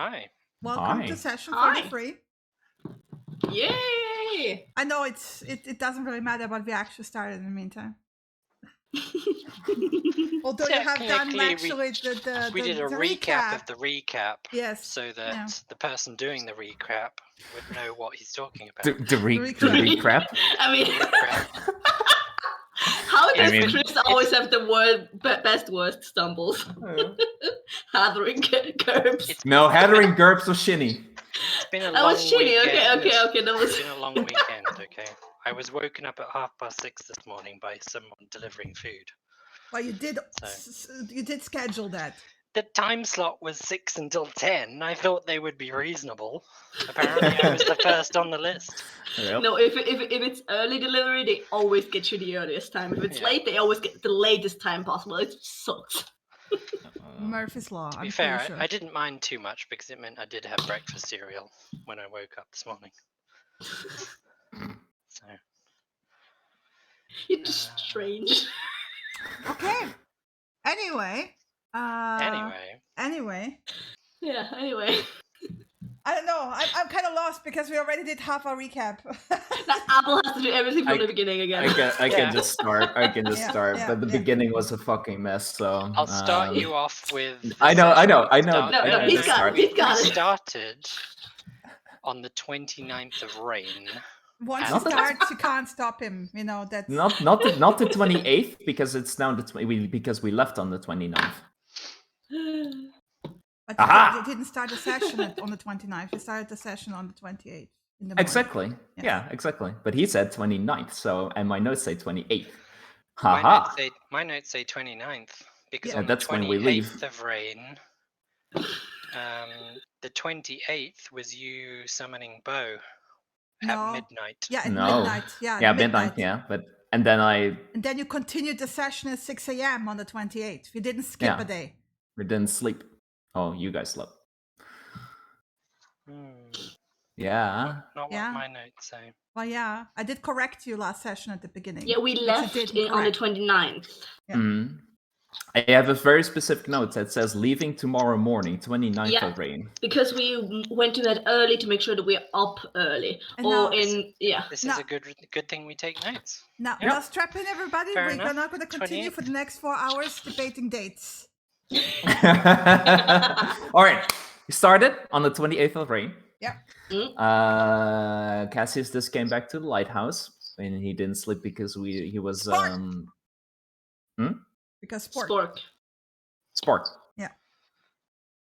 Hi. Welcome to session Hi. 43. Yay! I know it doesn't really matter, but we actually started in the meantime. Although you have done actually we did a recap of the recap. Yes. So that the person doing the recap would know what he's talking about. The recap? I mean, Recap. how does Chris always have the best worst stumbles? Hathering GURPS. No, Hathering GURPS was shinny. It's been a That long was shitty. weekend. Okay. That was. It's been a long weekend. Okay. I was woken up at 6:30 this morning by someone delivering food. Well, you did schedule that. The time slot was 6 until 10. I thought they would be reasonable. Apparently, I was the first on the list. Yep. No, if it's early delivery, they always get you the earliest time. If it's late, they always get the latest time possible. It sucks. Murphy's Law. To be fair, I didn't mind too much because it meant I did have breakfast cereal when I woke up this morning. So. You're just strange. Okay. Anyway. Anyway. Yeah, anyway. I don't know. I'm kind of lost because we already did half our recap. Apple has to do everything from the beginning again. I can just start. But the beginning was a fucking mess. So I'll start you off with. I know. No, he's got it. We started on the 29th of rain. Once he starts, you can't stop him. You know that's not the 28th because it's now because we left on the 29th. But they didn't start the session on the 29th. They started the session on the 28th. Exactly. Yes. Yeah, exactly. But he said 29th, and my notes say 28th. My notes say 29th because on that's the 28th when we leave. Of rain, the 28th was you summoning Bo at midnight. Yeah, at midnight. Yeah, midnight. Yeah, and then you continued the session at 6 a.m. on the 28th. You didn't skip a day. We didn't sleep. Oh, you guys slept. Yeah. Not what my notes say. Well, yeah. I did correct you last session at the beginning. Yeah, we left on the 29th. Yeah. Mm-hmm. I have a very specific note that says leaving tomorrow morning, 29th of rain. Because we went to bed early to make sure that we're up early. This is a good thing we take notes. Now strap in, everybody. We're not going to continue for the next 4 hours debating dates. All right. We started on the 28th of rain. Yeah. Cassius just came back to the lighthouse and he didn't sleep because he was Because sport. Yeah.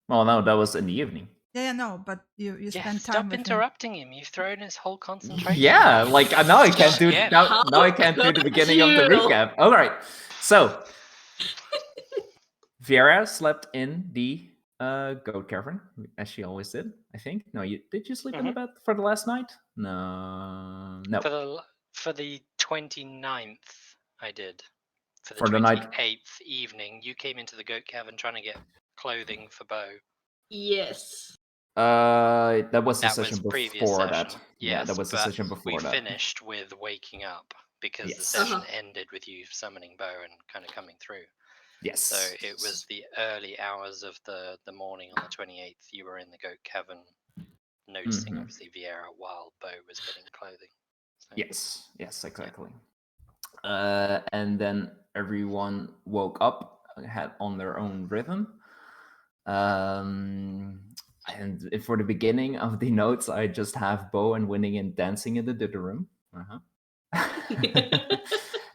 Well, no, that was in the evening. Yeah, no, but you spent time. Stop interrupting him. You've thrown his whole concentration. Yeah, like now I can't do now I can't do the beginning of the recap. All right. So Viera slept in the goat cavern, as she always did, I think. No, did you sleep in the bed for the last night? No. For the 29th, I did. For the 28th evening, you came into the goat cavern trying to get clothing for Bo. Yes. That was the session before that. Yes, that was the session before that. We finished with waking up because the session ended with you summoning Bo and kind of coming through. Yes. So it was the early hours of the morning on the 28th. You were in the goat cavern, noticing obviously Viera while Bo was getting clothing. So. Yes, exactly. And then everyone woke up, had on their own rhythm. And for the beginning of the notes, I just have Bo and Winning and dancing in the dinner room.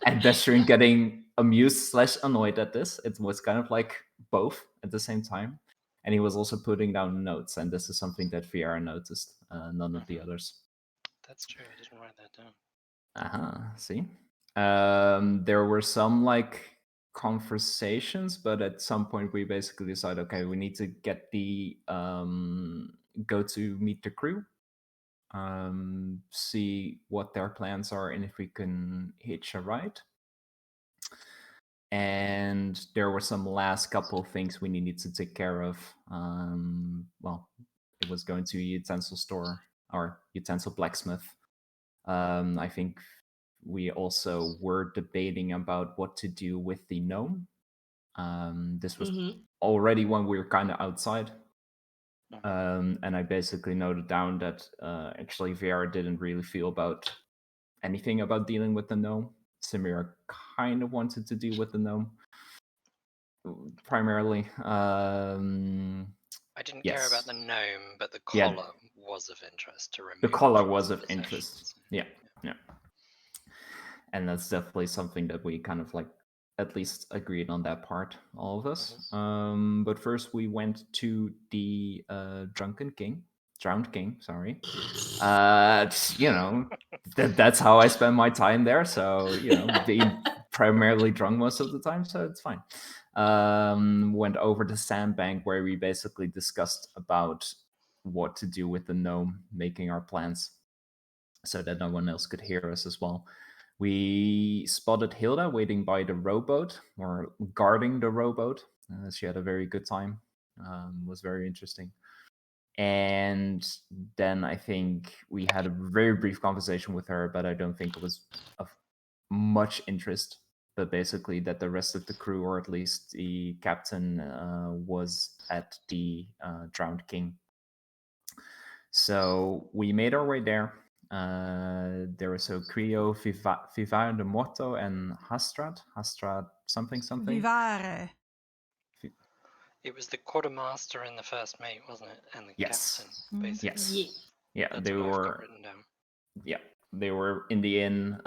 And Destrin getting amused/annoyed at this. It was kind of like both at the same time. And he was also putting down notes. And this is something that Viera noticed, none of the others. That's true. I didn't write that down. See? There were some conversations, but at some point we basically decided, okay, we need to get the go to meet the crew, see what their plans are and if we can hitch a ride. And there were some last couple of things we needed to take care of. It was going to a utensil store or utensil blacksmith. I think we also were debating about what to do with the gnome. This was already when we were kind of outside. And I basically noted down that actually VR didn't really feel about anything about dealing with the gnome. Samira kind of wanted to deal with the gnome primarily. I didn't care about Yes. the gnome, but the Yeah. collar was of interest to remove. The collar from was the of possessions. interest. Yeah. And that's definitely something that we kind of like at least agreed on that part, all of us. But first we went to the drowned king, sorry. That's how I spend my time there. So, being primarily drunk most of the time, so it's fine. Went over to Sandbank where we basically discussed about what to do with the gnome, making our plans so that no one else could hear us as well. We spotted Hilda waiting by the rowboat, or guarding the rowboat. She had a very good time. Was very interesting. And then I think we had a very brief conversation with her, but I don't think it was of much interest. But basically, that the rest of the crew, or at least the captain, was at the Drowned King. So we made our way there. There was a Creo, Vivar de Morto, and Hastrad something. Vivare. It was the quartermaster and the first mate, wasn't it? And the Yes. captain, basically. Yes. Yeah, That's they what I've got were. written down. Yeah, they were in the inn,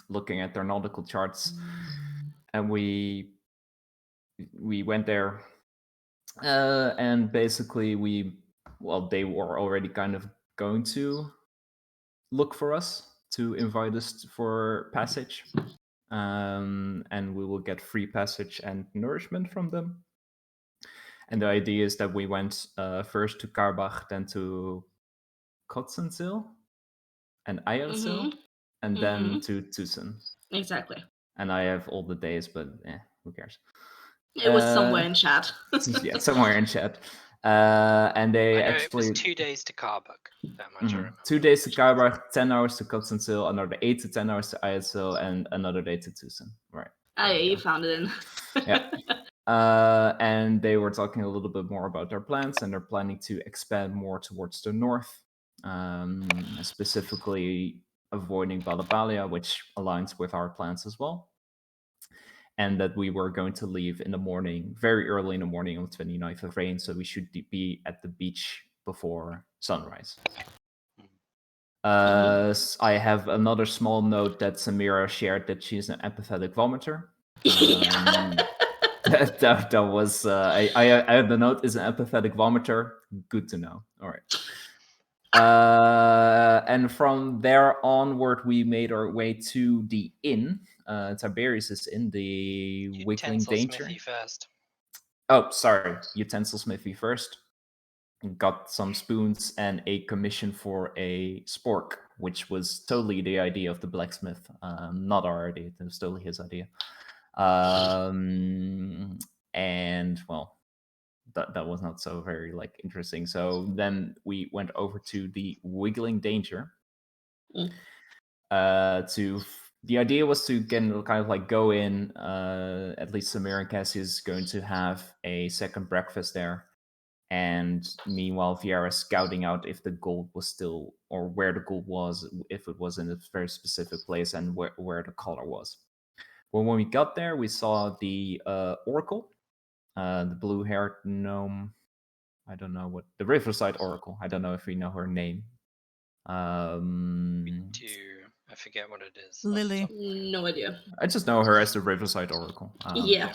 looking at their nautical charts, and we went there, and basically they were already kind of going to look for us to invite us for passage, and we will get free passage and nourishment from them. And the idea is that we went first to Karbach, then to Kotzensil and Eierzil, and then to Tucson. Exactly. And I have all the days, but who cares? It was somewhere in chat. Yeah, somewhere in chat. And they actually... it was 2 days to Karbach. That much I remember. 2 days to Karbach, 10 hours to Kotzensil, another 8 to 10 hours to Eierzil, and another day to Tucson. Right. You found it in. Yeah. And they were talking a little bit more about their plans, and they're planning to expand more towards the north, specifically avoiding Balabalia, which aligns with our plans as well. And that we were going to leave in the morning, very early in the morning on the 29th of rain, so we should be at the beach before sunrise. I have another small note that Samira shared that she's an empathetic vomiter. That was I had the note is an empathetic vomiter. Good to know. All right. And from there onward, we made our way to the inn. Tiberius is in the Wiggling Danger. Smithy first. Oh, sorry, utensil smithy first. Got some spoons and a commission for a spork, which was totally the idea of the blacksmith, not our idea. It was totally his idea. And well, that was not so very interesting. So then we went over to the Wiggling Danger. The idea was to kind of go in. At least Samir and Cassie is going to have a second breakfast there, and meanwhile Viera scouting out if the gold was still, or where the gold was, if it was in a very specific place, and where the collar was. Well, when we got there, we saw the Oracle, the blue-haired gnome. I don't know what the Riverside Oracle. I don't know if we know her name. We do. I forget what it is. Lily. No idea. I just know her as the Riverside Oracle.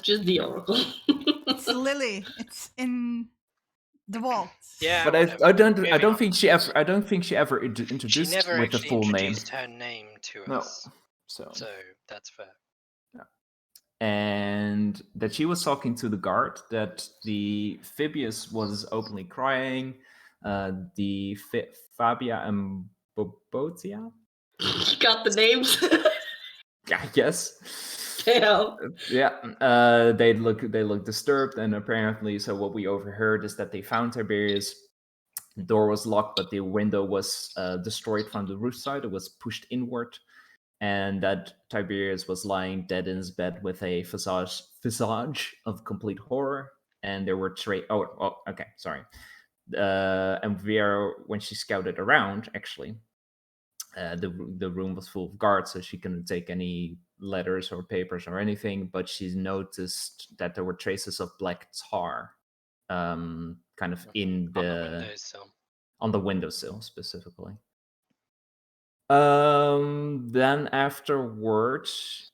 Just the Oracle. It's Lily. It's in the vault. Yeah, but I don't think she ever introduced she never with the actually full name. introduced her name to us. So that's fair. And that she was talking to the guard, that the Phibius was openly crying, the Fabia and Bobotia. Got the names. Yeah, yes. Damn. Yeah, they look disturbed, and apparently, so what we overheard is that they found Tiberius. The door was locked, but the window was destroyed from the roof side. It was pushed inward, and that Tiberius was lying dead in his bed with a visage of complete horror. And there were And Vera, when she scouted around, actually, the room was full of guards, so she couldn't take any letters or papers or anything. But she noticed that there were traces of black tar, kind of in on the windowsill specifically. Then afterwards,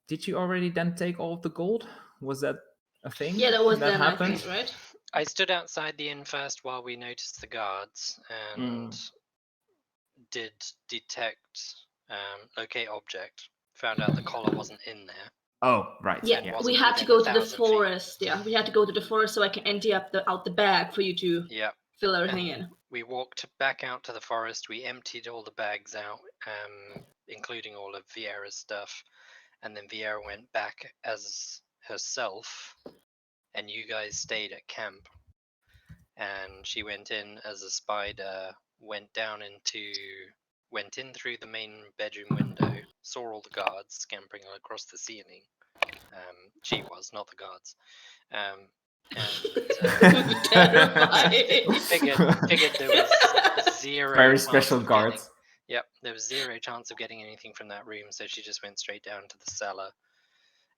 did you already then take all of the gold? Was that a thing? Yeah, that was them, happened? I think, right? I stood outside the inn first while we noticed the guards and did detect locate object. Found out the collar wasn't in there. Oh, right. Yeah, we had to go to the forest. Yeah, we had to go to the forest so I can empty up out the bag for you to fill everything in. We walked back out to the forest. We emptied all the bags out, including all of Vieira's stuff. And then Vieira went back as herself, and you guys stayed at camp. And she went in as a spider, went in through the main bedroom window, saw all the guards scampering across the ceiling. She was, not the guards. And figured there was zero very special guards. There was zero chance of getting anything from that room, so she just went straight down to the cellar,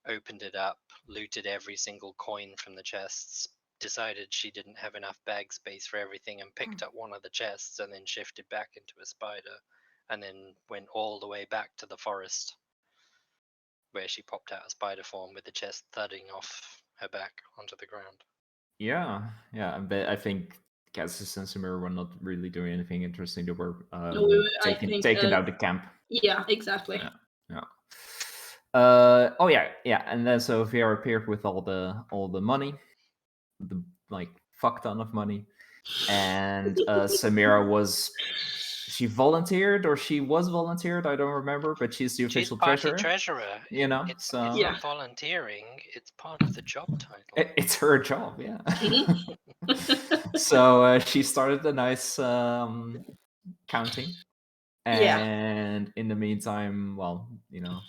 opened it up, looted every single coin from the chests, decided she didn't have enough bag space for everything, and picked up one of the chests and then shifted back into a spider, and then went all the way back to the forest, where she popped out a spider form with the chest thudding off her back onto the ground. Yeah. But I think Cassius and Samira were not really doing anything interesting. They were taking out the camp. Yeah, exactly. Yeah. And then so Vera appeared with all the money, the fuck ton of money, and Samira she volunteered, or she was volunteered, I don't remember, but she's the official treasurer. You know, it's not volunteering, it's part of the job title. It's her job, yeah. So she started a nice counting. And in the meantime, well,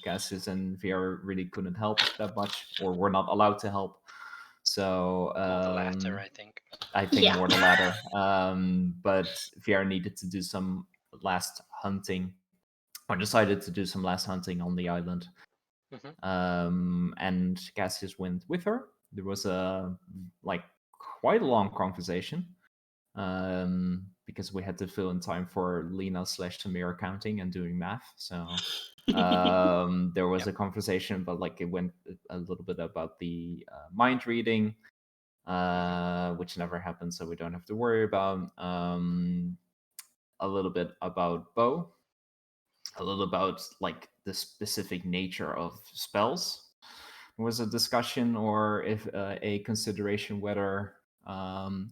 Cassius and Vera really couldn't help that much, or were not allowed to help. So more the latter, I think. More the latter. But Vera needed to do some last hunting, or decided to do some last hunting on the island. And Cassius went with her. There was a quite a long conversation. Because we had to fill in time for Lena/Samira counting and doing math. So there was a conversation, but it went a little bit about the mind reading, which never happened, so we don't have to worry about. A little bit about Bo, a little about the specific nature of spells. There was a discussion, or if a consideration whether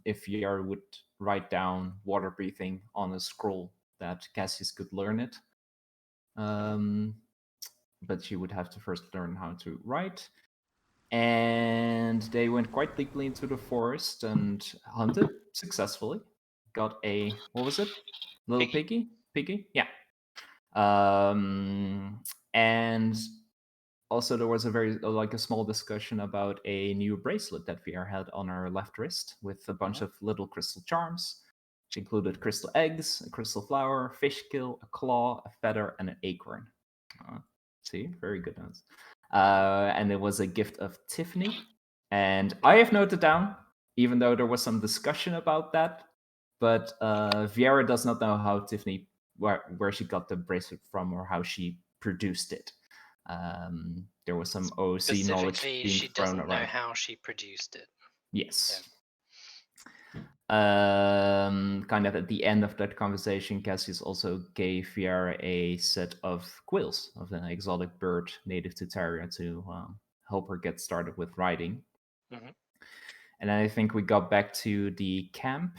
if Viera would write down water breathing on a scroll, that Cassius could learn it. But she would have to first learn how to write. And they went quite deeply into the forest and hunted successfully. Got a, what was it? Little piggy? Yeah. And also, there was a small discussion about a new bracelet that Viera had on her left wrist with a bunch of little crystal charms, which included crystal eggs, a crystal flower, fish gill, a claw, a feather, and an acorn. See, very good notes. And it was a gift of Tiffany. And I have noted down, even though there was some discussion about that, but Viera does not know how Tiffany, where she got the bracelet from, or how she produced it. There was some OC knowledge being she thrown doesn't around. know how she produced it. Yes. Kind of at the end of that conversation, Cassius also gave Viera a set of quills of an exotic bird native to Taria to help her get started with riding. And then I think we got back to the camp.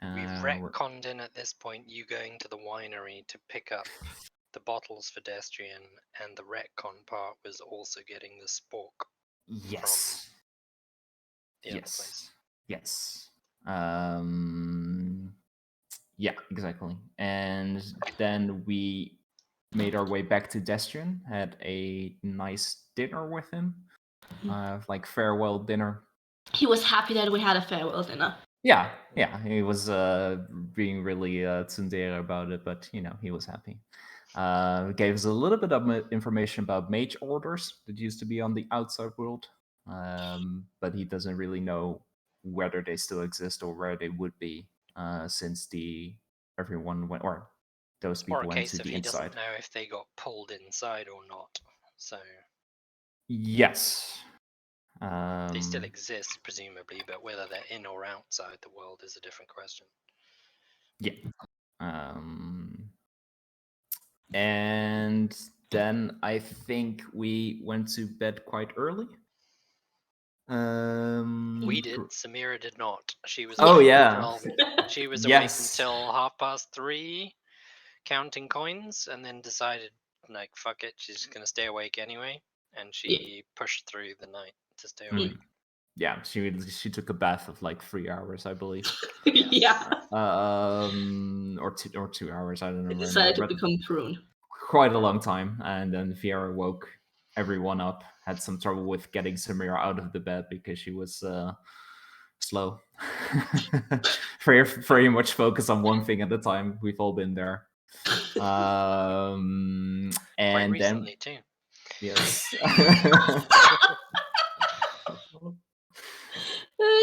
We've retconned in at this point, you going to the winery to pick up the bottles for Destrian, and the retcon part was also getting the spork. Yes. From the other place. Yes. Yeah, exactly. And then we made our way back to Destrian, had a nice dinner with him, farewell dinner. he was happy that we had a farewell dinner. Yeah, he was being really tsundere about it, but he was happy. Gave us a little bit of information about mage orders that used to be on the outside world, but he doesn't really know whether they still exist or where they would be since everyone went, or those It's more people a went case to of the he inside. doesn't know if they got pulled inside or not. So Yes. they still exist, presumably, but whether they're in or outside the world is a different question. Yeah. And then I think we went to bed quite early. We did. Samira did not. She was Oh, awake yeah. she was awake Yes. until 3:30, counting coins, and then decided, like, fuck it, she's gonna stay awake anyway, and she pushed through the night to stay awake. Yeah, she took a bath of like 3 hours, I believe. Yeah. Or 2 hours, I don't remember. Decided to become prune. Quite a long time, and then Viera woke everyone up. Had some trouble with getting Samira out of the bed because she was slow. very much focused on one thing at a time. We've all been there. And Quite recently then, too. yes.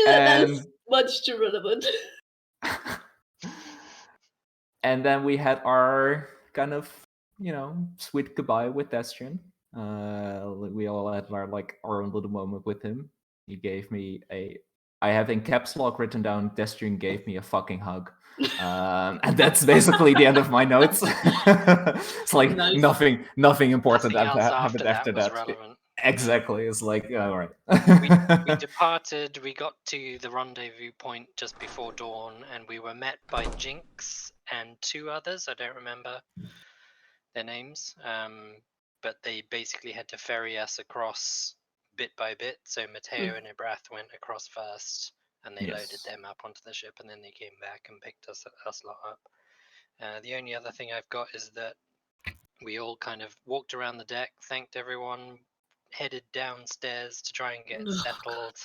That's much too relevant. And then we had our kind of, sweet goodbye with Destrian. We all had our own little moment with him. He gave me I have in caps lock written down, Destrian gave me a fucking hug. And that's basically the end of my notes. It's like Nice. nothing important Nothing else happened after was that. relevant. Exactly. It's like, all right. We departed, we got to the rendezvous point just before dawn, and we were met by Jinx and 2 others. I don't remember their names, but they basically had to ferry us across bit by bit. So Mateo and Ibrath went across first, and they loaded them up onto the ship, and then they came back and picked us lot up. The only other thing I've got is that we all kind of walked around the deck, thanked everyone, headed downstairs to try and get settled,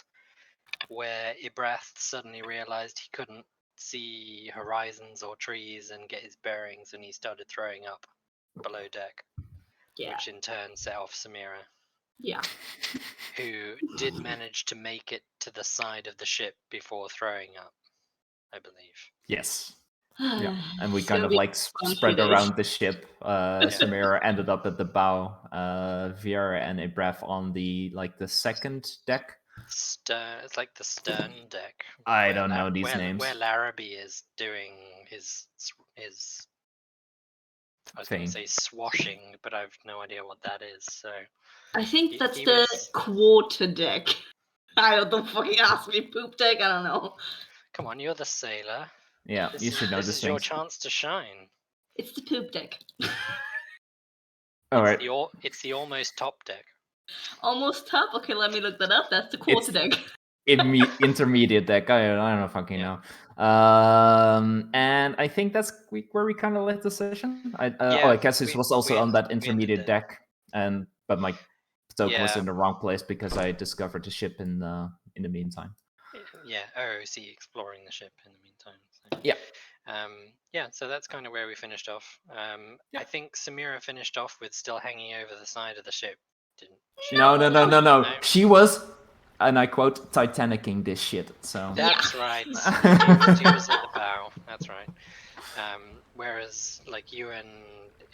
where Ibrath suddenly realized he couldn't see horizons or trees and get his bearings, and he started throwing up below deck, which in turn set off Samira, who did manage to make it to the side of the ship before throwing up, I believe. Yes. Yeah, and we kind of spread around the ship. Samira ended up at the bow. Viera and Ibrath on the second deck. It's like the stern deck. I don't know these names. Where Larrabee is doing his I was going to say swashing, but I've no idea what that is. So I think that's the quarter deck. Don't fucking ask me. Poop deck. I don't know. Come on, you're the sailor. Yeah, you should know this this. This is your chance to shine. It's the poop deck. All right. It's the almost top deck. Almost top? Okay, let me look that up. That's the quarter deck. Intermediate deck. I don't fucking know. And I think that's where we kind of left the session. I guess this was also on that intermediate deck, but my token was in the wrong place because I discovered the ship in the meantime. Yeah, OOC exploring the ship in the meantime. So. Yeah. So that's kind of where we finished off. I think Samira finished off with still hanging over the side of the ship. Didn't she? No. She was, and I quote, Titanicing this shit. So that's right. She was at the bow. That's right. Whereas you and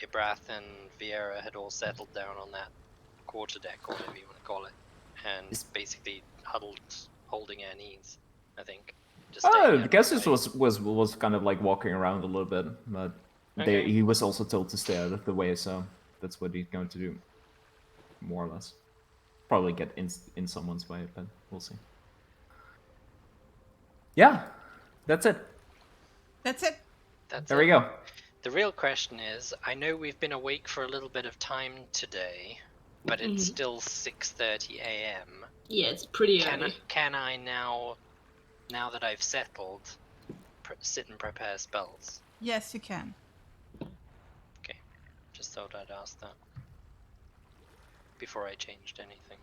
Ibrath and Viera had all settled down on that quarter deck, or whatever you want to call it, and basically huddled, holding our knees, I think. I guess this was kind of walking around a little bit, but he was also told to stay out of the way, so that's what he's going to do, more or less. Probably get in someone's way, but we'll see. Yeah, that's it. There we go. The real question is, I know we've been awake for a little bit of time today, but it's still 6:30 a.m. Yeah, it's pretty early. Can I now that I've settled, sit and prepare spells? Yes, you can. Okay, just thought I'd ask that before I changed anything.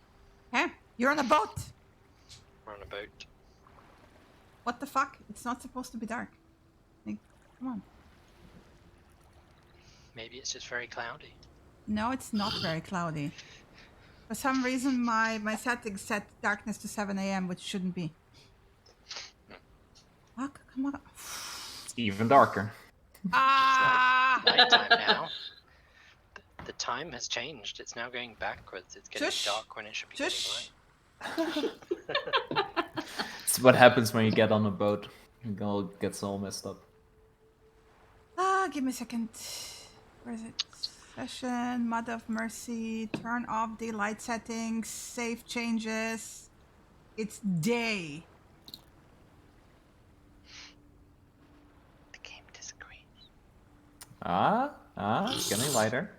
Hey, you're on a boat. We're on a boat. What the fuck? It's not supposed to be dark. Like, come on. Maybe it's just very cloudy. No, it's not very cloudy. For some reason, my settings set darkness to 7 a.m., which shouldn't be. Fuck, come on. It's even darker. Ah! Nighttime now. The time has changed. It's now going backwards. It's getting Shush. dark when it should be Shush. getting light. It's what happens when you get on a boat. It all gets all messed up. Give me a second. Where is it? Session, Mother of Mercy, turn off daylight settings, save changes. It's day. The game disagrees. It's getting lighter.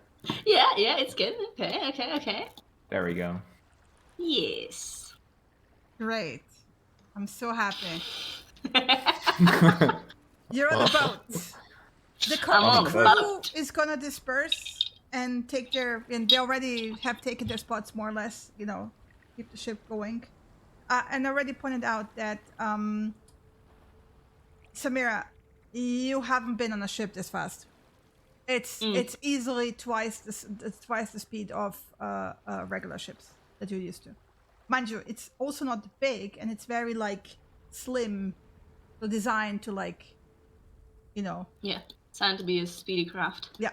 Yeah, it's good. Okay. There we go. Yes. Great. I'm so happy. You're on the boat. The I'm on the crew boat. is gonna disperse and take their, and they already have taken their spots more or less, you know, keep the ship going. And I already pointed out that, Samira, you haven't been on a ship this fast. It's easily twice the speed of regular ships that you're used to. Mind you, it's also not big, and it's very like slim, so designed to like, you know. Yeah, designed to be a speedy craft. Yeah.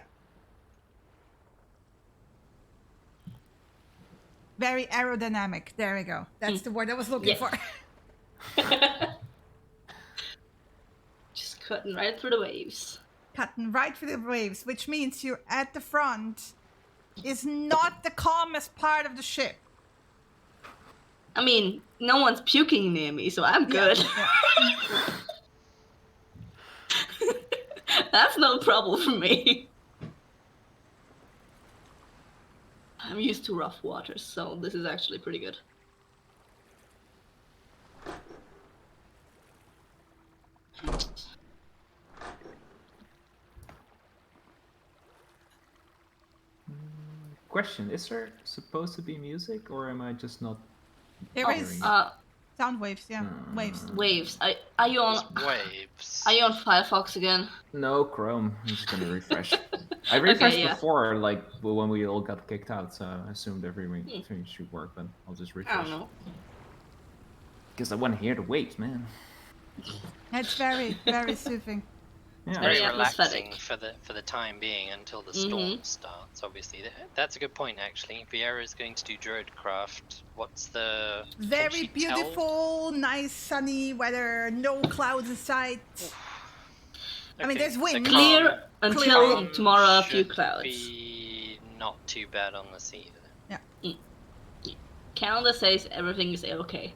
Very aerodynamic. There we go. That's the word I was looking for. Just cutting right through the waves. Cutting right through the waves, which means you're at the front is not the calmest part of the ship. I mean, no one's puking near me, so I'm good. Yeah. That's no problem for me. I'm used to rough waters, so this is actually pretty good. Question, is there supposed to be music, or am I just not There is hearing sound waves, waves. Waves. Are you on? Waves. Are you on Firefox again? No, Chrome. I'm just gonna refresh. I refreshed before, like when we all got kicked out, so I assumed everything should work, but I'll just refresh. I don't know. Because I want to hear the waves, man. It's very, very soothing. It's Yeah. very Very relaxing atmospheric. for the time being until the storm starts. Obviously, that's a good point. Actually, Vieira is going to do Druidcraft. What's the can Very she beautiful, nice sunny weather, no clouds in sight. I mean, Okay, there's so wind. Clear until calm tomorrow. A few should clouds. Be not too bad on the sea. Then. Calendar says everything is okay.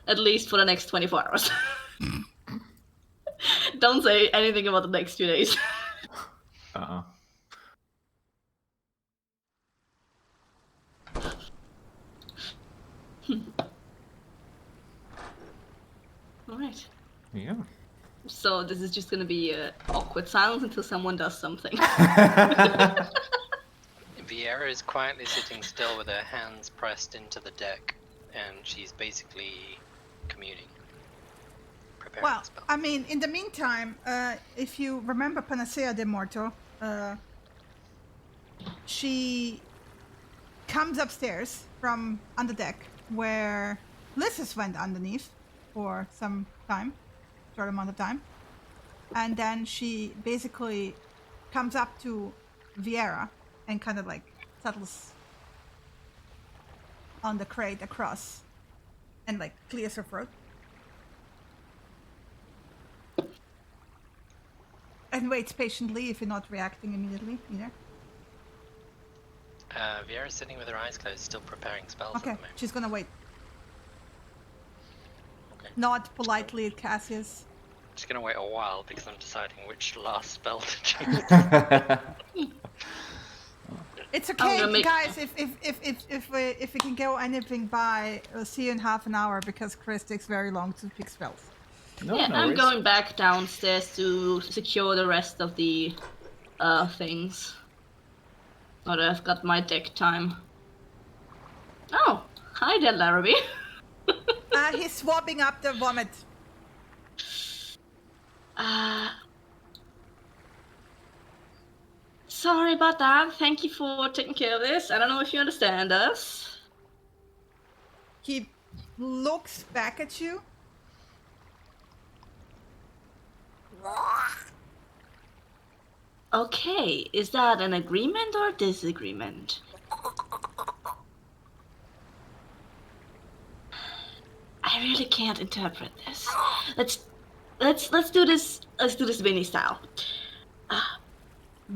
At least for the next 24 hours. Don't say anything about the next 2 days. Alright. Yeah. So this is just gonna be awkward silence until someone does something. Vieira is quietly sitting still with her hands pressed into the deck, and she's basically communing. Preparing Well, a spell. I mean, in the meantime, if you remember Panacea de Morto, she comes upstairs from under deck where Lysis went underneath for some time, short amount of time, and then she basically comes up to Vieira and kind of like settles on the crate across and like clears her throat. And waits patiently if you're not reacting immediately either. Vieira's sitting with her eyes closed, still preparing spells Okay, at the moment. she's gonna wait. Okay. Nod politely at Cassius. Just gonna wait a while because I'm deciding which last spell to choose. It's okay, gonna make- guys. If we can go anything by, we'll see you in half an hour because Chris takes very long to pick spells. No, Yeah, no I'm worries. going back downstairs to secure the rest of the things. Now that I've got my deck time. Oh, hi there, Larrabee. He's swabbing up the vomit. Sorry about that. Thank you for taking care of this. I don't know if you understand us. He looks back at you. Okay, is that an agreement or disagreement? I really can't interpret this. Let's do this. Let's do this Vinny style.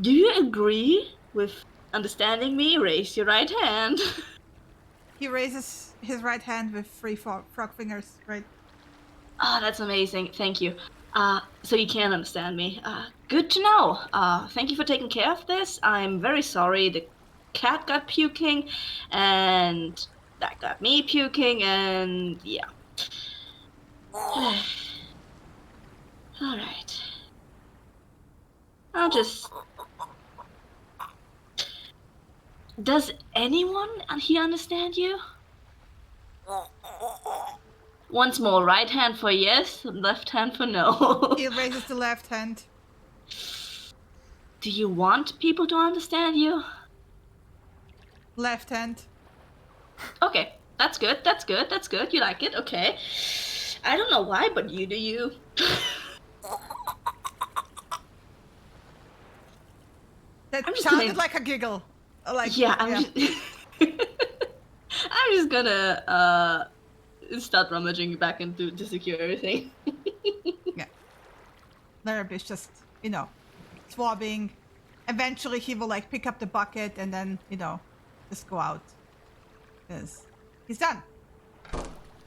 Do you agree with understanding me? Raise your right hand. He raises his right hand with 3 frog fingers, right? Oh, that's amazing. Thank you. So you can understand me. Good to know. Thank you for taking care of this. I'm very sorry the cat got puking, and that got me puking, and yeah. All right. I'll just. Does anyone here understand you? Once more, right hand for yes, left hand for no. He raises the left hand. Do you want people to understand you? Left hand. Okay, that's good, that's good, that's good. You like it, okay. I don't know why, but you do you. That I'm just sounded gonna- like a giggle. Like Yeah, I'm just gonna start rummaging back into to secure everything. Larrabee's just, swabbing. Eventually he will like pick up the bucket and then, just go out. Because he's done.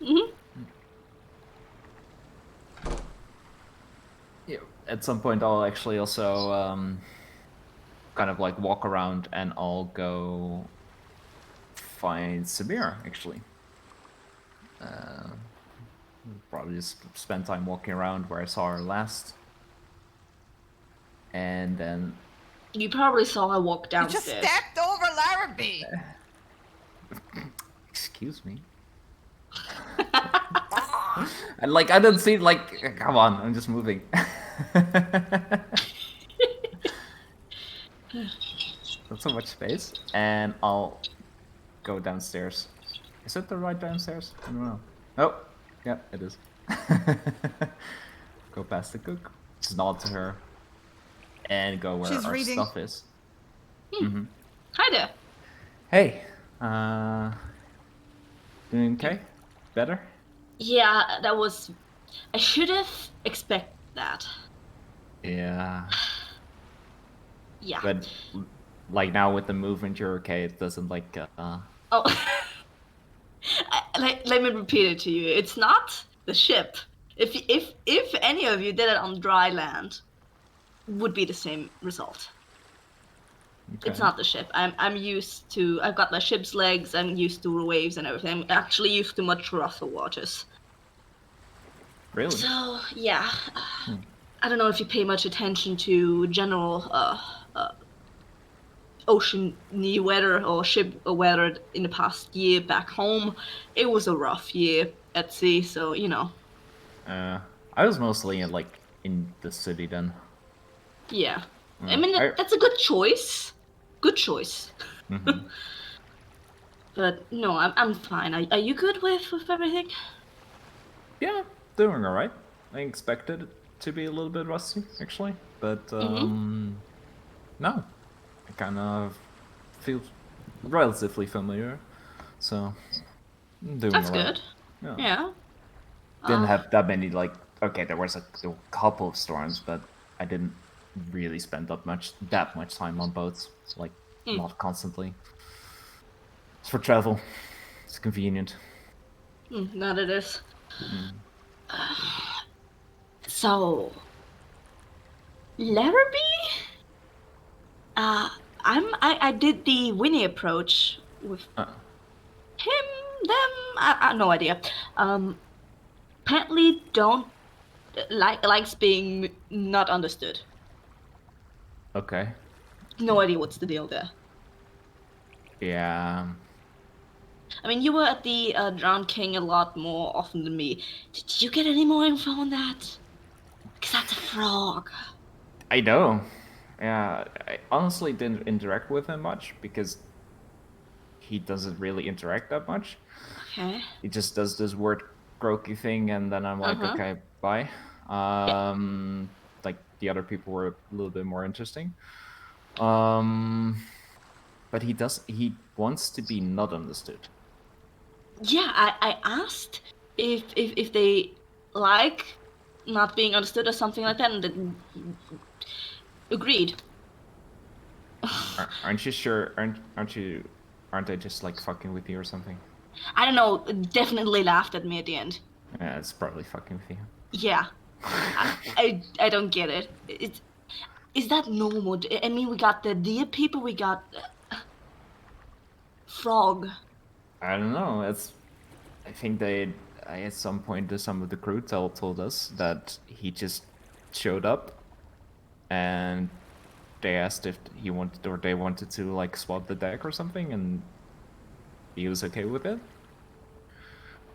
Mm-hmm. Yeah. At some point, I'll actually also kind of like walk around, and I'll go find Samir. Actually, probably just spend time walking around where I saw her last, and then. You probably saw her walk You just downstairs. stepped over Larrabee. Excuse me. And like I don't see like come on, I'm just moving. Not so much space, and I'll go downstairs. Is it the right downstairs? I don't know. Oh, yeah, it is. Go past the cook, just nod to her, and go where She's our reading. stuff is. Hi there. Hey, doing okay? Better? Yeah, that was. I should have expected that. Yeah. Yeah. But like now with the movement, you're okay. It doesn't like. Oh. Let me repeat it to you. It's not the ship. If any of you did it on dry land, would be the same result. Okay. It's not the ship. I'm used to. I've got my ship's legs. I'm used to waves and everything. I'm actually used to much rougher waters. Really? So yeah, I don't know if you pay much attention to general oceany weather or ship weather in the past year back home. It was a rough year at sea, so you know. I was mostly in the city then. Yeah, I mean that's a good choice. Good choice. Mm-hmm. But no, I'm fine. Are you good with everything? Yeah, doing all right. I expected it to be a little bit rusty actually, but no, I kind of feel relatively familiar, so I'm doing That's all right. good. Yeah. Yeah. Didn't have that many okay, there was a couple of storms, but I didn't really spend that much time on boats, not constantly. It's for travel. It's convenient. Not it is. So, Larrabee? I did the Winnie approach with him, them. I no idea. Apparently don't likes being not understood. Okay. No idea what's the deal there. Yeah. I mean, you were at the Drowned King a lot more often than me. Did you get any more info on that? Because that's a frog. I know. Yeah, I honestly didn't interact with him much because he doesn't really interact that much. Okay. He just does this word croaky thing, and then I'm like, okay, bye. Like the other people were a little bit more interesting. But he wants to be not understood. Yeah, I asked if they like not being understood or something like that, and they agreed. Aren't you sure? Aren't they just like fucking with you or something? I don't know. Definitely laughed at me at the end. Yeah, it's probably fucking with you. Yeah, I don't get it. Is that normal? I mean, we got the deer people, we got frog. I don't know. I think at some point some of the crew told us that he just showed up, and they asked if he wanted or they wanted to like swap the deck or something, and he was okay with it.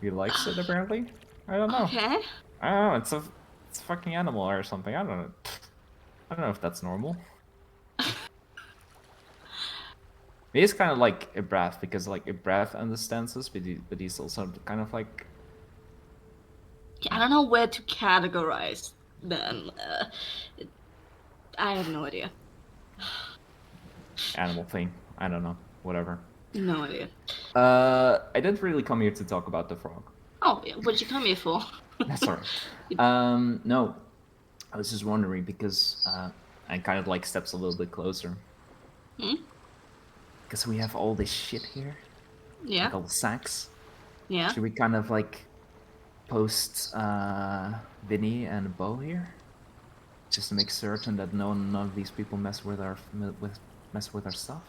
He likes it apparently. I don't know. Okay. I don't know. It's a fucking animal or something. I don't know. I don't know if that's normal. He's kind of like a Ibrath because like Ibrath understands us, but he's also kind of like. I don't know where to categorize them. I have no idea. Animal thing. I don't know. Whatever. No idea. I didn't really come here to talk about the frog. Oh, yeah, what did you come here for? That's all right. No, I was just wondering because I kind of like steps a little bit closer. Because we have all this shit here. Yeah. Like all the sacks. Yeah. Should we kind of like post Vinny and Bo here? Just to make certain that none of these people mess with our stuff.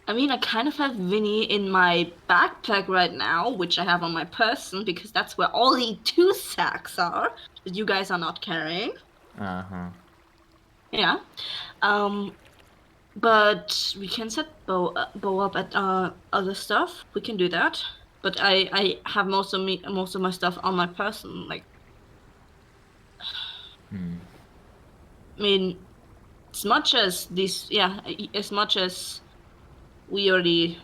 I mean, I kind of have Vinny in my backpack right now, which I have on my person, because that's where all the 2 sacks are that you guys are not carrying. Yeah. But we can set Bo up at other stuff. We can do that. But I have most of my stuff on my person. Like, I mean, as much as we already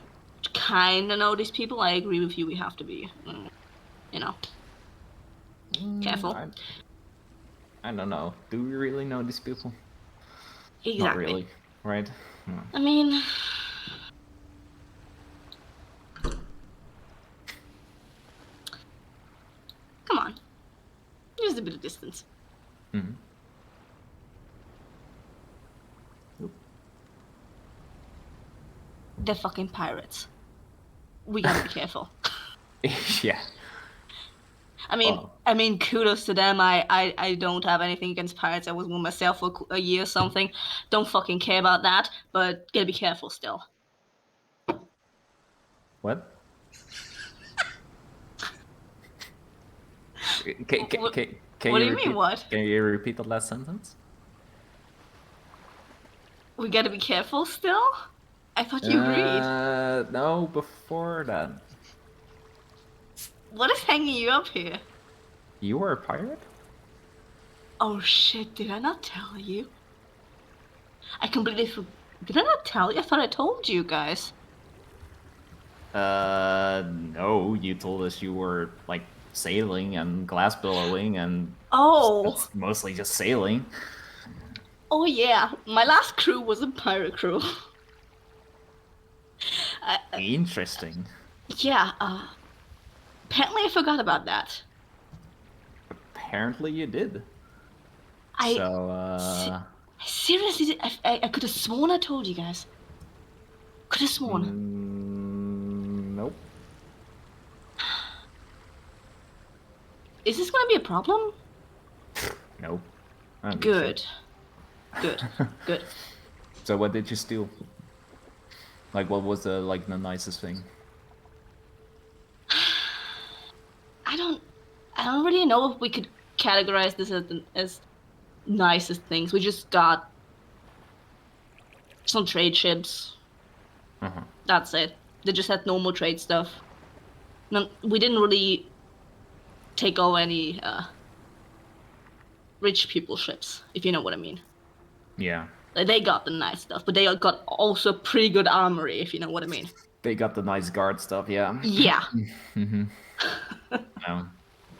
kind of know these people, I agree with you. We have to be, careful. I don't know. Do we really know these people? Exactly. Not really, right? No. I mean, come on. Just a bit of distance. Mm-hmm. They're fucking pirates. We gotta be careful. Yeah. I mean, kudos to them. I don't have anything against pirates. I was one myself for a year or something. Don't fucking care about that, but gotta be careful still. What? What do you mean, what? Can you repeat the last sentence? We gotta be careful still? I thought you agreed. No, before that. What is hanging you up here? You were a pirate? Oh shit, did I not tell you? I completely Did I not tell you? I thought I told you guys. No, you told us you were, like, sailing and glass billowing and... Oh! It's mostly just sailing. Oh yeah, my last crew was a pirate crew. Interesting. Yeah, apparently I forgot about that. Apparently you did. Seriously, I could have sworn I told you guys. Could have sworn. Nope. Is this gonna be a problem? Nope. Good. Good. Good. So what did you steal? Like, what was the nicest thing? I don't really know if we could categorize this as nicest things. We just got some trade ships. That's it. They just had normal trade stuff. No, we didn't really take over any rich people ships, if you know what I mean. Yeah. Like, they got the nice stuff, but they got also pretty good armory, if you know what I mean. They got the nice guard stuff, yeah. Yeah.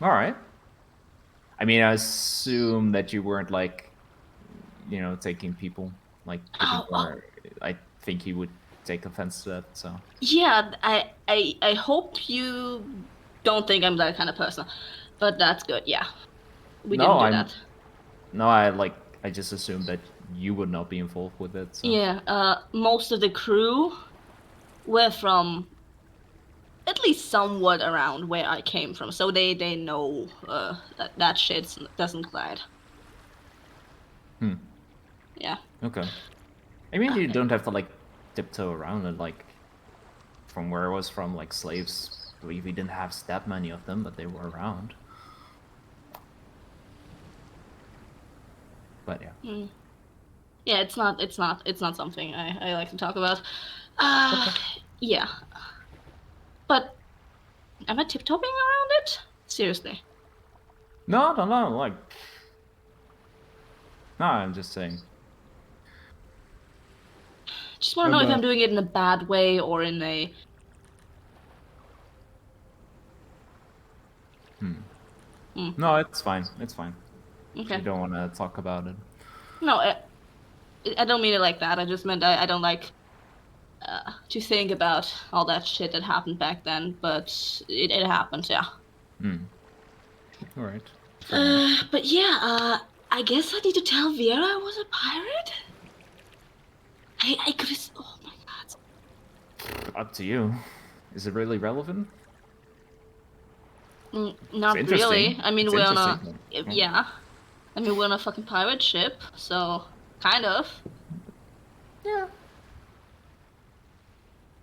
All right. I mean, I assume that you weren't like, taking people, like putting more. I think he would take offense to that. So. Yeah, I hope you don't think I'm that kind of person, but that's good. Yeah, we didn't do that. No, I just assumed that you would not be involved with it. So. Yeah, most of the crew were from at least somewhat around where I came from, so they know that shit doesn't glide. Yeah. Okay. I mean, you don't have to like tiptoe around it. Like, from where I was from, like slaves, we didn't have that many of them, but they were around. But yeah. Yeah, it's not something I like to talk about. Okay. Yeah. But am I tiptoeing around it? Seriously. No, like... No, I'm just saying. Just want to know if I'm doing it in a bad way or in a... No, it's fine. It's fine. Okay. You don't want to talk about it. No, I don't mean it like that. I just meant I don't like to think about all that shit that happened back then, but it happened, yeah. All right. But yeah, I guess I need to tell Vera I was a pirate? I could have... Oh my god. Up to you. Is it really relevant? Not really. I mean, we're on a... Yeah. I mean, we're on a fucking pirate ship, so... Kind of. Yeah.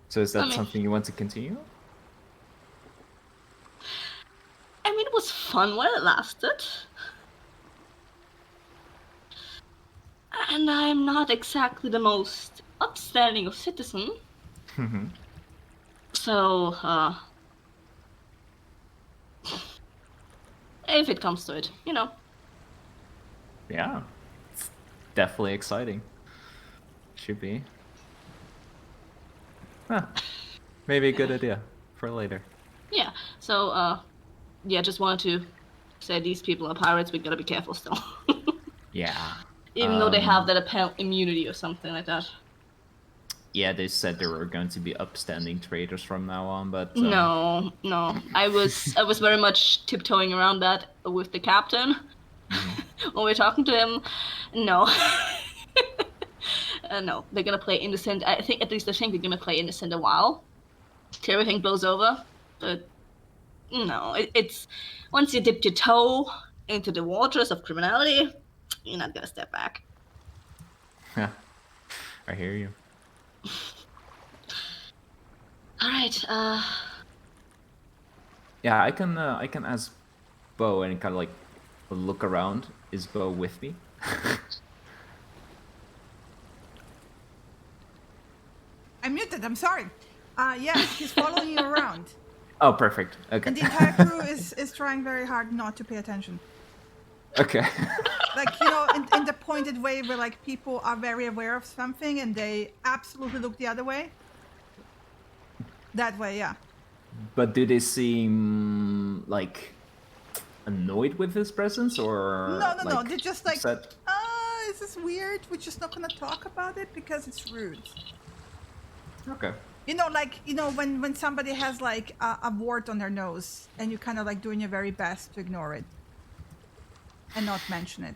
So is that something you want to continue? I mean, it was fun while it lasted. And I'm not exactly the most upstanding of citizen. So, if it comes to it, you know. Yeah. It's definitely exciting. Should be. Huh. Maybe a good idea for later. Yeah, so, yeah, just wanted to say these people are pirates, we gotta be careful still. Yeah. Even though they have that apparent immunity or something like that. Yeah, they said there were going to be upstanding traders from now on, but... No. I was very much tiptoeing around that with the captain. When we're talking to him, no. No, they're gonna play innocent. I think they're gonna play innocent a while. Till everything blows over. But, no, it's... Once you dip your toe into the waters of criminality, you're not gonna step back. Yeah, I hear you. All right. Yeah, I can ask Bo and kind of like look around. Is Bo with me? I'm muted. I'm sorry. Yes, he's following you around. Oh, perfect. Okay. And the entire crew is trying very hard not to pay attention. Okay. Like, in the pointed way where like people are very aware of something and they absolutely look the other way. That way, yeah. But do they seem like annoyed with his presence, or No. They're just like, upset? This is weird. We're just not gonna talk about it because it's rude. Okay. When somebody has like a wart on their nose and you're kind of like doing your very best to ignore it and not mention it.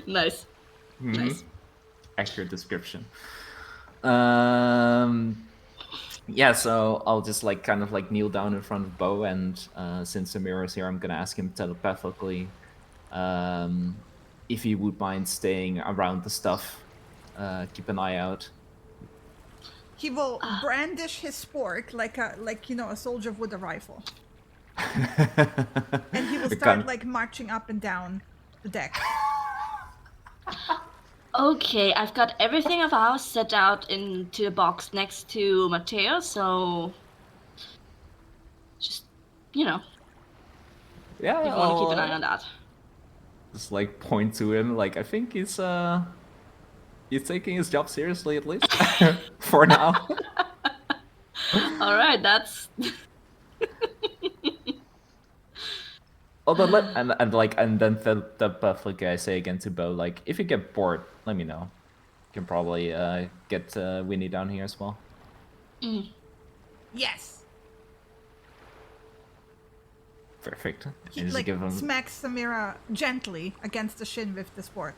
Nice. Mm-hmm. Nice. Accurate description. Yeah, so I'll just like kind of like kneel down in front of Bo, and since Samira is here, I'm gonna ask him telepathically if he would mind staying around the stuff. Keep an eye out. He will brandish his spork like a soldier with a rifle. And he will start like marching up and down the deck. Okay, I've got everything of ours set out into the box next to Matteo, so just, you know, Yeah, if you want to keep an eye on that. just like point to him. Like I think he's taking his job seriously at least for now. All right, that's. Although and then the Buffalo guy say again to Bo, like, if you get bored, let me know. You can probably get Winnie down here as well. Yes. Perfect. He And just like give him. smacks Samira gently against the shin with the spork.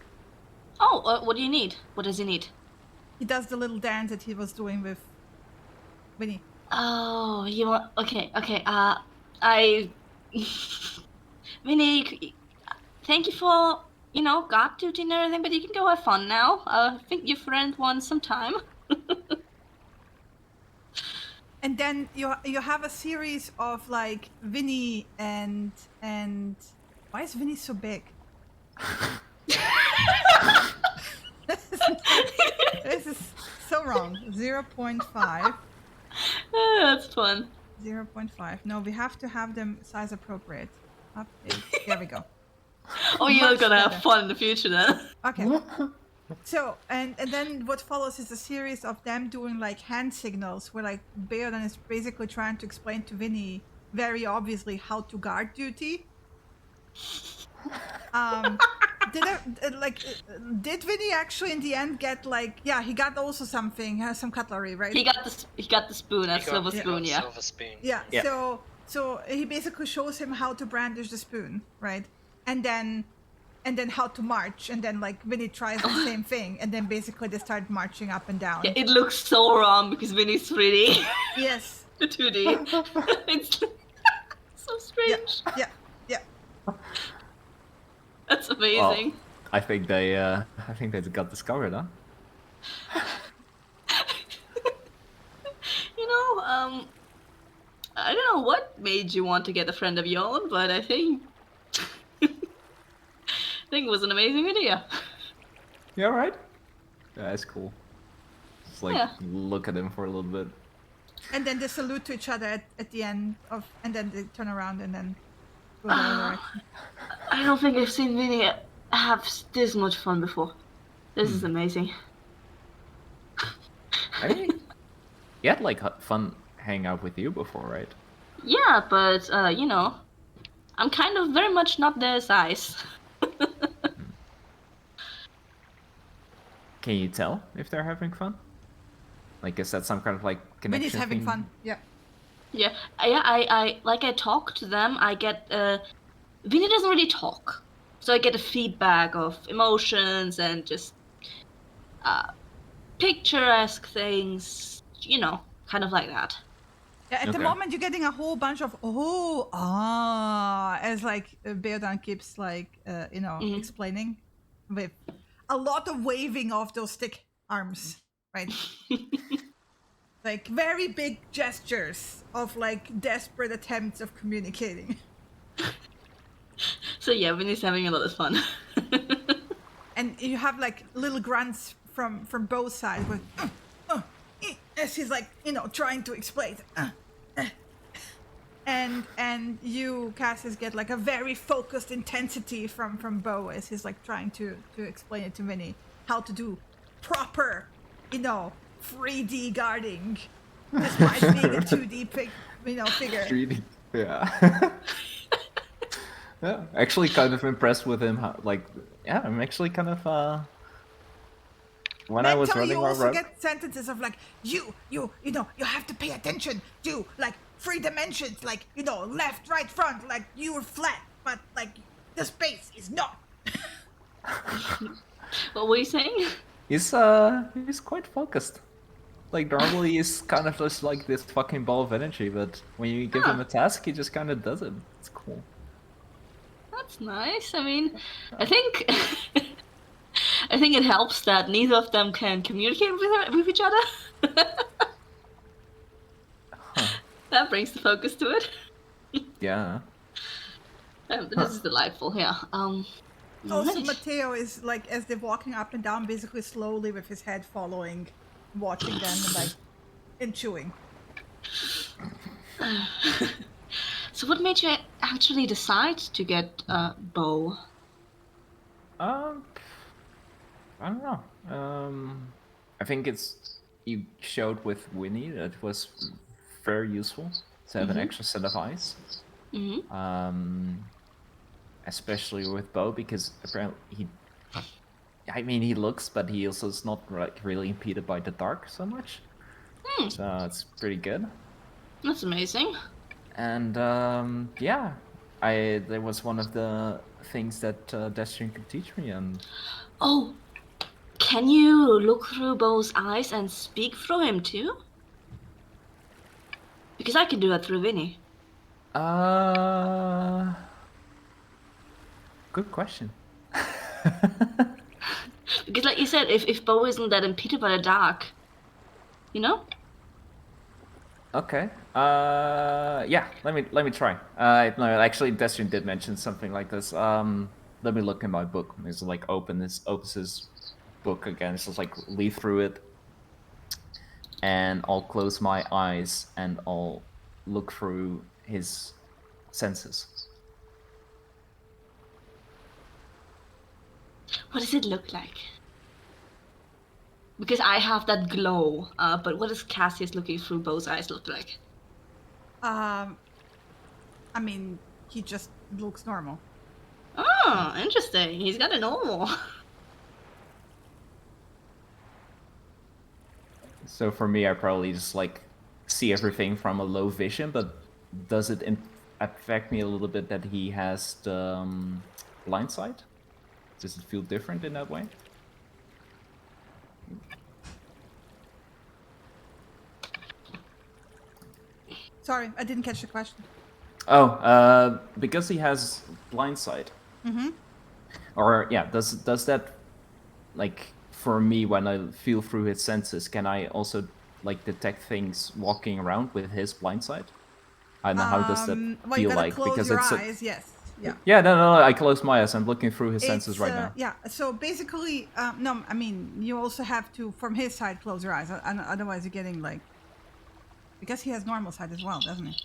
Oh, what do you need? What does he need? He does the little dance that he was doing with Winnie. Oh, you want? Okay. I. Vinny, thank you for guard duty and everything, but you can go have fun now. I think your friend wants some time. And then you have a series of like Vinny and why is Vinny so big? This is so wrong. 0.5. That's fun. 0.5. No, we have to have them size appropriate. Update. There we go. Oh, you're Much gonna better. have fun in the future then. Okay. So and then what follows is a series of them doing like hand signals where like Bearden is basically trying to explain to Vinny very obviously how to guard duty. Did Vinny actually in the end get like he got also something, some cutlery, right? He got the spoon, that silver spoon, yeah. Silver spoon. Yeah. Yeah. So he basically shows him how to brandish the spoon, right? And then how to march, and then like Vinny tries the same thing, and then basically they start marching up and down. Yeah, it looks so wrong because Vinny's 3D. Yes. The 2D. It's so strange. Yeah. That's amazing. Well, I think they got discovered, huh? I don't know what made you want to get a friend of your own, but I think it was an amazing idea. Yeah, right. Yeah, that's cool. Just like look at him for a little bit. And then they salute to each other at the end of, and then they turn around and then go the other direction. I don't think I've seen Vinny have this much fun before. This is amazing. I mean, he had like fun hanging out with you before, right? Yeah, but I'm kind of very much not their size. Mm-hmm. Mm-hmm. Can you tell if they're having fun? Like, is that some kind of like connection? Vinny's having thing? fun. Yeah. Yeah, I talk to them. I get Vinny doesn't really talk, so I get a feedback of emotions and just picturesque things, kind of like that. Yeah, at the Okay. moment you're getting a whole bunch of as like Beardan keeps like explaining with a lot of waving of those stick arms, right? Like very big gestures of like desperate attempts of communicating. So yeah, Vinny's having a lot of fun. And you have like little grunts from both sides with as he's like trying to explain. And you, Cassius, get like a very focused intensity from Bo as he's like trying to explain it to Vinny how to do proper 3D guarding despite being a 2D figure. 3D. Yeah. Yeah. Actually, kind of impressed with him. I'm actually kind of. When I was Mentally, running you also around. get sentences of like you have to pay attention to like 3 dimensions, like left, right, front, like you are flat, but like the space is not. What were you saying? He's quite focused. Like normally he's kind of just like this fucking ball of energy, but when you give him a task, he just kind of does it. It's cool. That's nice. I mean, I think it helps that neither of them can communicate with each other. That brings the focus to it. Yeah. This is delightful. Yeah. Also, Right. Matteo is like, as they're walking up and down, basically slowly with his head following, watching them and like, and chewing. So what made you actually decide to get a bow? I don't know. I think you showed with Winnie that it was very useful to have an extra set of eyes. Mm-hmm. Especially with Bo, because apparently he looks, but he also is not like really impeded by the dark so much. So it's pretty good. That's amazing. And yeah, there was one of the things that Destiny could teach me, and Oh, can you look through Bo's eyes and speak through him too? Because I can do that through Vinny. good question. Because like you said, if Bo isn't that impeded by the dark, you know? Okay. Yeah. Let me try. No, actually, Destiny did mention something like this. Let me look in my book. It's like opens his book again. It's just like leaf through it, and I'll close my eyes and I'll look through his senses. What does it look like? Because I have that glow, but what does Cassius looking through Bo's eyes look like? I mean, he just looks normal. Oh, interesting. He's got a normal. So for me, I probably just like see everything from a low vision, but does it affect me a little bit that he has the blind sight? Does it feel different in that way? Sorry, I didn't catch the question. Oh, because he has blind sight. Mm-hmm. Or yeah, does that, like, for me, when I feel through his senses, can I also like detect things walking around with his blind sight? I don't know, how does that Well, you feel gotta like? close Because your it's eyes. Yes. Yeah. yeah, no, I close my eyes. I'm looking through his senses It's right now. yeah. So basically, no, I mean, you also have to, from his side, close your eyes. Otherwise, you're getting like, because he has normal sight as well, doesn't he?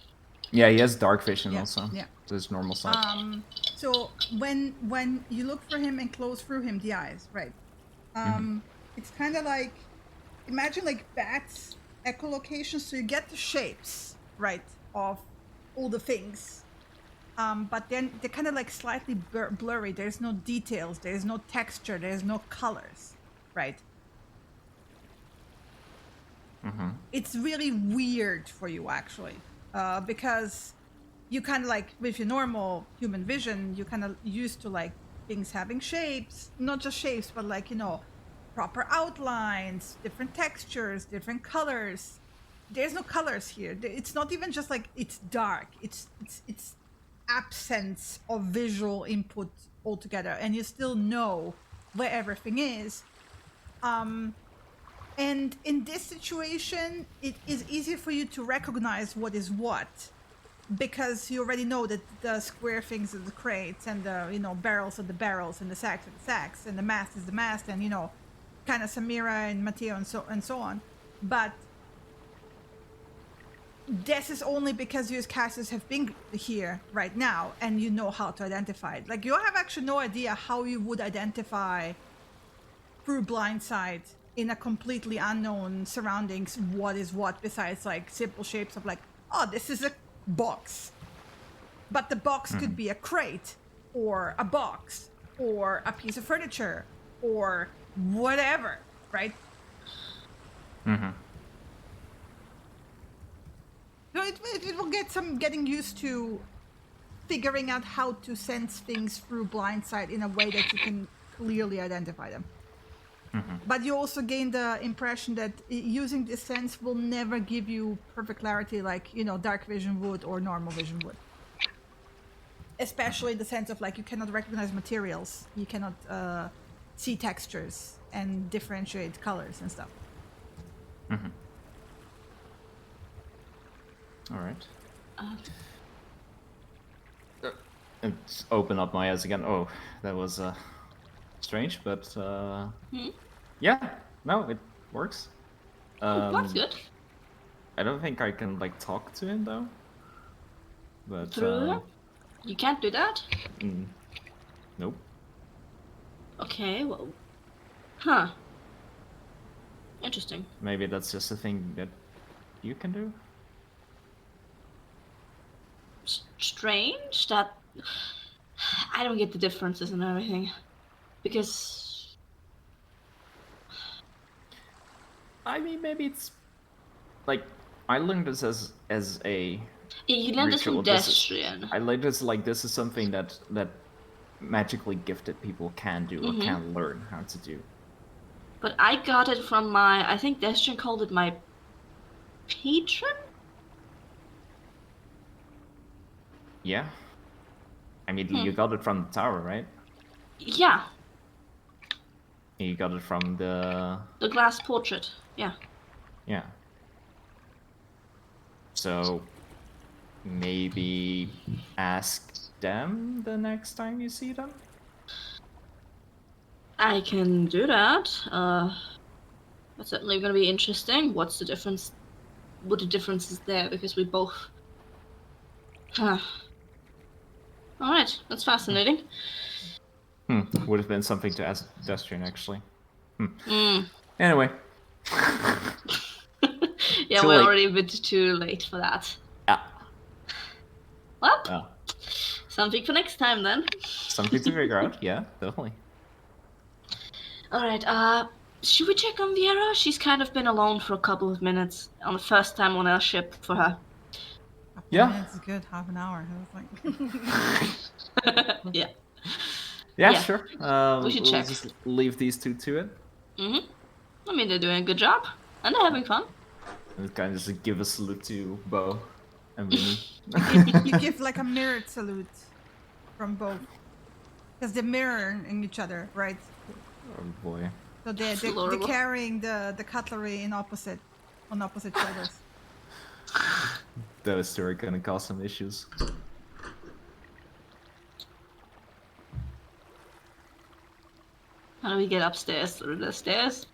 Yeah, he has dark vision Yeah, also. yeah. So his normal sight. So when you look for him and close through him the eyes, right? It's kind of like, imagine like bats echolocation. So you get the shapes, right, of all the things. But then they're kind of like slightly blurry. There's no details. There's no texture. There's no colors, right? It's really weird for you actually, because you kind of like, with your normal human vision, you kind of used to like things having shapes, not just shapes, but like, you know, proper outlines, different textures, different colors. There's no colors here. It's not even just like it's dark. It's absence of visual input altogether, and you still know where everything is. And in this situation, it is easier for you to recognize what is what, because you already know that the square things are the crates, and the, you know, barrels are the barrels, and the sacks are the sacks, and the mast is the mast, and, you know, kind of Samira and Matteo and so on. But this is only because you as casters have been here right now, and you know how to identify it. Like, you have actually no idea how you would identify through blindsight in a completely unknown surroundings what is what, besides like simple shapes of like, oh, this is a box, but the box could be a crate or a box or a piece of furniture or whatever, right? So it will get some getting used to figuring out how to sense things through blindsight in a way that you can clearly identify them. But you also gain the impression that using this sense will never give you perfect clarity like, you know, dark vision would or normal vision would. Especially in the sense of like, you cannot recognize materials, you cannot see textures and differentiate colors and stuff. All right. and open up my eyes again. Oh, that was strange, but yeah, no, it works. That's good. I don't think I can like talk to him though. But Through him? You can't do that? nope. Okay, well... Huh. Interesting. Maybe that's just a thing that you can do. Strange that... I don't get the differences and everything. Because... I mean, maybe it's like I learned this as a You learned this from ritual. Destrian. I learned this like this is something that magically gifted people can do or can learn how to do. But I got it from my... I think Destrian called it my patron? Yeah. I mean, you got it from the tower, right? Yeah, You got it from the glass portrait. Yeah. yeah. So maybe ask them the next time you see them. I can do that. That's certainly going to be interesting. What's the difference? What the difference is there? Because we both... Huh. Alright, that's fascinating. Would have been something to ask Destrian, actually. Mm. Anyway. Yeah, Too we're late. already a bit too late for that. Yeah. Well, Oh, something for next time then. something to figure out. Yeah, definitely. Alright, should we check on Viera? She's kind of been alone for a couple of minutes on the first time on our ship for her. Yeah. Minutes is good. Half an hour. I was like... Yeah. Yeah, Yeah. sure. We should we'll check. just leave these two to it. I mean, they're doing a good job. And they're having fun. And kind of just give a salute to Bo and Vinny. You give like a mirrored salute from both. Because they're mirroring each other, right? Oh boy. So they're Adorable. carrying the cutlery on opposite shoulders. Those two are gonna cause some issues. How do we get upstairs? Through the stairs?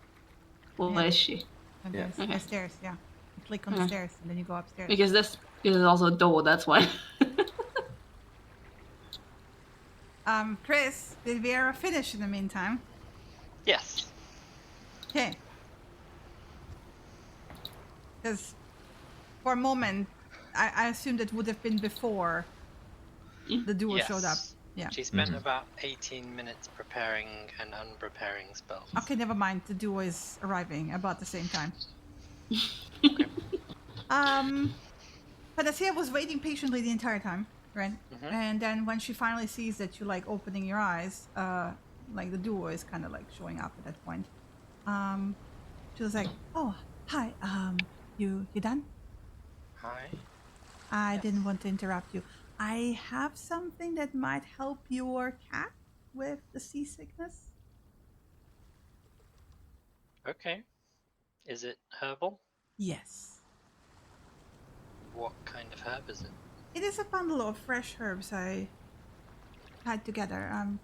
Or where is she? And Yeah. there's the stairs, yeah. You click on the stairs and then you go upstairs. Because there's also a door, that's why. Chris, did Vera finish in the meantime? Yes. Okay. Because for a moment, I assumed it would have been before the duo showed up. Yes. Yeah. She spent about 18 minutes preparing and unpreparing spells. Okay, never mind. The duo is arriving about the same time. Okay. Panacea was waiting patiently the entire time, right? Mhm. And then when she finally sees that you like opening your eyes, like the duo is kind of like showing up at that point. She was like, "Oh, hi. You done? Hi. I didn't want to interrupt you. I have something that might help your cat with the seasickness." Okay. Is it herbal? Yes. What kind of herb is it? It is a bundle of fresh herbs I had together.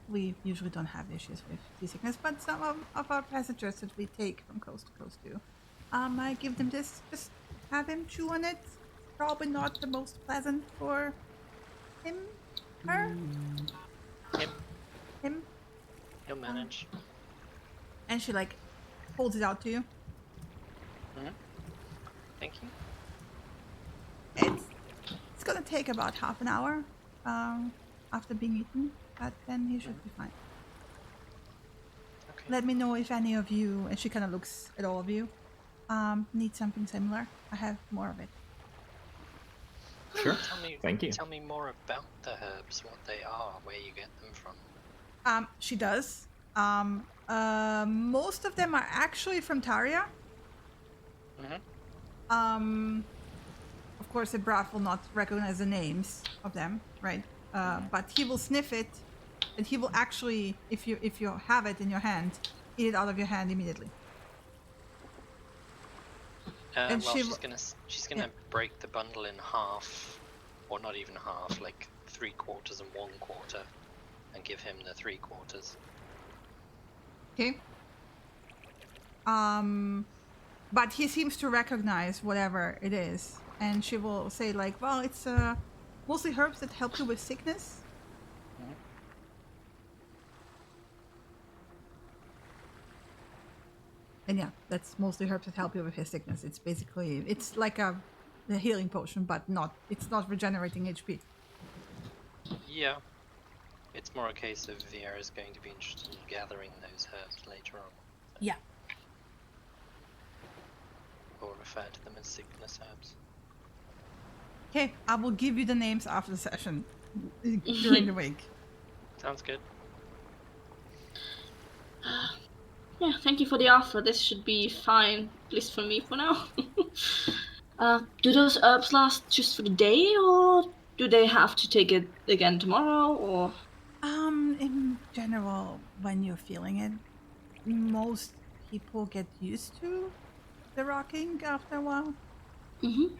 We usually don't have issues with seasickness, but some of our passengers that we take from coast to coast do. I give them this. Just have him chew on it. Probably not the most pleasant for him, her, him. You'll manage. And she like holds it out to you. Thank you. It's gonna take about half an hour after being eaten, but then you should be fine. Okay. Let me know if any of you, and she kind of looks at all of you, need something similar. I have more of it. Sure. Thank you. Tell me more about the herbs, what they are, where you get them from. She does. Most of them are actually from Taria. Of course, the Braff will not recognize the names of them, right? But he will sniff it, and he will actually, if you have it in your hand, eat it out of your hand immediately. And Well, she she's gonna break the bundle in half, or not even half, like 3/4 and 1/4, and give him the 3/4. Okay. But he seems to recognize whatever it is, and she will say like, "Well, it's mostly herbs that help you with sickness." And yeah, that's mostly herbs that help you with his sickness. It's basically, it's like a healing potion, but it's not regenerating HP. Yeah. It's more a case of Vieira's going to be interested in gathering those herbs later on. Yeah. Or refer to them as sickness herbs. Okay, I will give you the names after the session during the week. Sounds good. Yeah, thank you for the offer. This should be fine, at least for me for now. Do those herbs last just for the day, or do they have to take it again tomorrow, or? In general, when you're feeling it, most people get used to the rocking after a while. Mm-hmm.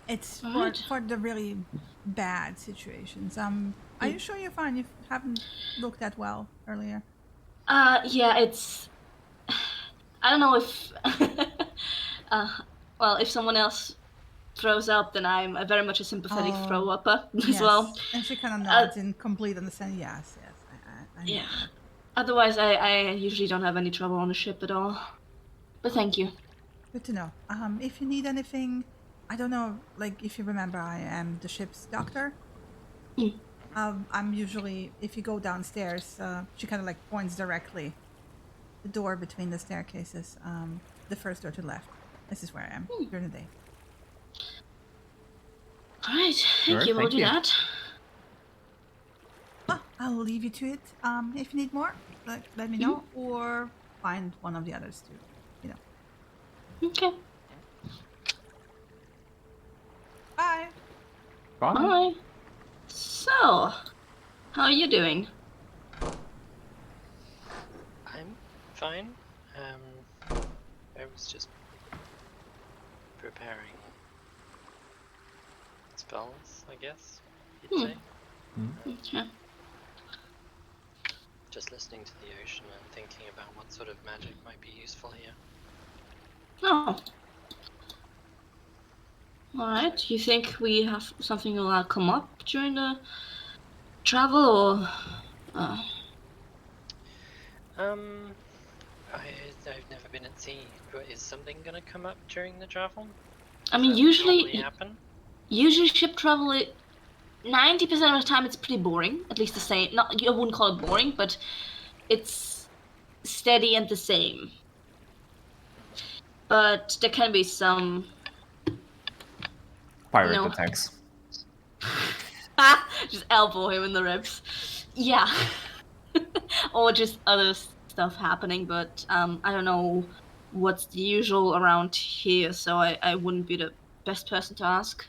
It's Alright. for the really bad situations. Are you sure you're fine? You haven't looked that well earlier. Yeah, it's. I don't know if. Well, if someone else throws up, then I'm very much a sympathetic Oh, throw-upper as Yes. well. And she kind of nods in complete understanding. Yes, I know Yeah. that. Otherwise, I usually don't have any trouble on the ship at all. But thank you. Good to know. If you need anything, I don't know, like if you remember, I am the ship's doctor. Mm. I'm usually, if you go downstairs, she kind of like points directly the door between the staircases, the first door to the left. This is where I am during the day. All right, thank Alright, you. We'll thank do you. that. Well, I'll leave you to it. If you need more, let me know, or find one of the others to, Okay. Bye. Bye. Bye. So, how are you doing? I'm fine. I was just preparing spells, I guess you'd say. Okay. Just listening to the ocean and thinking about what sort of magic might be useful here. Oh. All right. You think we have something will come up during the travel, or? I've never been at sea, but is something gonna come up during the travel? I mean, Does that normally usually happen? ship travel, 90% of the time it's pretty boring. At least the same. Not, I wouldn't call it boring, but it's steady and the same. But there can be some Pirate No. attacks. just elbow him in the ribs. Yeah. Or just other stuff happening, but I don't know what's the usual around here, so I wouldn't be the best person to ask.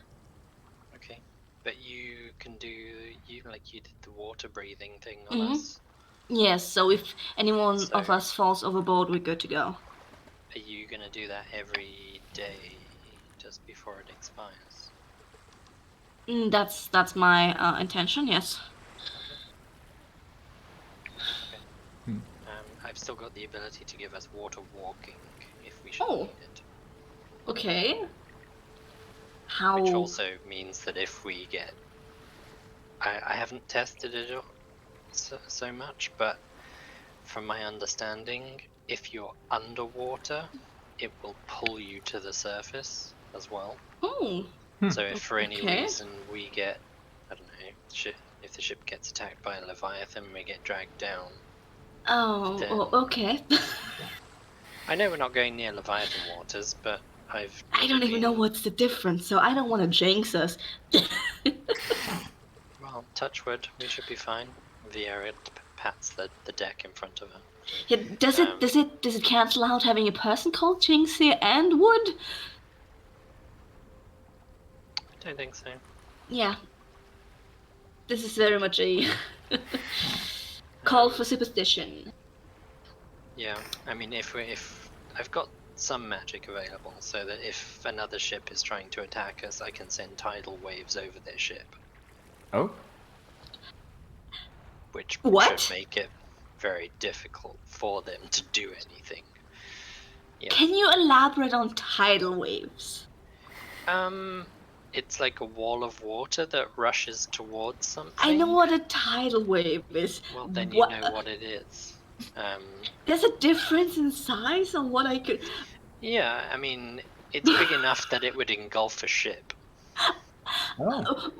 Okay, but you can do you did the water breathing thing on Mhm. us. Yes, so if anyone of So- us falls overboard, we're good to go. Are you gonna do that every day, just before it expires? That's my intention, yes. I've still got the ability to give us water walking if we should Oh. need it. Okay. How? Which also means that if we get... I haven't tested it so much, but from my understanding, if you're underwater, it will pull you to the surface as well. Oh. So if for any Okay. reason we get, I don't know, if the ship gets attacked by a Leviathan, we get dragged down. Oh, Then- okay. I know we're not going near Leviathan waters, but I don't even know what's the difference, so I don't want to jinx us. Well, touch wood, we should be fine. Vieira pats the deck in front of her. Yeah, does it cancel out having a person called Jinxie and Wood? I don't think so. Yeah. This is very much a call for superstition. Yeah, I mean, if I've got some magic available, so that if another ship is trying to attack us, I can send tidal waves over their ship, Oh, which What? should make it very difficult for them to do anything. Yeah. Can you elaborate on tidal waves? It's like a wall of water that rushes towards something. I know what a tidal wave is. Well, then you What- know what it is. There's a difference in size on what I could. Yeah, I mean, it's big enough that it would engulf a ship. oh.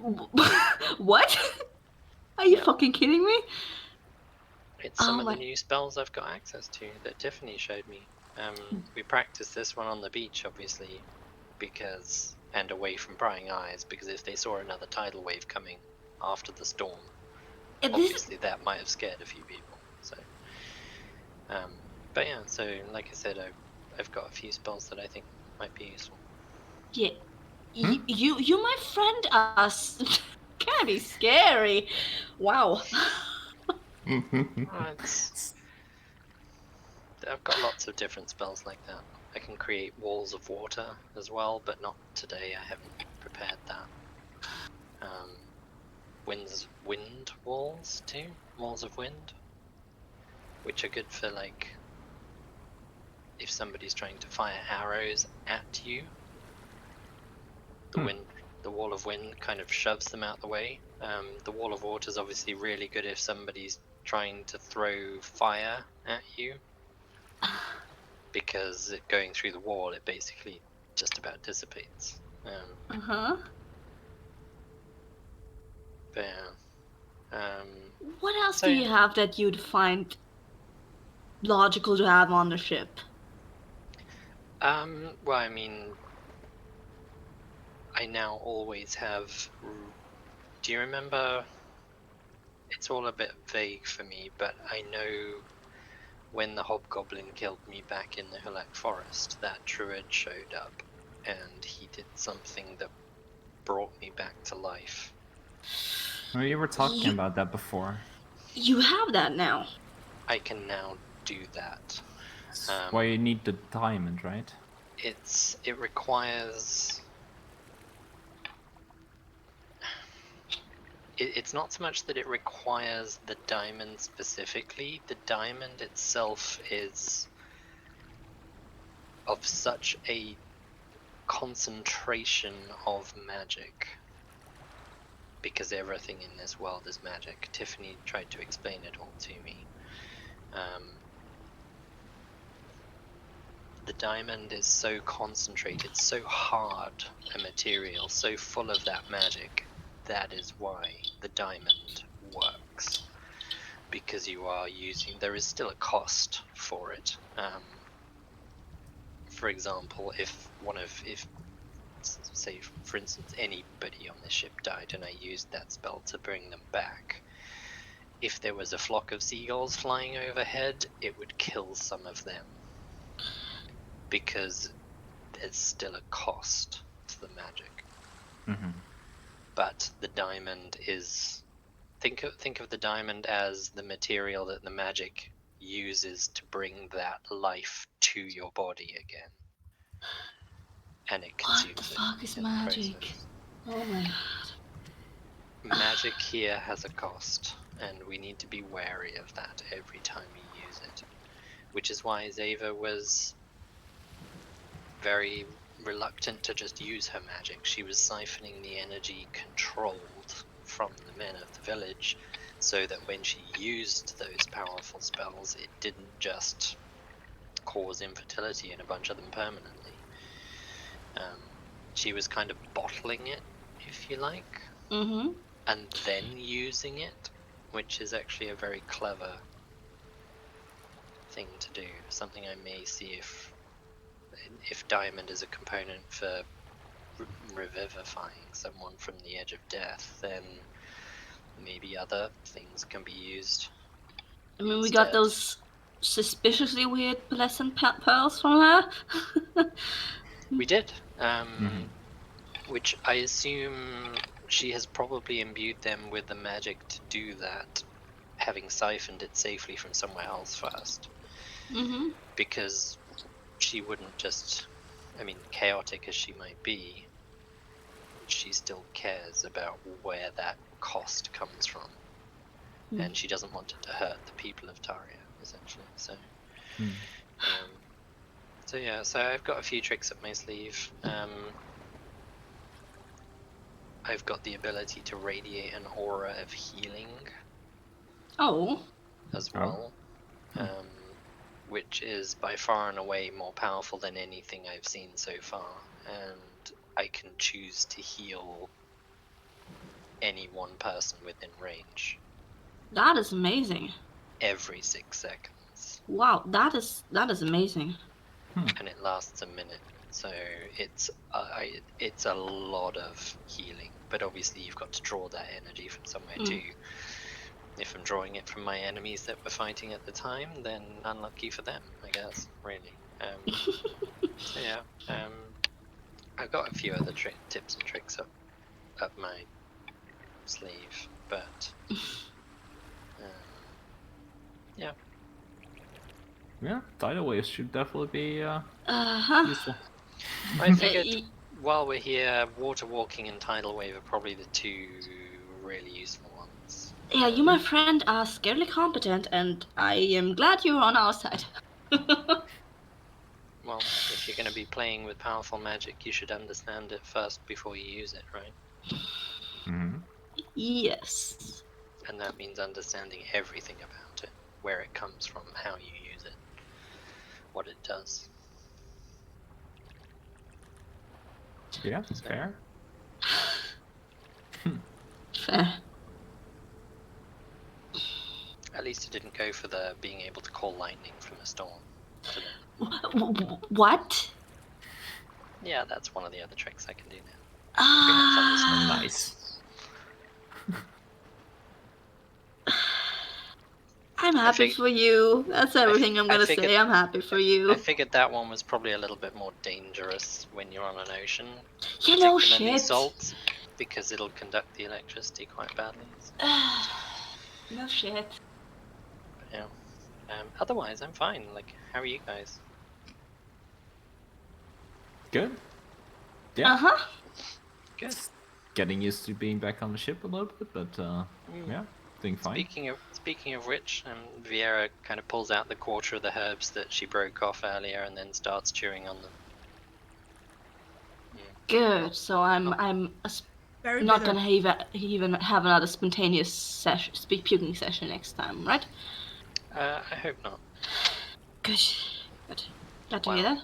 What? Are you Yeah. fucking kidding me? It's some Oh of the my- new spells I've got access to that Tiffany showed me. We practiced this one on the beach, obviously, and away from prying eyes, because if they saw another tidal wave coming after the storm, This, obviously that might have scared a few people. So, but yeah, so like I said, I've got a few spells that I think might be useful. yeah, you, my friend, can be scary. Wow. I've got lots of different spells like that. I can create walls of water as well, but not today. I haven't prepared that. Wind walls too, walls of wind, which are good for like if somebody's trying to fire arrows at you. The wall of wind kind of shoves them out the way. The wall of water is obviously really good if somebody's trying to throw fire at you, because going through the wall, it basically just about dissipates. Uh-huh. But yeah. What else So do you have that you'd find logical to have on the ship? Well, I mean, I now always have. Do you remember? It's all a bit vague for me, but I know when the hobgoblin killed me back in the Hulak Forest, that druid showed up, and he did something that brought me back to life. Well, you were talking about that before. You have that now. I can now do that. That's why you need the diamond, right? It requires. It's not so much that it requires the diamond specifically. The diamond itself is of such a concentration of magic, because everything in this world is magic. Tiffany tried to explain it all to me. The diamond is so concentrated, so hard a material, so full of that magic. That is why the diamond works, because you are using. There is still a cost for it. For example, if say for instance anybody on this ship died and I used that spell to bring them back, if there was a flock of seagulls flying overhead, it would kill some of them, because there's still a cost to the magic. Mm-hmm. But the diamond is, think of the diamond as the material that the magic uses to bring that life to your body again, and it consumes What the it fuck is in the magic? process. Oh my god. Magic here has a cost, and we need to be wary of that every time we use it, which is why Zeva was very reluctant to just use her magic. She was siphoning the energy controlled from the men of the village, so that when she used those powerful spells, it didn't just cause infertility in a bunch of them permanently. She was kind of bottling it, if you like, Mm-hmm. and then using it, which is actually a very clever thing to do. Something I may see if diamond is a component for revivifying someone from the edge of death, then maybe other things can be used. I mean, we got instead. those suspiciously weird pleasant pearls from her. We did, which I assume she has probably imbued them with the magic to do that, having siphoned it safely from somewhere else first. Mm-hmm. Because she wouldn't just, I mean, chaotic as she might be, she still cares about where that cost comes from. And she doesn't want it to hurt the people of Taria, essentially. So, so yeah, so I've got a few tricks up my sleeve. I've got the ability to radiate an aura of healing as well, which is by far and away more powerful than anything I've seen so far. And I can choose to heal any one person within range. That is amazing. Every 6 seconds. Wow, that is amazing. And it lasts a minute, so it's a lot of healing. But obviously, you've got to draw that energy from somewhere too. If I'm drawing it from my enemies that were fighting at the time, then unlucky for them, I guess. Really. So yeah, I've got a few other tips and tricks up my sleeve, but yeah. Yeah, tidal waves should definitely be useful. I figured while we're here, water walking and tidal wave are probably the two really useful ones. Yeah, you, my friend, are scarily competent, and I am glad you're on our side. Well, if you're going to be playing with powerful magic, you should understand it first before you use it, right? Yes. And that means understanding everything about it, where it comes from, how you use it, what it does. Yeah, fair. Fair. At least it didn't go for the being able to call lightning from a storm. What? Yeah, that's one of the other tricks I can do now. Nice. I'm happy for you. That's everything I'm gonna say. I'm happy for you. I figured that one was probably a little bit more dangerous when you're on an ocean. You know, particularly shit. salt, because it'll conduct the electricity quite badly. So. No shit. But yeah. Otherwise, I'm fine. Like, how are you guys? Good. Yeah. Good. Getting used to being back on the ship a little bit, but yeah, doing fine. Speaking of which, Vieira kind of pulls out the quarter of the herbs that she broke off earlier, and then starts chewing on them. Good. So I'm Very not bitter. gonna even have another spontaneous puking session next time, right? I hope not. Good. Good. Glad to hear that.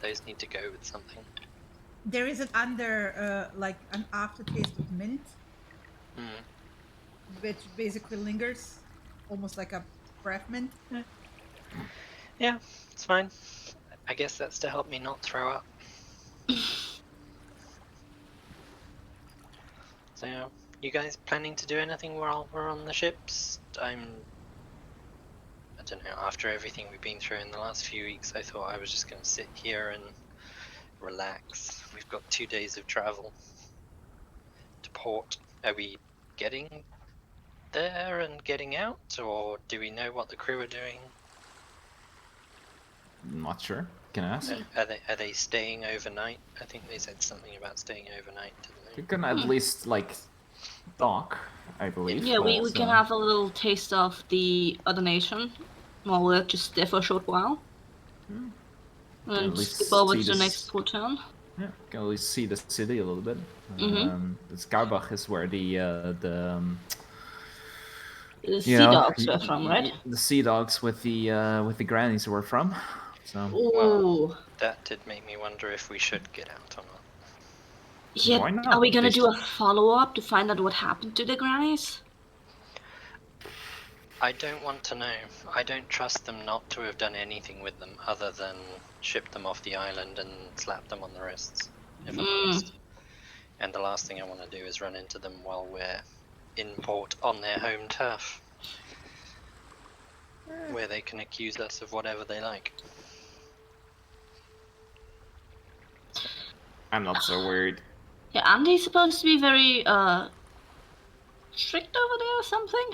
Those need to go with something. There is an like an aftertaste of mint, which basically lingers, almost like a breath mint. Yeah, it's fine. I guess that's to help me not throw up. So, you guys planning to do anything while we're on the ships? I don't know, after everything we've been through in the last few weeks, I thought I was just going to sit here and relax. We've got 2 days of travel to port. Are we getting there and getting out, or do we know what the crew are doing? Not sure. Can I ask? Are they staying overnight? I think they said something about staying overnight, didn't they? You can at least like dock, I believe. Yeah, we can have a little taste of the other nation while we're just there for a short while. And skip over to the next port town. Yeah, can at least see the city a little bit. The Skarbach is where the sea dogs were from, right? The sea dogs with the grannies were from. So. Well, that did make me wonder if we should get out or not. Yeah, why not? Are we gonna do a follow-up to find out what happened to the grannies? I don't want to know. I don't trust them not to have done anything with them other than ship them off the island and slap them on the wrists, if I'm honest. And the last thing I want to do is run into them while we're in port on their home turf, where they can accuse us of whatever they like. I'm not so worried. Yeah, aren't they supposed to be very strict over there or something?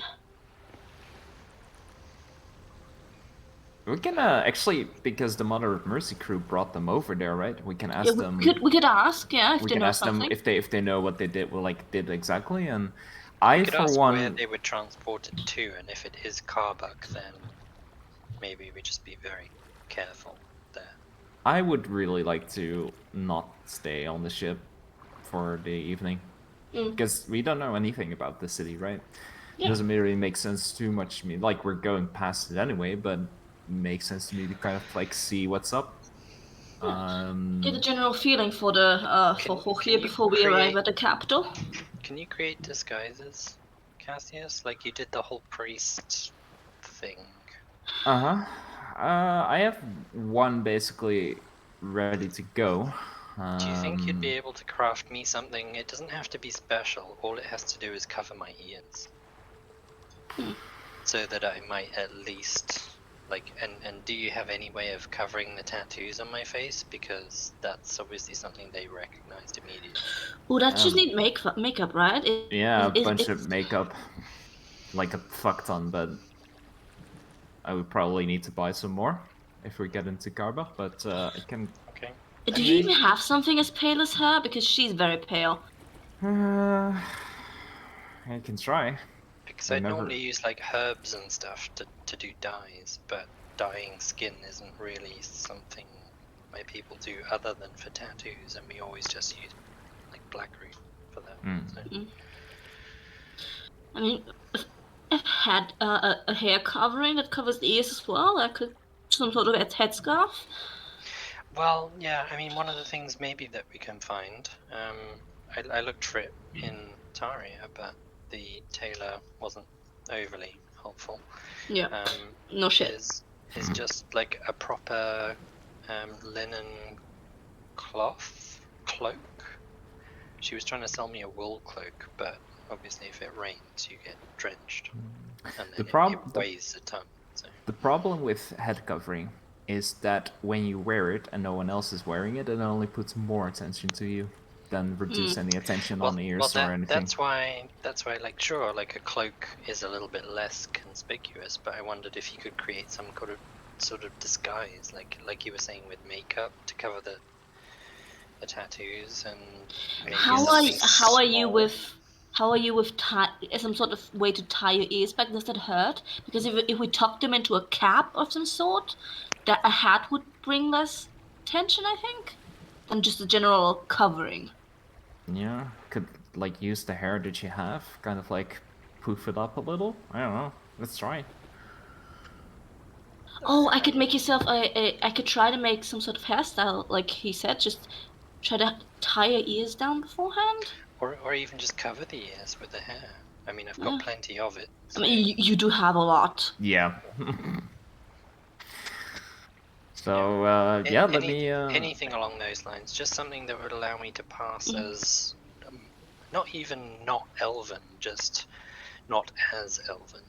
We can actually, because the Mother of Mercy crew brought them over there, right? We can ask Yeah, them. we could ask, yeah, if We they can know ask them something. if they know what they did, well, like did exactly. And We I, could for ask where one, they would transport it to, and if it is Carbuk, then maybe we just be very careful there. I would really like to not stay on the ship for the evening, because we don't know anything about the city, right? Yeah. Doesn't really make sense too much to me. Like, we're going past it anyway, but makes sense to me to kind of like see what's up. Get a general feeling for the for here before we arrive at the capital. Can you create disguises, Cassius? Like you did the whole priest thing. I have one basically ready to go. Do you think you'd be able to craft me something? It doesn't have to be special. All it has to do is cover my ears. So that I might at least like and do you have any way of covering the tattoos on my face? Because that's obviously something they recognized immediately. Oh, that just need makeup, right? Yeah, a bunch of makeup. Like a fuck ton, but I would probably need to buy some more if we get into Karbach, but I can... Okay. Do you even have something as pale as her? Because she's very pale. I can try. Because I normally use like herbs and stuff to do dyes, but dyeing skin isn't really something my people do other than for tattoos, and we always just use like black root for that. So. I mean, if I had a hair covering that covers the ears as well, I could some sort of a headscarf. Well, yeah, I mean, one of the things maybe that we can find, I looked for it in Taria, but the tailor wasn't overly helpful. Yeah, no shit. Is just like a proper linen cloak. She was trying to sell me a wool cloak, but obviously if it rains you get drenched, and then it weighs a ton. So. The problem with head covering is that when you wear it and no one else is wearing it, it only puts more attention to you than reduce any attention on ears or anything. That's why like sure, like a cloak is a little bit less conspicuous, but I wondered if you could create some sort of disguise, like you were saying with makeup to cover the tattoos, and maybe how are you with some sort of way to tie your ears back? Does that hurt? Because if we tuck them into a cap of some sort, that a hat would bring less tension, I think, than just a general covering. Yeah, could like use the hair that you have, kind of like poof it up a little. I don't know. Let's try. Oh, I could make yourself I could try to make some sort of hairstyle, like he said, just try to tie your ears down beforehand. Or even just cover the ears with the hair. I mean, I've got plenty of it. So. I mean, you do have a lot. Yeah. So, let me... Anything along those lines. Just something that would allow me to pass as... not even not elven, just not as elven.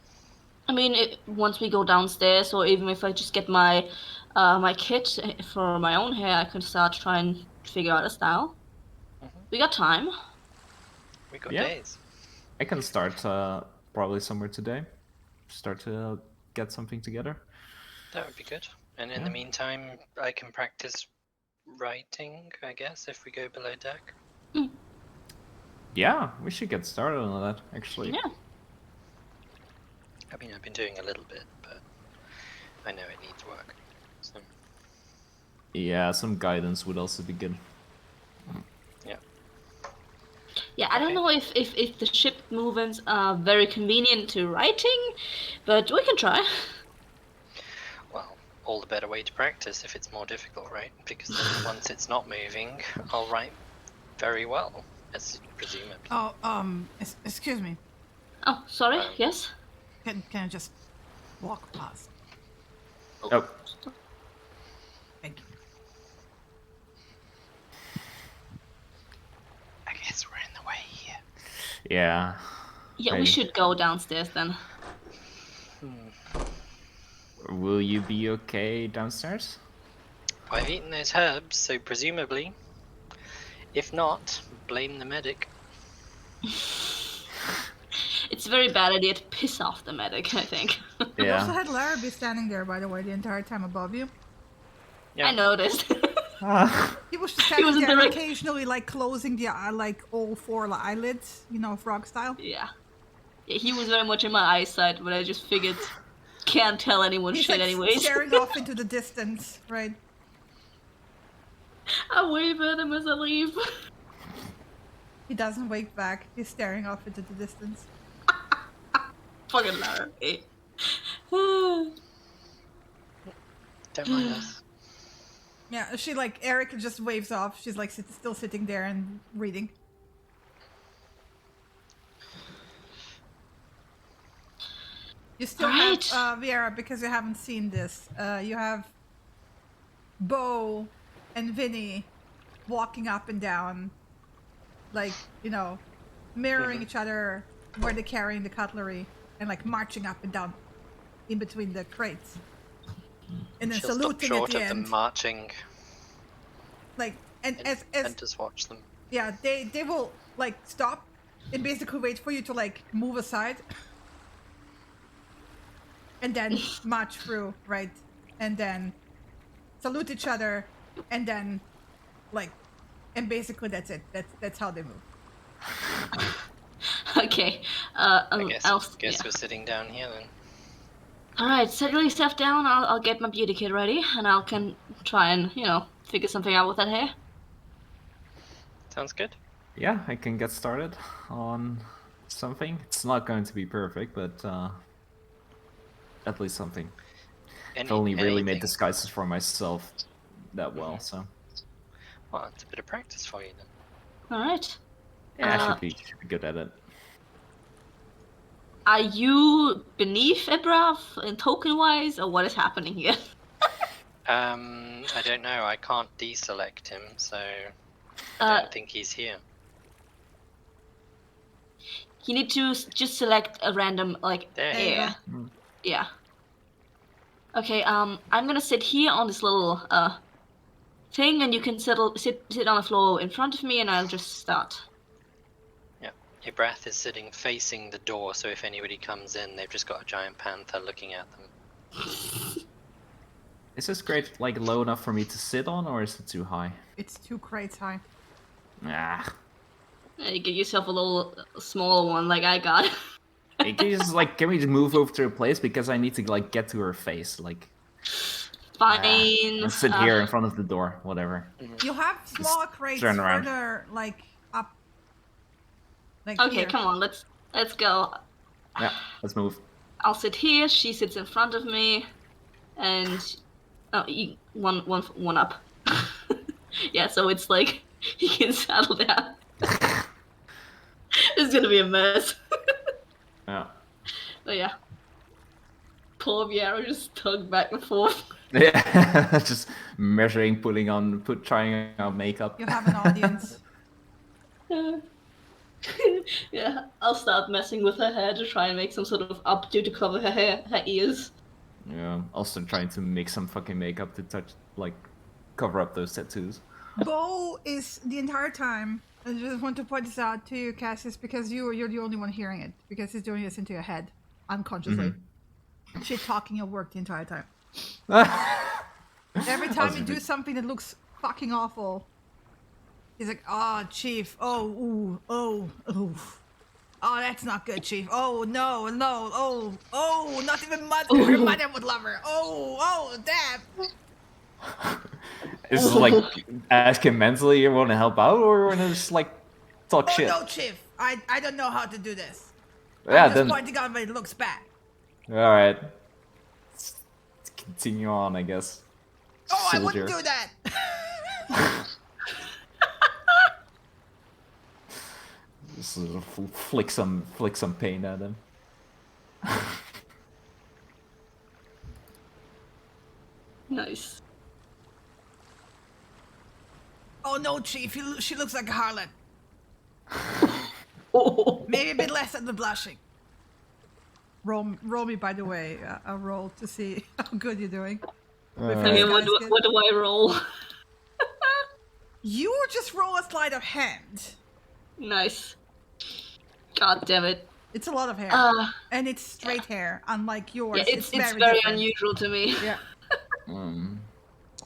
I mean, once we go downstairs, or even if I just get my my kit for my own hair, I can start trying to figure out a style. We got time. We got days. I can start probably somewhere today. Start to get something together. That would be good. And in the meantime, I can practice writing, I guess, if we go below deck. Yeah, we should get started on that, actually. Yeah. I mean, I've been doing a little bit, but I know it needs work. So. Yeah, some guidance would also be good. Yeah, I don't know if the ship movements are very convenient to writing, but we can try. Well, all the better way to practice if it's more difficult, right? Because then once it's not moving, I'll write very well, as presumably. Oh, excuse me. Oh, sorry, yes? Can I just walk past? Oh. Thank you. I guess we're in the way here. Yeah. Yeah, we should go downstairs then. Will you be okay downstairs? I've eaten those herbs, so presumably. If not, blame the medic. It's a very bad idea to piss off the medic, I think. You also Yeah. had Larrabee standing there, by the way, the entire time above you. Yeah. I noticed. He was just He standing was in there, the occasionally like closing the like all four eyelids, frog style. Yeah. Yeah, he was very much in my eyesight, but I just figured can't tell anyone He's shit like anyways. staring off into the distance, right? I wave at him as I leave. He doesn't wake back. He's staring off into the distance. Fucking Larry. Don't mind us. Yeah, she like Eric just waves off. She's like still sitting there and reading. You still Alright. have Viera, because you haven't seen this. You have Bo and Vinny walking up and down, like mirroring each other where they're carrying the cutlery, and like marching up and down in between the crates, and then She'll stop saluting at short the of them end. Marching Like and as and just watch them. yeah, they will like stop and basically wait for you to like move aside, and then march through, right? And then salute each other, and then like, and basically that's it. That's how they move. Okay. I guess yeah. we're sitting down here then. Alright, settle yourself down. I'll get my beauty kit ready, and I can try and, figure something out with that hair. Sounds good. Yeah, I can get started on something. It's not going to be perfect, but at least something. I've only really made Anything. disguises for myself that well, so Well, it's a bit of practice for you then. Alright. yeah, I should be good at it. Are you beneath Ebrav in token-wise, or what is happening here? I don't know. I can't deselect him, so I don't think he's here. You need to just select a random, like, There you hair. go. Yeah. Okay, I'm gonna sit here on this little, thing, and you can sit on the floor in front of me, and I'll just start. Yeah. Your breath is sitting facing the door, so if anybody comes in, they've just got a giant panther looking at them. Is this grade like low enough for me to sit on, or is it too high? It's 2 crates high. Ah. You get yourself a little smaller one, like I got. Hey, can we just move over to a place, because I need to like get to her face, like. Fine. Let's sit here in front of the door, whatever. You have smaller crates turn around. further like up. Like Okay, here. come on, let's go. Yeah, let's move. I'll sit here. She sits in front of me, and one up. Yeah, so it's like you can settle down. It's gonna be a mess. Yeah. But yeah, poor Viera just tugged back and forth. Yeah, just measuring, trying out makeup. You have an audience. Yeah, I'll start messing with her hair to try and make some sort of updo to cover her ears. Yeah, also trying to make some fucking makeup to cover up those tattoos. Bo is the entire time. I just want to point this out to you, Cassius, because you're the only one hearing it, because he's doing this into your head unconsciously. Shit talking your work the entire time. Every time you do something that looks fucking awful, he's like, "Oh, Chief. Oh, ooh, oh, ooh. Oh, that's not good, Chief. Oh, no, oh, not even her mother would love her. Oh, damn." Is it like ask him mentally, you want to help out, or you want to just like talk shit? No, Chief. I don't know how to do this. Yeah, I'm just then pointing out, but it looks bad. all right. Let's continue on, I guess. Oh, I Soldier. wouldn't do that. Just sort of flick some paint at him. Nice. Oh no, Chief. She looks like a harlot. Oh. Maybe a bit less than the blushing. Roll me, by the way, a roll to see how good you're doing. Okay, what do I roll? You just roll a sleight of hand. Nice. God damn it. It's a lot of hair. And it's straight hair, unlike yours. Yeah, it's very different. unusual to me. Yeah.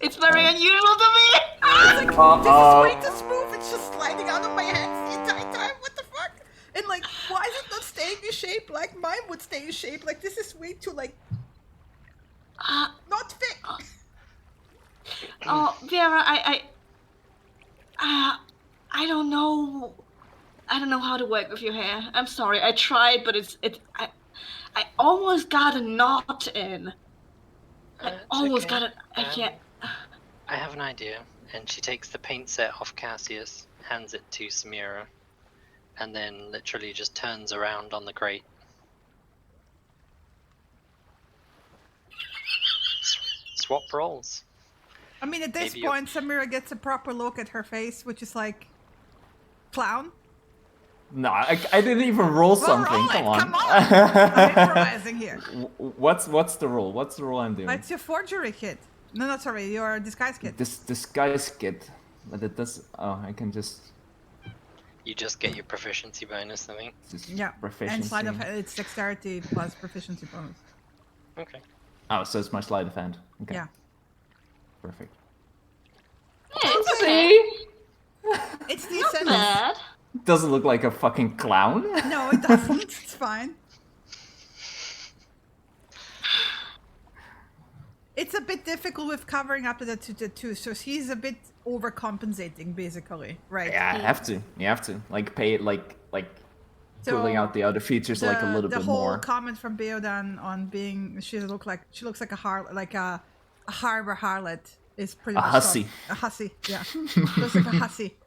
It's very unusual to me! It's like, this is way too smooth. It's just sliding out of my hands the entire time. What the fuck? And like, why is it not staying in shape like mine would stay in shape? Like, this is way too, like, not fit. Oh, Vera, I don't know. I don't know how to work with your hair. I'm sorry. I tried, but I almost got a knot in. I almost got it. I can't. I have an idea. And she takes the paint set off Cassius, hands it to Samira, and then literally just turns around on the crate. Swap roles. I mean, at this point, Samira gets a proper look at her face, which is like, clown. No, I didn't even roll something. Roll Come on. Come on. I'm improvising here. What's the roll? What's the roll I'm doing? It's your forgery kit. No, sorry, your disguise kit. This disguise kit. But it does. Oh, I can just. You just get your proficiency bonus, I think. Yeah. Proficiency. And sleight of it's dexterity plus proficiency bonus. Okay. Oh, so it's my sleight of hand. Okay. Yeah. Perfect. It's okay. It's the Not essential. bad. Doesn't look like a fucking clown. No, it doesn't. It's fine. It's a bit difficult with covering up the two, so he's a bit overcompensating, basically, right? Yeah, you have to. Like, pay it, like So pulling out the other features like a little bit more. The whole comment from Beodan on being she looks like a harbor harlot is pretty much hussy. A hussy, yeah. Looks like a hussy.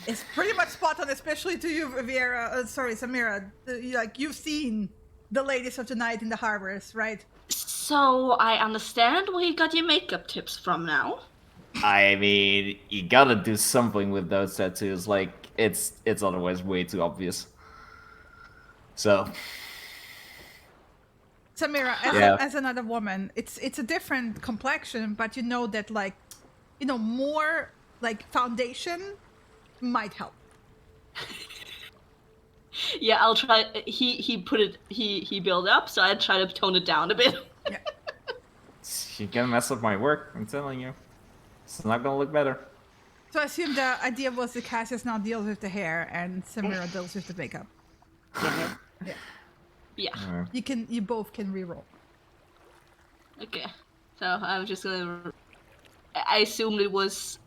It's pretty much spot on, especially to you, Viera. Sorry, Samira. Like, you've seen the ladies of the night in the harbors, right? So I understand where you got your makeup tips from now. I mean, you gotta do something with those tattoos. Like, it's otherwise way too obvious. So, Samira, as another woman, it's a different complexion, but you know that, like, more like foundation might help. Yeah, I'll try. He built up, so I try to tone it down a bit. Yeah. You're gonna mess up my work. I'm telling you, it's not gonna look better. So I assume the idea was that Cassius now deals with the hair and Samira deals with the makeup. Yeah. Yeah. You both can reroll. Okay. So I'm just gonna. I assumed it was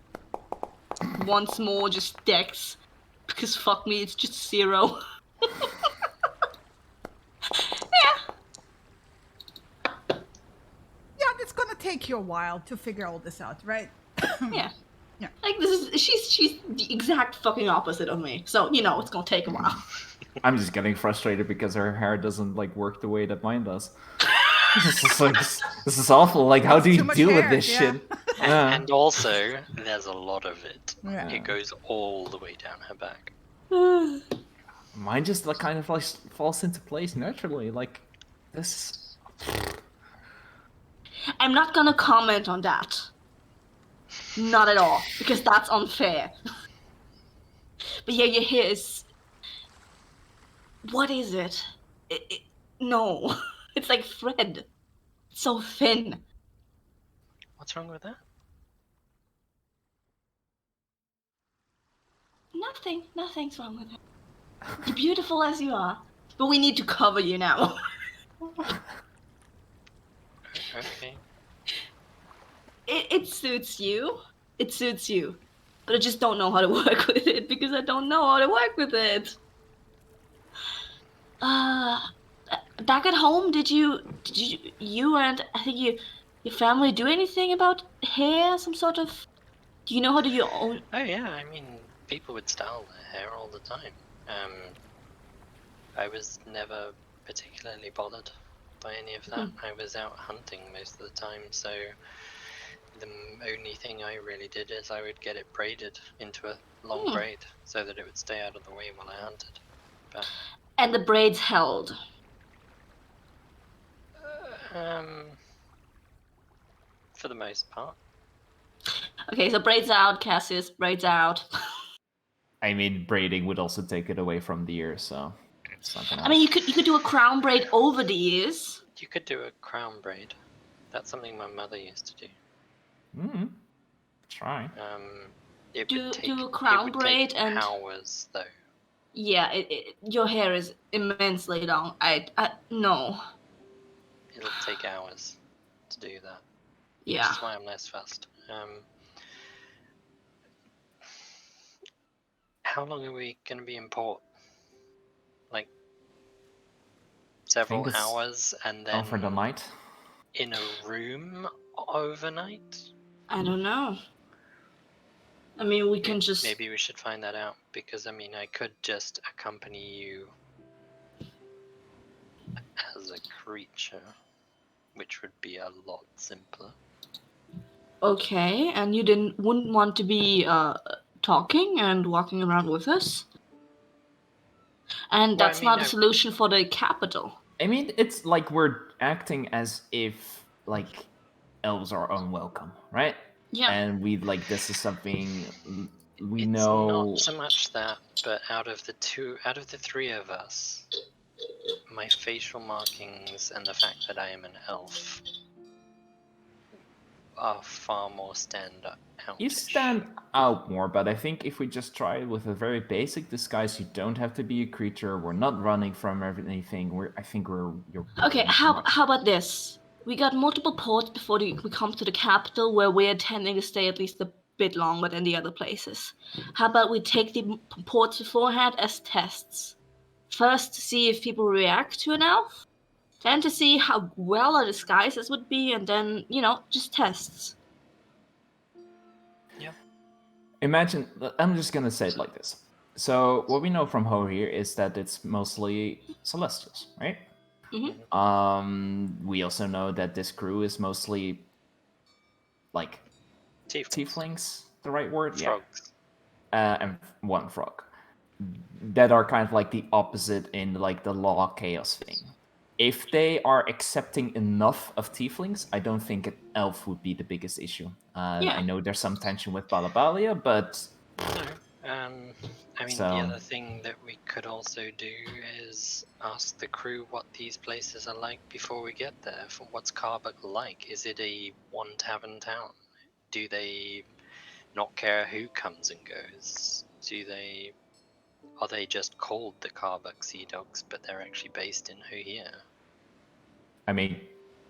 once more just dex, because fuck me, it's just 0. Yeah, it's gonna take you a while to figure all this out, right? Yeah. Yeah. Like, she's the exact fucking opposite of me, so it's gonna take a while. I'm just getting frustrated because her hair doesn't like work the way that mine does. It's just like, this is awful. Like, how do you deal with this shit? Yeah. And also, there's a lot of it. Yeah. It goes all the way down her back. Mine just like kind of like falls into place naturally. Like, this. I'm not gonna comment on that. Not at all, because that's unfair. But yeah, your hair is... What is it? No. It's like thread. It's so thin. What's wrong with that? Nothing's wrong with it. You're beautiful as you are. But we need to cover you now. Okay. It suits you. It suits you. But I just don't know how to work with it, because I don't know how to work with it. Back at home, did you and I think your family do anything about hair? Some sort of... Do you know how to do your own... Oh yeah, I mean, people would style their hair all the time. I was never particularly bothered by any of that. I was out hunting most of the time, so the only thing I really did is I would get it braided into a long braid so that it would stay out of the way while I hunted. But, and the braids held? for the most part. Okay, so braids out, Cassius, braids out. I mean, braiding would also take it away from the ear, so. It's not gonna I mean, you could do a crown braid over the ears. You could do a crown braid. That's something my mother used to do. Mm-hmm. Try. It Do would take, a crown it would braid take and hours though. yeah, your hair is immensely long. I no. It'll take hours to do that. Yeah. Which is why I'm less fussed. How long are we going to be in port? Like several it's hours, and then Over the night. in a room overnight? I don't know. I mean, we can just. Maybe we should find that out, because I mean, I could just accompany you as a creature, which would be a lot simpler. Okay, and you wouldn't want to be talking and walking around with us? And Well, that's not a solution for the capital. I mean, it's like we're acting as if like elves are unwelcome, right? Yeah. And we like this is something we It's know. not so much that, but out of the three of us, my facial markings and the fact that I am an elf are far more stand out. You stand out more, but I think if we just try it with a very basic disguise, you don't have to be a creature. We're not running from anything. You're Okay, much how about this? We got multiple ports before we come to the capital, where we're intending to stay at least a bit longer than the other places. How about we take the ports beforehand as tests? First to see if people react to an elf, then to see how well our disguises would be, and then, just tests. Yeah. Imagine, I'm just gonna say it like this. So what we know from Ho here is that it's mostly Celestials, right? Mm-hmm. We also know that this crew is mostly like Tieflings. the right word? Frogs. Yeah. And one frog. That are kind of like the opposite in like the law chaos thing. If they are accepting enough of tieflings, I don't think an elf would be the biggest issue. I know there's some tension with Balabalia, but I mean, the other thing that we could also do is ask the crew what these places are like before we get there. What's Carbuk like? Is it a one tavern town? Do they not care who comes and goes? Are they just called the Carbuk Sea Dogs, but they're actually based in Hohir? I mean,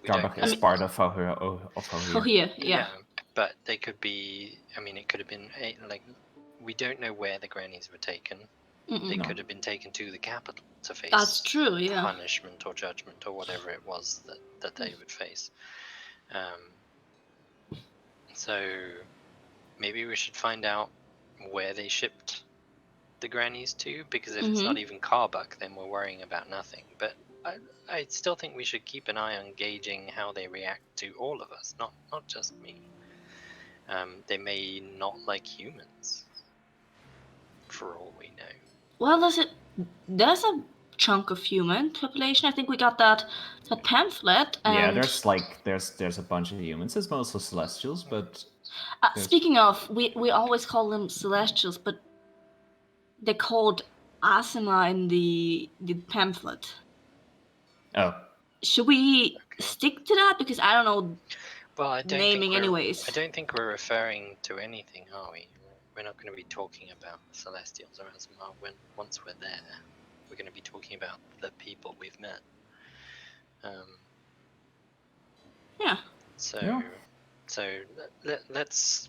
We don't Carbuk is know. part of Hohir. Hohir, yeah. But they could be. I mean, it could have been like. We don't know where the grannies were taken. They could have been taken to the capital to face That's true, yeah. punishment or judgment or whatever it was that they would face. So maybe we should find out where they shipped the grannies to, because if it's not even Carbuk, then we're worrying about nothing. But I still think we should keep an eye on gauging how they react to all of us, not just me. They may not like humans, for all we know. Well, there's a chunk of human population. I think we got that pamphlet. And yeah, there's a bunch of humans. It's mostly Celestials, but speaking of, we always call them Celestials, but they're called Asima in the pamphlet. Oh. Should we stick to that? Because I don't know. Well, I don't naming think anyways. I don't think we're referring to anything, are we? We're not going to be talking about Celestials or Asima once we're there. We're going to be talking about the people we've met. Yeah. So let's.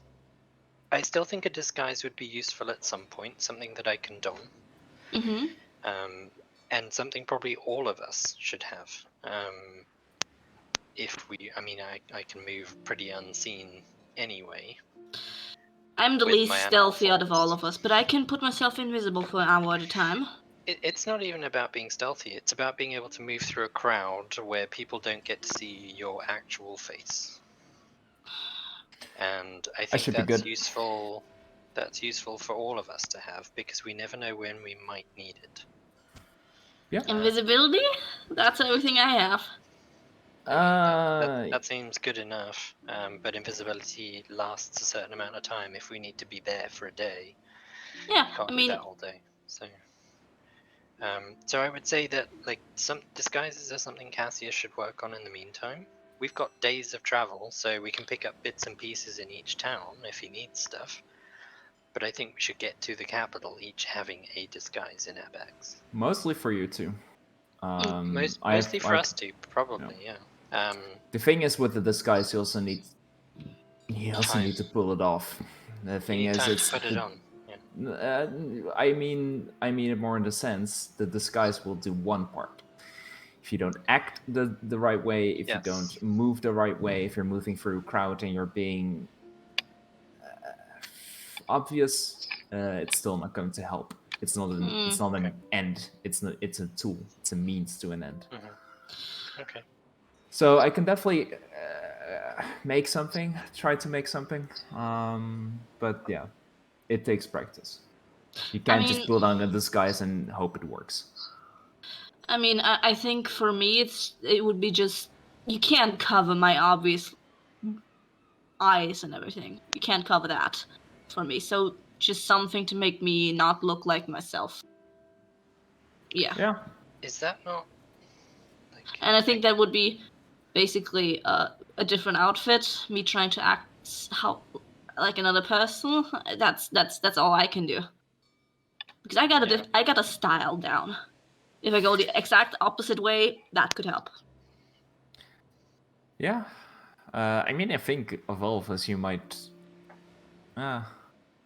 I still think a disguise would be useful at some point, something that I can don. And something probably all of us should have. I can move pretty unseen anyway. I'm the least stealthy out of all of us, but I can put myself invisible for an hour at a time. It's not even about being stealthy. It's about being able to move through a crowd where people don't get to see your actual face. And I think that's useful. That's useful for all of us to have, because we never know when we might need it. Yeah. Invisibility? That's everything I have. That seems good enough, but invisibility lasts a certain amount of time if we need to be there for a day. Yeah, Can't do that all day. So So I would say that like some disguises are something Cassia should work on in the meantime. We've got days of travel, so we can pick up bits and pieces in each town if he needs stuff. But I think we should get to the capital each having a disguise in our bags. Mostly for you two. Mostly for us two, probably, yeah. The thing is, with the disguise, you also need Time. to pull it off. The thing You need is, time it's to put it on. I mean it more in the sense the disguise will do one part. If you don't act the right way, if you don't Yes. move the right way, if you're moving through a crowd and you're being obvious, it's still not going to help. It's not an end. It's a tool. It's a means to an end. Okay. So I can definitely make something. Try to make something. But yeah, it takes practice. You can't just put on a disguise and hope it works. I mean, I think for me, it would be just you can't cover my obvious eyes and everything. You can't cover that for me. So just something to make me not look like myself. Yeah. Yeah. Is that not? And I think that would be basically a different outfit. Me trying to act like another person. That's all I can do. Because I got a style down. If I go the exact opposite way, that could help. Yeah. I mean, I think of all of us, you might.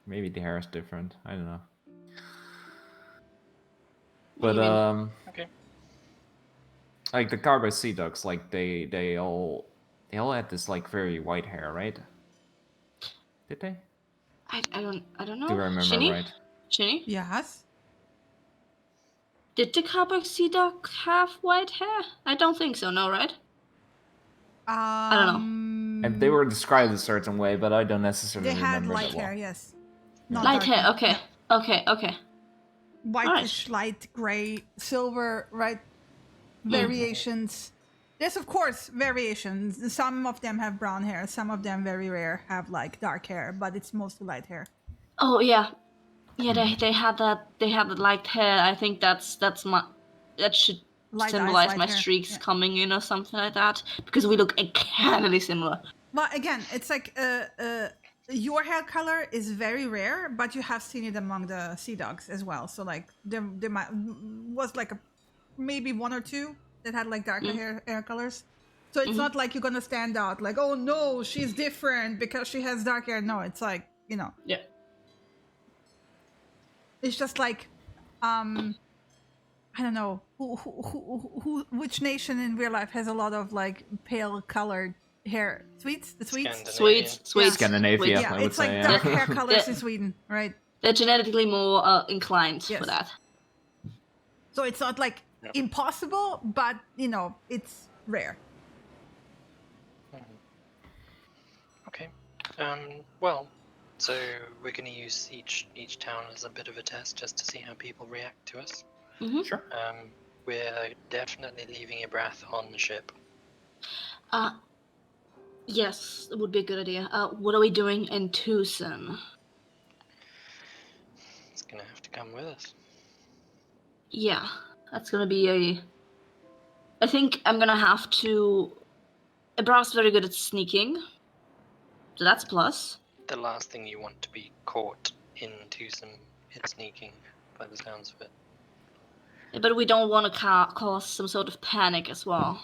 Maybe the hair is different. I don't know. But okay. Like the Carbo Sea Dogs, like they all had this like very white hair, right? Did they? I don't know. Do I remember Shinny? right? Shinny? Yes. Did the Carbo Sea Dog have white hair? I don't think so. No, right? I don't know. And they were described a certain way, but I don't necessarily They had remember light that well. hair, yes. Yeah. Light hair. Okay. Yeah. Okay. Whitish, light gray, silver, right? Variations. There's of course variations. Some of them have brown hair. Some of them, very rare, have like dark hair, but it's mostly light hair. Oh yeah. They had that. They had the light hair. I think that should Light symbolize eyes, my light hair. streaks Yeah. coming in or something like that, because we look uncannily similar. Well, again, it's like your hair color is very rare, but you have seen it among the sea dogs as well. So like there was like maybe one or two that had like darker hair colors. So it's not like you're gonna stand out like, oh no, she's different because she has dark hair. No, it's like, you know. Yeah. It's just like, I don't know which nation in real life has a lot of like pale colored hair. Swedes? The Swedes? Swedes. Scandinavia, Yeah, I would it's like say. dark hair colors in Sweden, right? They're genetically more inclined for that. So it's not like impossible, but you know, it's rare. Okay. Well, so we're going to use each town as a bit of a test just to see how people react to us. Sure. We're definitely leaving Ibrath on the ship. Yes, it would be a good idea. What are we doing in Tucson? It's going to have to come with us. Yeah, that's gonna be I think I'm gonna have to. Ibrath's very good at sneaking, so that's a plus. The last thing you want to be caught in Tucson is sneaking, by the sounds of it. Yeah, but we don't want to cause some sort of panic as well.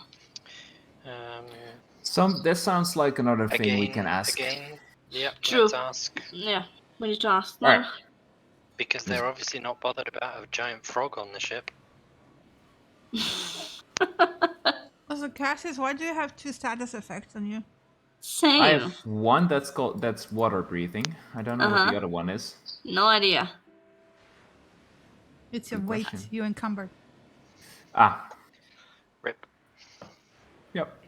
This sounds like another thing we can ask. True. Let's ask. Yeah, we need to ask All them. right. Because they're obviously not bothered about a giant frog on the ship. Also, Cassius, why do you have 2 status effects on you? Same. I have one that's water breathing. I don't know what the other one is. No idea. It's your Good weight, question. you encumbered. Ah. Rip. Yep.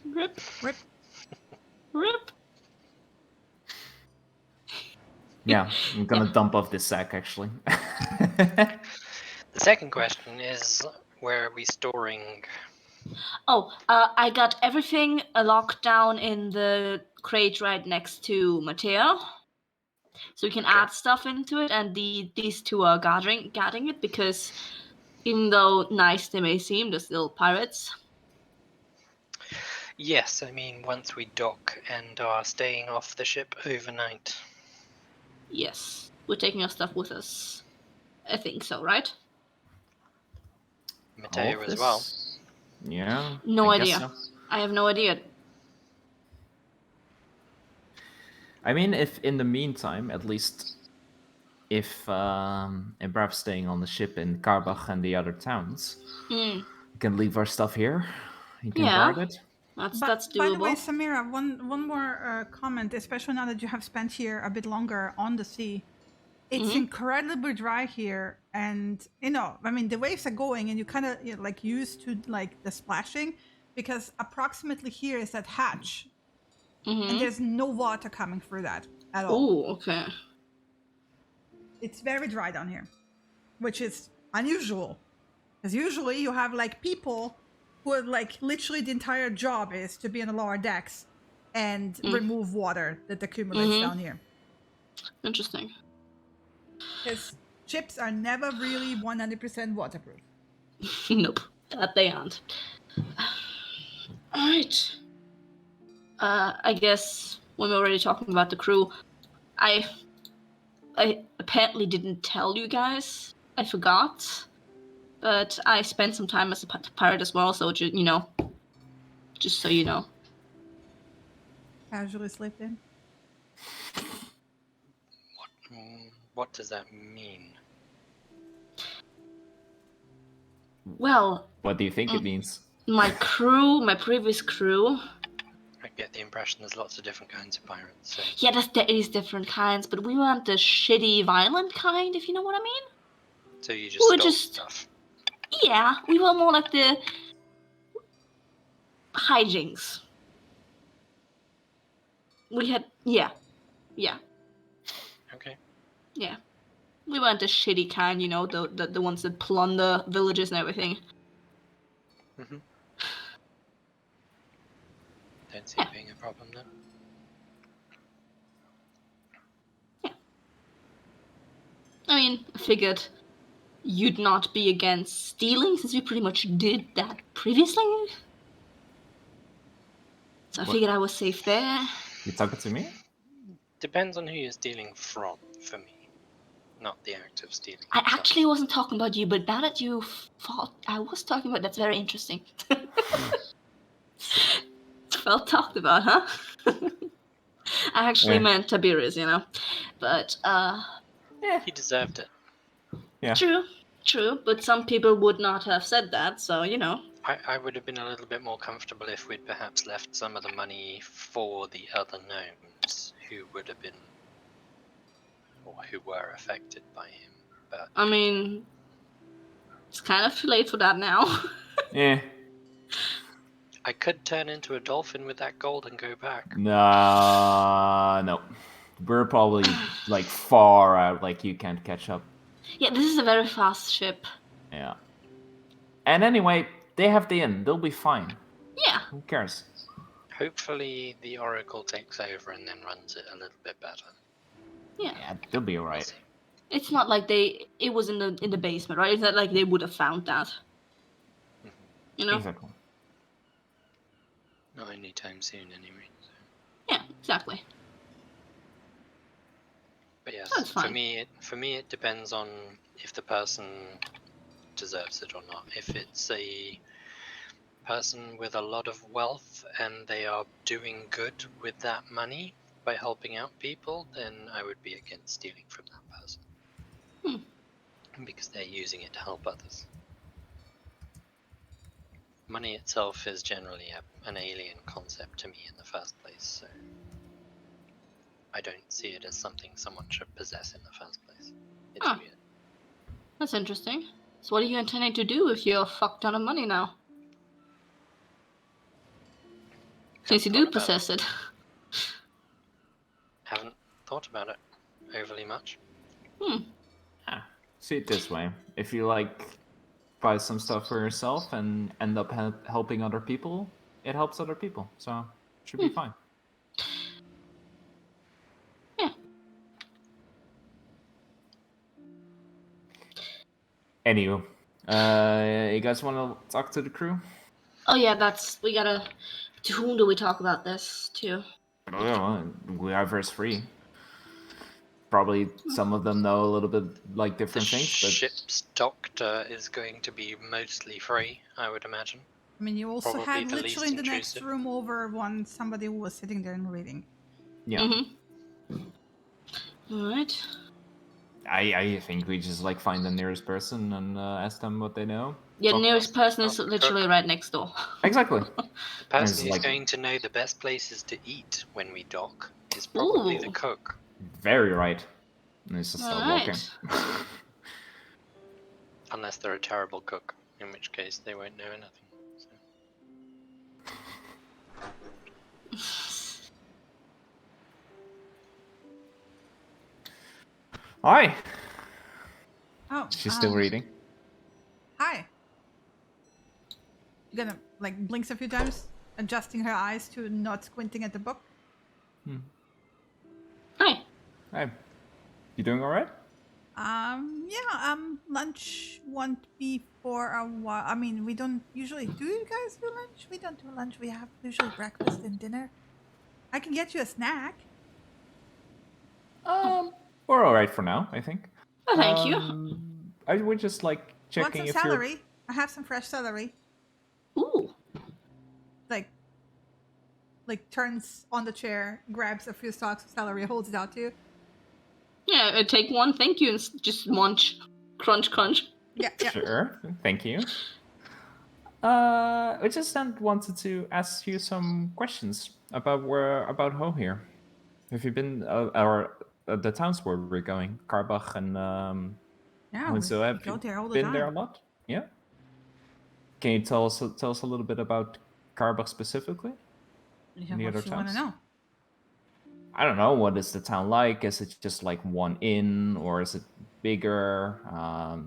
Rip. Rip. Rip. Yeah, I'm gonna dump off this sack actually. The second question is, where are we storing? Oh, I got everything locked down in the crate right next to Matteo. So we can add stuff into it, and these two are guarding it, because Even though nice they may seem, they're still pirates. Yes, I mean, once we dock and are staying off the ship overnight. Yes, we're taking our stuff with us. I think so, right? All Mateo of as well. this? Yeah. No I guess idea. so. I have no idea. I mean, if in the meantime, at least, if Imbrav staying on the ship in Karbach and the other towns, Mm, we can leave our stuff here. You can yeah, guard it. that's By the way, doable. Samira, one more comment, especially now that you have spent here a bit longer on the sea. It's incredibly dry here, and I mean, the waves are going, and you kind of like used to like the splashing, because approximately here is that hatch, and there's no water coming through that at all. Oh, okay. It's very dry down here, which is unusual, because usually you have like people who are like literally the entire job is to be on the lower decks and remove water that accumulates down here. Interesting. Because ships are never really 100% waterproof. Nope, that they aren't. Alright. I guess when we're already talking about the crew, I apparently didn't tell you guys. I forgot. But I spent some time as a pirate as well, so just so you know. Casually slipped in. What does that mean? Well, What do you think it means? my previous crew. I get the impression there's lots of different kinds of pirates. So. Yeah, there is different kinds, but we weren't the shitty, violent kind, if you know what I mean. So you We were stole just stuff. Yeah, we were more like the hijinks. We had yeah. Okay. Yeah. We weren't the shitty kind, the ones that plunder villages and everything. Mhm. Don't see it being a problem then. Yeah. I mean, I figured you'd not be against stealing since we pretty much did that previously. So I figured I was safe there. You talking to me? Depends on who you're stealing from, for me. Not the act of stealing. I itself. actually wasn't talking about you, but now that you thought I was talking about, that's very interesting. Well talked about, huh? I actually meant Tiberius, but He deserved it. Yeah. True, but some people would not have said that, so I would have been a little bit more comfortable if we'd perhaps left some of the money for the other gnomes who would have been, or who were affected by him. But I mean, it's kind of too late for that now. Yeah. I could turn into a dolphin with that gold and go back. No. We're probably like far out, like you can't catch up. Yeah, this is a very fast ship. Yeah. And anyway, they have the inn. They'll be fine. Yeah. Who cares? Hopefully the Oracle takes over and then runs it a little bit better. Yeah. They'll be We'll alright. see. It's not like it was in the basement, right? It's not like they would have found that. Exactly. Not anytime soon, anyway. So. Yeah, exactly. But yes, That's fine. for me, it depends on if the person deserves it or not. If it's a person with a lot of wealth and they are doing good with that money by helping out people, then I would be against stealing from that person. Because they're using it to help others. Money itself is generally an alien concept to me in the first place, so I don't see it as something someone should possess in the first place. It's weird. That's interesting. So what are you intending to do if you're fucked ton of money now? Since you do possess it. Haven't thought about it overly much. See it this way. If you buy some stuff for yourself and end up helping other people, it helps other people. So it should be fine. Yeah. Anywho, You guys want to talk to the crew? Oh yeah, we gotta. To whom do we talk about this to? Oh, yeah, well, whoever's free. Probably some of them know a little bit like The different things, but ship's doctor is going to be mostly free, I would imagine. I mean, you also Probably had the literally least in the next intrusive. room over somebody who was sitting there and reading. yeah. Mm-hmm. All right. I think we just like find the nearest person and ask them what they know. Your Well, nearest person is ask the literally cook. right next door. Exactly. The person It's who's like going to know the best places to eat when we dock is probably the Ooh. cook. very right. And it's just start walking. Alright. Unless they're a terrible cook, in which case they won't know anything. So. Hi. Oh, She's still reading. Hi. Gonna like blinks a few times, adjusting her eyes to not squinting at the book. Hi. Hi. You doing all right? Yeah, lunch won't be for a while. I mean, we don't usually. Do you guys do lunch? We don't do lunch. We have usually breakfast and dinner. I can get you a snack. We're all right for now, I think. Oh, thank you. I would just like Want checking some if you're. celery? I have some fresh celery. Ooh. Like turns on the chair, grabs a few stalks of celery, holds it out to you. Yeah, take one, thank you, and just munch. Crunch, crunch. Yeah. Sure, thank you. I just wanted to ask you some questions about Ho here. Have you been the towns where we're going, Karbach and Yeah, Hoenzo? we Have go you there all the been time. there a lot? Yeah. Can you tell us a little bit about Karbach specifically? Yeah, Any what other you want to towns? know? I don't know. What is the town like? Is it just like one inn, or is it bigger?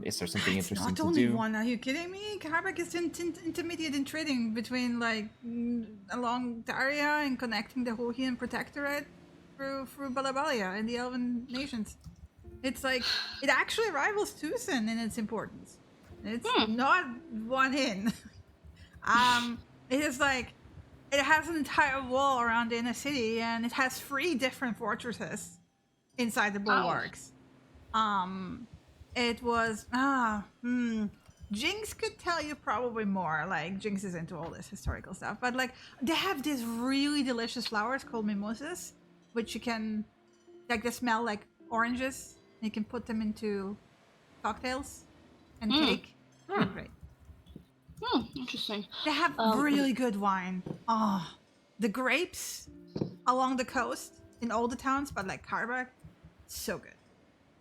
Is there something It's interesting not to only do? one. Are you kidding me? Karbak is intermediate in trading between along the area and connecting the Hohian Protectorate through Balabalia and the Elven nations. It's like it actually rivals Tucson in its importance. It's not one inn. It is like it has an entire wall around the inner city, and it has 3 different fortresses inside the bulwarks. It was Jinx could tell you probably more. Like Jinx is into all this historical stuff, but like they have these really delicious flowers called mimosas, which you can like they smell like oranges. You can put them into cocktails and cake. They're great. Interesting. They have really good wine. Oh, the grapes along the coast in all the towns, but like Karbach, so good.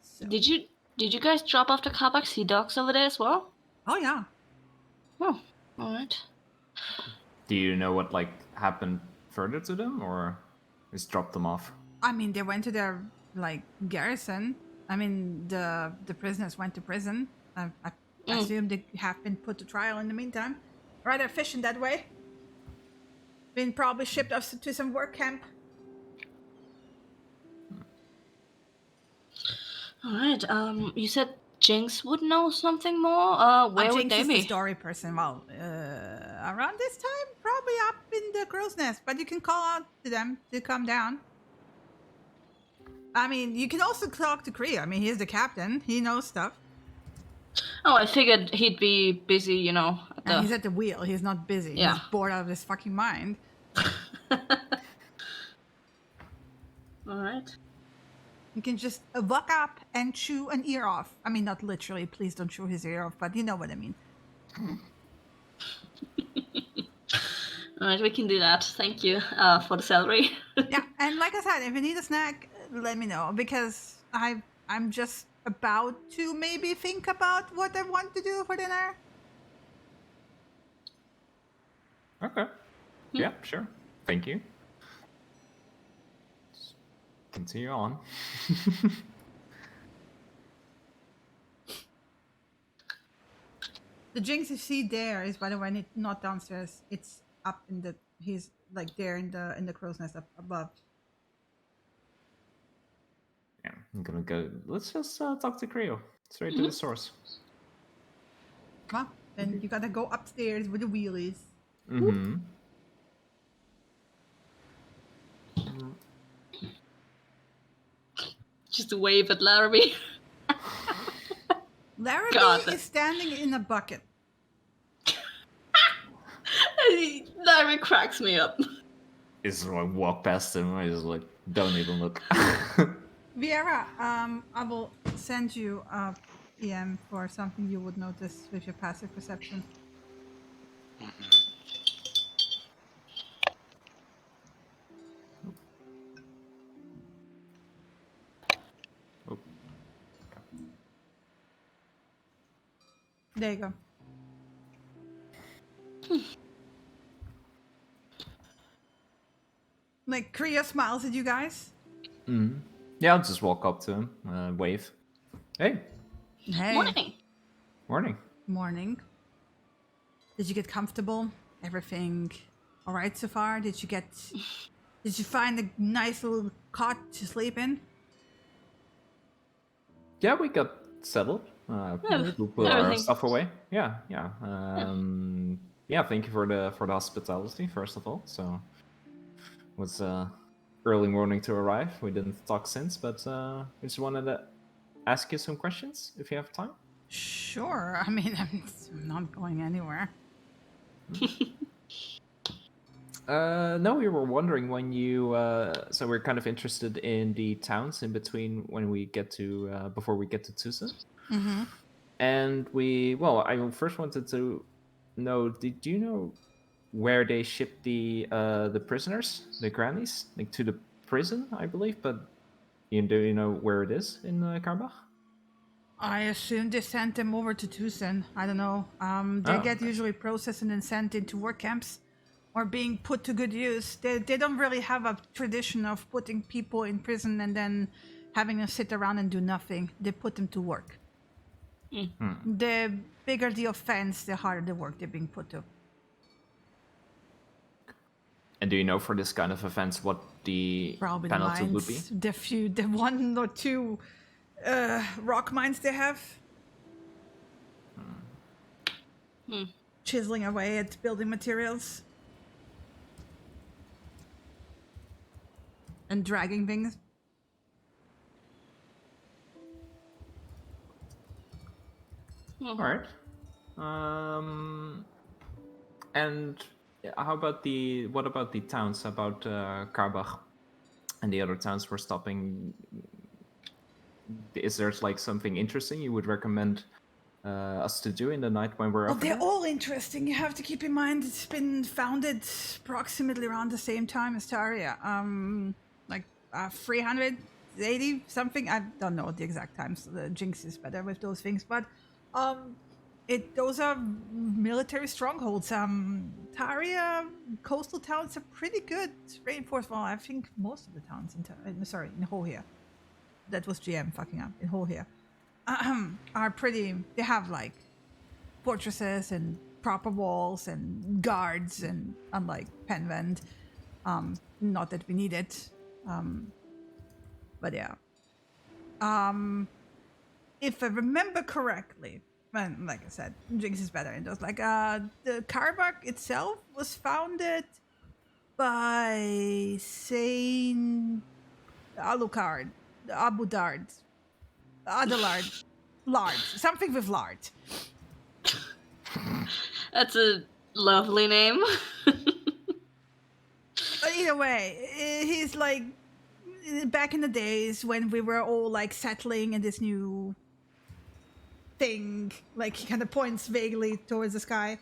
So. Did you guys drop off the Karbach Sea Dogs over there as well? Oh yeah. Oh, alright. Do you know what like happened further to them, or just dropped them off? I mean, they went to their like garrison. I mean, the prisoners went to prison. I assume they have been put to trial in the meantime. Rather efficient that way. Been probably shipped off to some work camp. Alright, you said Jinx would know something more? Where would Jinx they is be? the story person. Well, around this time, probably up in the crow's nest. But you can call out to them to come down. I mean, you can also talk to Kree. I mean, he's the captain. He knows stuff. Oh, I figured he'd be busy, you know. And he's at the wheel. He's not busy. Yeah. He's bored out of his fucking mind. Alright. You can just walk up and chew an ear off. I mean, not literally. Please don't chew his ear off, but you know what I mean. Alright, we can do that. Thank you for the celery. Yeah, and like I said, if you need a snack, let me know, because I'm just about to maybe think about what I want to do for dinner. Okay. Yeah, sure. Thank you. Continue on. The Jinx you see there is, by the way, not downstairs. It's up in the. He's like there in the crow's nest up above. Yeah, I'm gonna go. Let's just talk to Creo. Straight to the source. Well, then you gotta go upstairs with the wheelies. Mm-hmm. Just wave at Larrabee. Larrabee God. is standing in a bucket. Larrabee cracks me up. Just like walk past him. I just like don't even look. Viera, I will send you a EM for something you would notice with your passive perception. Oh. There you go. Like, Kriya smiles at you guys. Mm. Yeah, I'll just walk up to him, wave. Hey, Hey. Morning. morning. Morning. Did you get comfortable? Everything all right so far? Did you find a nice little cot to sleep in? Yeah, we got settled. Yeah, We put our everything. stuff away. Yeah. Yeah, thank you for the hospitality, first of all. So it was early morning to arrive. We didn't talk since, but we just wanted to ask you some questions if you have time. Sure. I mean, I'm not going anywhere. No, we were wondering when you. So we're kind of interested in the towns in between when we get to before we get to Tucson. Mm-hmm. And I first wanted to know, did you know where they ship the prisoners, the grannies, like to the prison, I believe, but do you know where it is in Karbach? I assume they sent them over to Tucson. I don't know. They Oh, get okay. usually processed and then sent into work camps or being put to good use. They don't really have a tradition of putting people in prison and then having them sit around and do nothing. They put them to work. The bigger the offense, the harder the work they're being put to. And do you know for this kind of offense what the Probably the penalty would be? mines. The one or two rock mines they have. Chiseling away at building materials. And dragging things. All right. And how about what about the towns? About Karbach and the other towns we're stopping? Is there like something interesting you would recommend us to do in the night when we're Well, over they're there? all interesting. You have to keep in mind it's been founded approximately around the same time as Taria. Like 380 something. I don't know the exact times. The Jinx is better with those things, but those are military strongholds. Taria coastal towns are pretty good reinforced. Well, I think most of the towns in Hohir. That was GM fucking up in Hohir. Are pretty. They have like fortresses and proper walls and guards, and unlike Penvend, not that we need it, but yeah. If I remember correctly, and like I said, Jinx is better in those. Like the Karbach itself was founded by Saint Alucard, Abudard, Adelard, Lard, something with Lard. That's a lovely name. But either way, he's like back in the days when we were all like settling in this new thing. Like he kind of points vaguely towards the sky.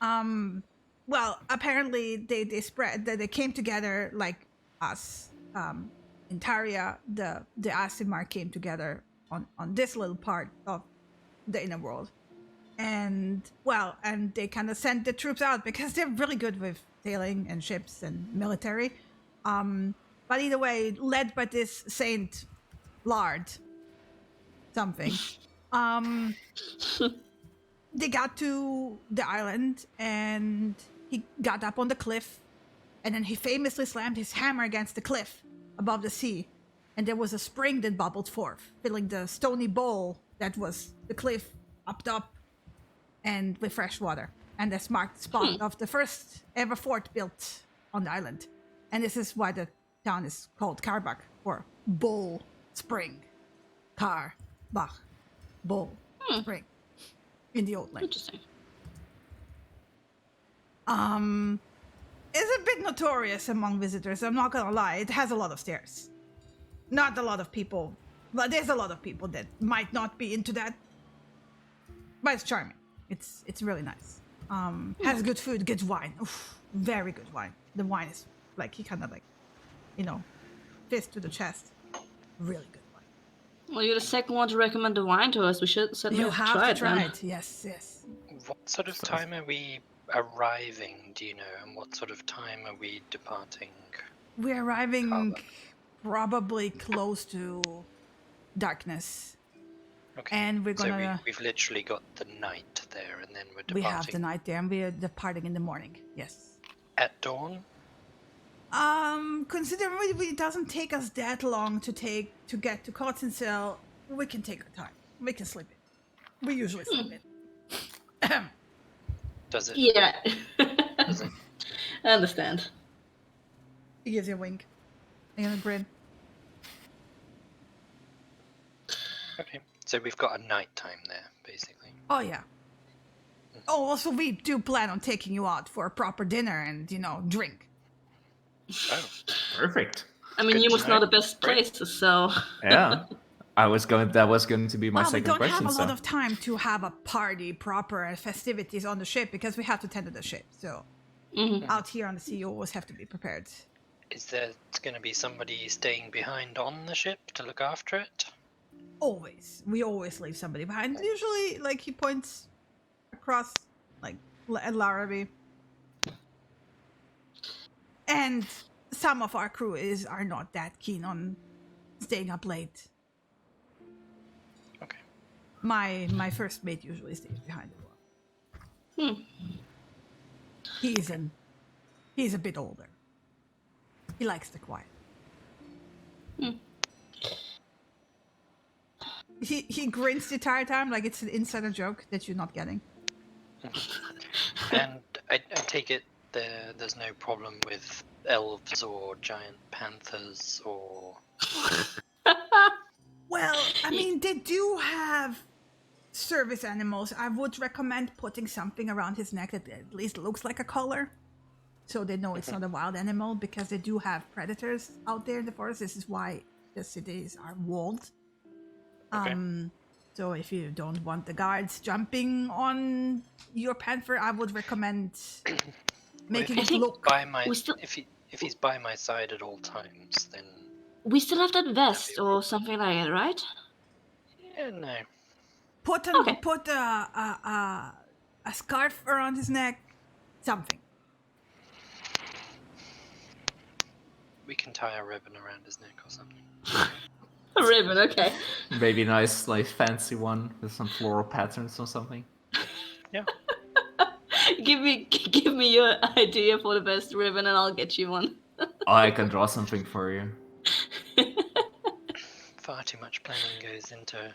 Well, apparently they came together like us. In Taria, the Asimar came together on this little part of the inner world. And they kind of sent the troops out because they're really good with sailing and ships and military. But either way, led by this Saint Lard something. They got to the island and he got up on the cliff, and then he famously slammed his hammer against the cliff above the sea, and there was a spring that bubbled forth, filling the stony bowl that was the cliff upped up. and with fresh water. And this marked the spot of the first ever fort built on the island. And this is why the town is called Karbach, or Bull Spring. Karbach. Bull Spring. In the old language. Interesting. It's a bit notorious among visitors, I'm not gonna lie. It has a lot of stairs. Not a lot of people, but there's a lot of people that might not be into that. But it's charming. It's really nice. Has good food, good wine. Oof, very good wine. The wine is like, he kind of like, fist to the chest. Really good wine. Well, you're the second one to recommend the wine to us. We should certainly You have try to it try then. it. Yes. What sort of time are we arriving, do you know? And what sort of time are we departing? We're arriving Karbach? probably close to darkness. Okay. And we're So gonna... we've literally got the night there, and then we're departing We have the night there, and we're departing in the morning. Yes. at dawn. Considering it doesn't take us that long to get to Cottontail, we can take our time. We can sleep in. We usually sleep in. Does it? Yeah. Does it? I understand. He gives you a wink and a grin. Okay. So we've got a night time there, basically. Oh yeah. Oh, also we do plan on taking you out for a proper dinner and drink. Oh. Perfect. I mean, Good you to must know know. the best Great. places, so... Yeah. That was going to be my Well, we second don't question. have a lot so. of time to have a party, proper festivities on the ship because we have to tend to the ship. So out here on the sea, you always have to be prepared. Is there going to be somebody staying behind on the ship to look after it? Always. We always leave somebody behind. Usually, like, he points across, like, at Larrabee. And some of our crew are not that keen on staying up late. Okay. My first mate usually stays behind as well. He's a bit older. He likes the quiet. He grins the entire time like it's an insider joke that you're not getting. And I take it there's no problem with elves or giant panthers or... Well, I mean, they do have service animals. I would recommend putting something around his neck that at least looks like a collar, so they know it's not a wild animal, because they do have predators out there in the forest. This is why the cities are walled. Okay. So if you don't want the guards jumping on your panther, I would recommend making it look... By my, we still- if he's by my side at all times, then... We still have that vest or something like it, right? Yeah, no. Put a scarf around his neck, something. We can tie a ribbon around his neck or something. A ribbon, okay. Maybe a nice, like, fancy one with some floral patterns or something. Yeah. Give me your idea for the best ribbon and I'll get you one. I can draw something for you. Far too much planning goes into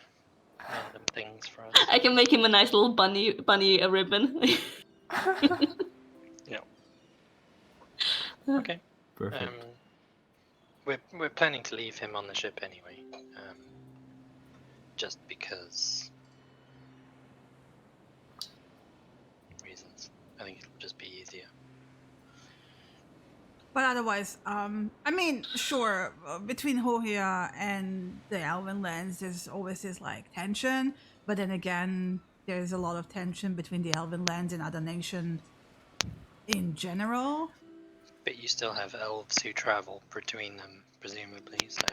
random things for us. I can make him a nice little bunny ribbon. Yeah. Okay. Perfect. We're planning to leave him on the ship anyway. Just because reasons. I think it'll just be easier. But otherwise, I mean, sure, between Hohia and the Elven lands, there's always this, like, tension. But then again, there's a lot of tension between the Elven lands and other nations in general. But you still have elves who travel between them, presumably, so...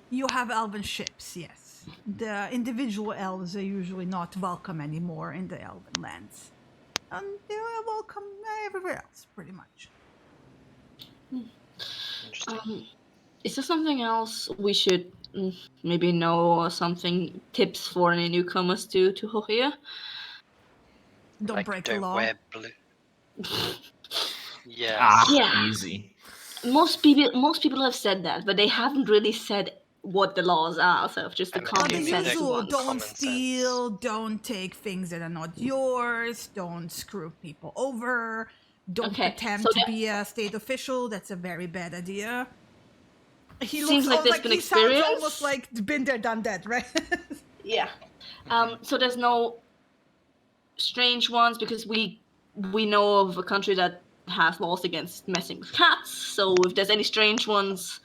You have Elven ships, yes. The individual elves are usually not welcome anymore in the Elven lands. And they're welcome everywhere else, pretty much. Interesting. Is there something else we should maybe know, or something, tips for any newcomers to Hohia? Don't break the law. Wear blue. Yeah. Yeah. Easy. Most people have said that, but they haven't really said what the laws are, so just the I mean, common give The me the sense usual, ones. don't common sense. steal, don't take things that are not yours, don't screw people over, don't Okay, pretend so to be a state official. That's a very bad idea. He Seems looks like there's been he sounds experience. almost like been there, done that, right? Yeah. So there's no strange ones because we know of a country that has laws against messing with cats. So if there's any strange ones,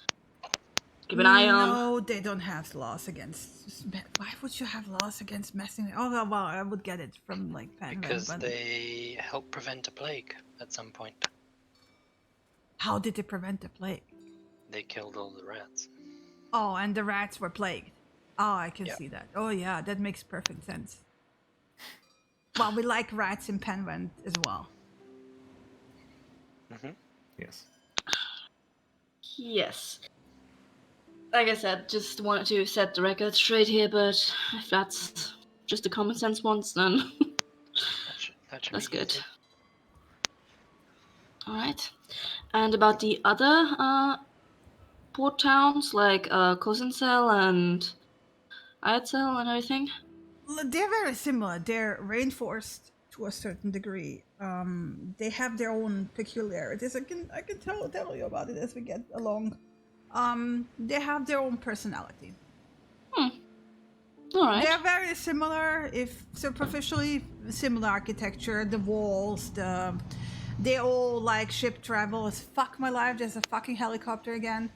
keep an eye on. No, they don't have laws against. Why would you have laws against messing with? Oh well, I would get it from like Penguin, Because but they help prevent a plague at some point. how did they prevent the plague? They killed all the rats. Oh, and the rats were plagued. Oh, I can Yeah. see that. Oh yeah, that makes perfect sense. Well, we like rats in Penguin as well. Yes. Yes. Like I said, just wanted to set the record straight here, but if that's just the common sense ones, then That should that's be good. easy. Alright. And about the other port towns, like Kozincel and Ayatzel and everything? They're very similar. They're rainforest to a certain degree. They have their own peculiarities. I can tell you about it as we get along. They have their own personality. Alright. They're very similar, if superficially similar architecture. The walls, they all like ship travel. Fuck my life. There's a fucking helicopter again.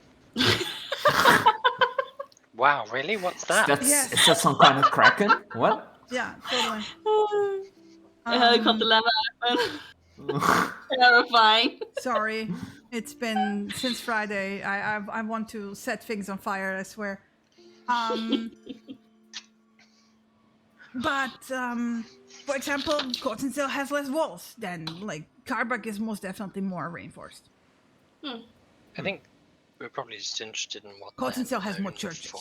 Wow, really? What's that? Yes. Is that some kind of kraken? What? Yeah, totally. A helicopter level happen. Terrifying. Sorry, it's been since Friday. I want to set things on fire, I swear. But for example, Kozincel has less walls than like Karbak is most definitely more rainforest. I think we're probably just interested in what Kozincel has they're more known churches. for.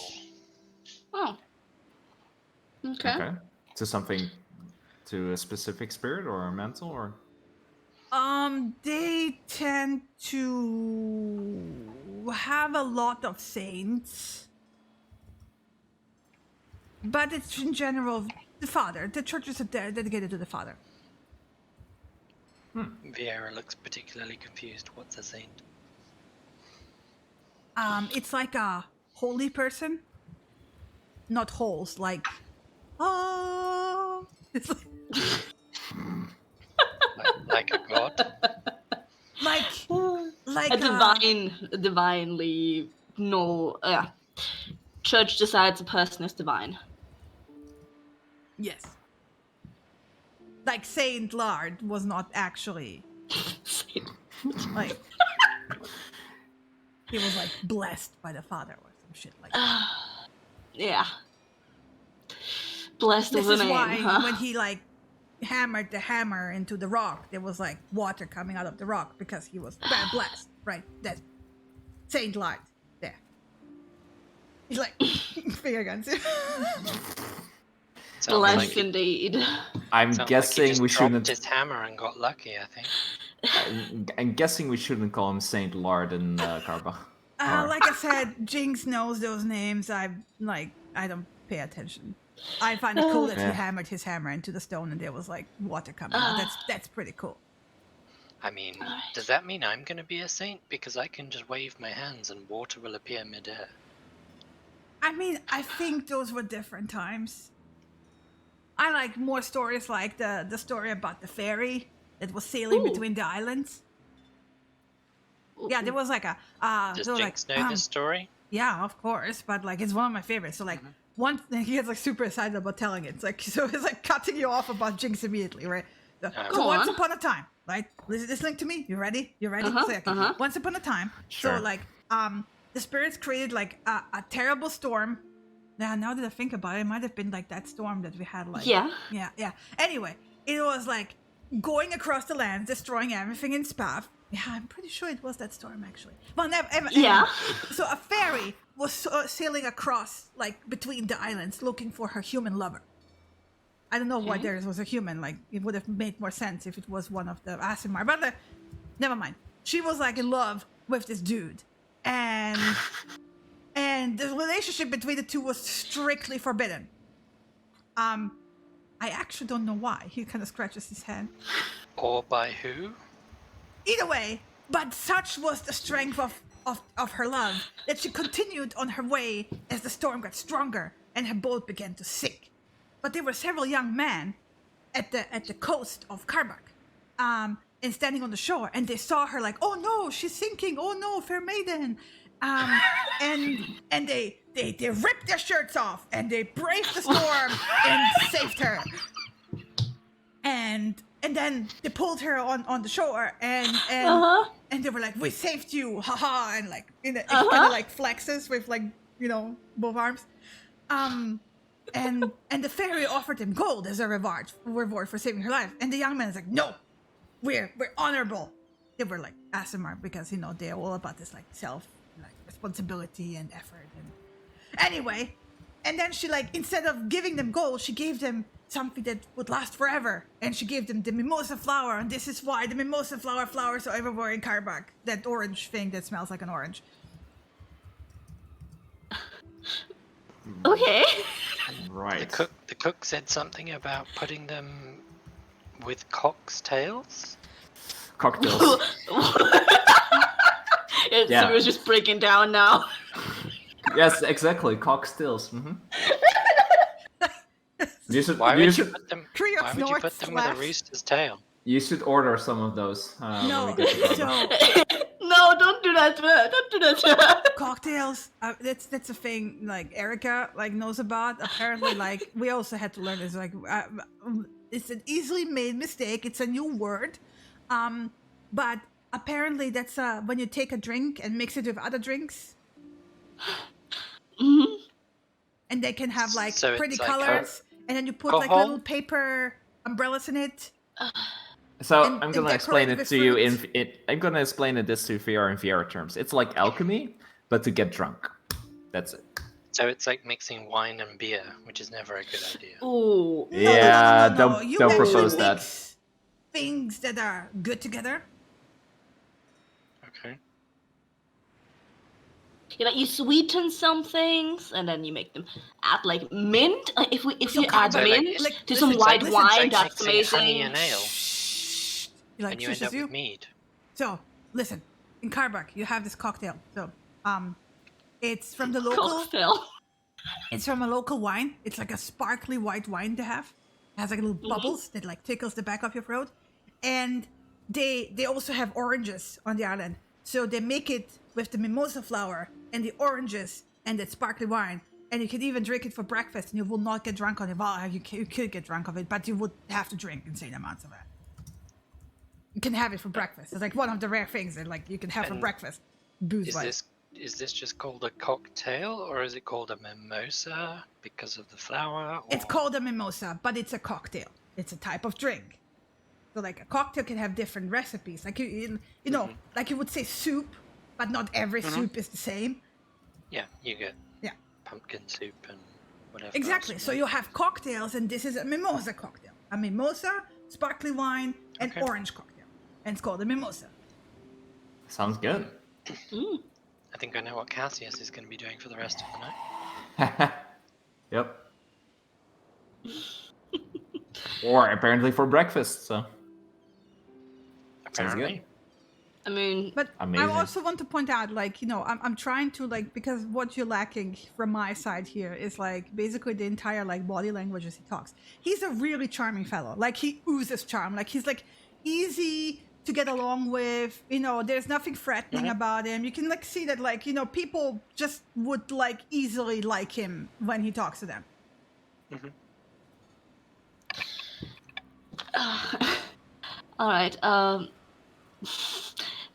Oh. Okay. Okay. To something, to a specific spirit or a mental or? They tend to have a lot of saints, but it's in general the Father. The churches are dedicated to the Father. Vieira looks particularly confused. What's a saint? It's like a holy person, not holes. Like, oh, it's Like a god? like A divinely no. Church decides a person is divine. Yes. Like Saint Lard was not actually like he was like blessed by the Father or some shit like that. Yeah. Blessed This with a is name, why huh? when he like hammered the hammer into the rock, there was like water coming out of the rock because he was blessed, right? That Saint Lard there. He's like finger guns. Sounds Blessed like he, indeed. I'm sounds like he guessing just we dropped shouldn't. his hammer and got lucky, I think. I'm guessing we shouldn't call him Saint Lard in Karba. Or- Like I said, Jinx knows those names. I don't pay attention. I find it cool that he Yeah. hammered his hammer into the stone and there was like water coming out. That's pretty cool. I mean, Alright. does that mean I'm going to be a saint? Because I can just wave my hands and water will appear midair. I mean, I think those were different times. I like more stories like the story about the ferry that was sailing Ooh. between the islands. Yeah, there was like a Does there was, Jinx like, know this story? yeah, of course, but like it's one of my favorites. So like one he gets like super excited about telling it. It's like so it's like cutting you off about Jinx immediately, right? So, Go once on. upon a time, right? Listen to me. You ready? You ready? So, okay, Once upon a time. Sure. So like the spirits created like a terrible storm. Now that I think about it, it might have been like that storm that we had like Yeah. Yeah. Anyway, it was like going across the land, destroying everything in its path. Yeah, I'm pretty sure it was that storm actually. Well, Yeah. So a fairy was sailing across, like between the islands, looking for her human lover. I don't know why Okay. there was a human. Like it would have made more sense if it was one of the Asimar. But never mind. She was like in love with this dude, and and the relationship between the two was strictly forbidden. I actually don't know why. He kind of scratches his head. Or by who? Either way, but such was the strength of her love that she continued on her way as the storm got stronger and her boat began to sink. But there were several young men at the coast of Karbak, and standing on the shore, and they saw her like, oh no, she's sinking, oh no, fair maiden. And they ripped their shirts off and they braved the storm and saved her. And then they pulled her on the shore and they were like, we saved you, haha, and like kind of like flexes with like, you know, both arms. And the fairy offered him gold as a reward for saving her life. And the young man is like, no, we're honorable. They were like ASMR because, you know, they're all about this like self responsibility and effort. And anyway, and then she like, instead of giving them gold, she gave them something that would last forever. And she gave them the mimosa flower. And this is why the mimosa flower flowers are everywhere in Karbak. That orange thing that smells like an orange. Okay. Right. The cook said something about putting them with cock's tails. Cocktails. So we're just breaking down now. Yes, exactly. Cocktails. Mm-hmm. Why would you put them with a rooster's tail? You should order some of those. No, when we get to so No, don't do that. Don't do that. cocktails. That's a thing. Like Erica like knows about. Apparently, like we also had to learn this. Like it's an easily made mistake. It's a new word, but apparently that's when you take a drink and mix it with other drinks, and they can have like So pretty it's like colors, and then you put like little paper umbrellas in it. So And- I'm gonna and explain decorate it with to you fruits. I'm gonna explain this to VR and VR terms. It's like alchemy, but to get drunk. That's it. So it's like mixing wine and beer, which is never a good idea. Ooh. Yeah, No. You don't actually propose that. mix things that are good together. Okay. Yeah, like you sweeten some things and then you make them add like mint. If you add So, mint like, to some it's white like wine, that's mixing honey amazing. and ale, You like and you end shushes up you. with mead. So, listen, in Karbak, you have this cocktail. So, it's from the local. Cocktail. It's from a local wine. It's like a sparkly white wine they have. It has like little bubbles that like tickles the back of your throat, and they also have oranges on the island. So they make it with the mimosa flower and the oranges and that sparkly wine, and you can even drink it for breakfast, and you will not get drunk on it. Well, you could get drunk of it, but you would have to drink insane amounts of it. You can have it for breakfast. It's like one of the rare things that like you can have for And breakfast. Booze-wise. Is this just called a cocktail, or is it called a mimosa because of the flower? Or... It's called a mimosa, but it's a cocktail. It's a type of drink. So like a cocktail can have different recipes. Like you know, like you would say soup, but not every soup is the same. Yeah, you get pumpkin soup and whatever. Exactly. So you have cocktails, and this is a mimosa cocktail. A mimosa, sparkly wine, and orange cocktail. And it's called a mimosa. Sounds good. I think I know what Cassius is going to be doing for the rest of the night. Yep. Or apparently for breakfast, so. Sounds Apparently. good. I mean, But Amazing. I also want to point out, like, you know, I'm trying to, like, because what you're lacking from my side here is, like, basically the entire, like, body language as he talks. He's a really charming fellow. Like, he oozes charm. Like, he's, like, easy to get along with. You know, there's nothing threatening about him. You can, like, see that, like, you know, people just would, like, easily like him when he talks to them. all right.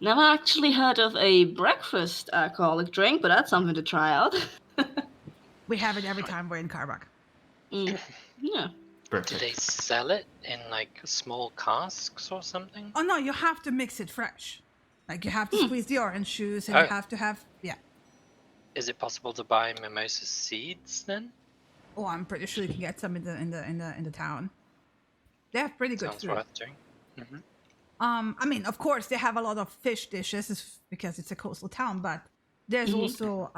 Never actually heard of a breakfast alcoholic drink, but that's something to try out. We have it every time we're in Karbak. Yeah. Do Perfect. they sell it in like small casks or something? Oh, no, you have to mix it fresh. Like, you have to squeeze the orange juice, and you have to have, Is it possible to buy mimosa seeds then? Oh, I'm pretty sure you can get some in the town. They have pretty good Sounds food. worth doing. I mean, of course, they have a lot of fish dishes because it's a coastal town, but there's also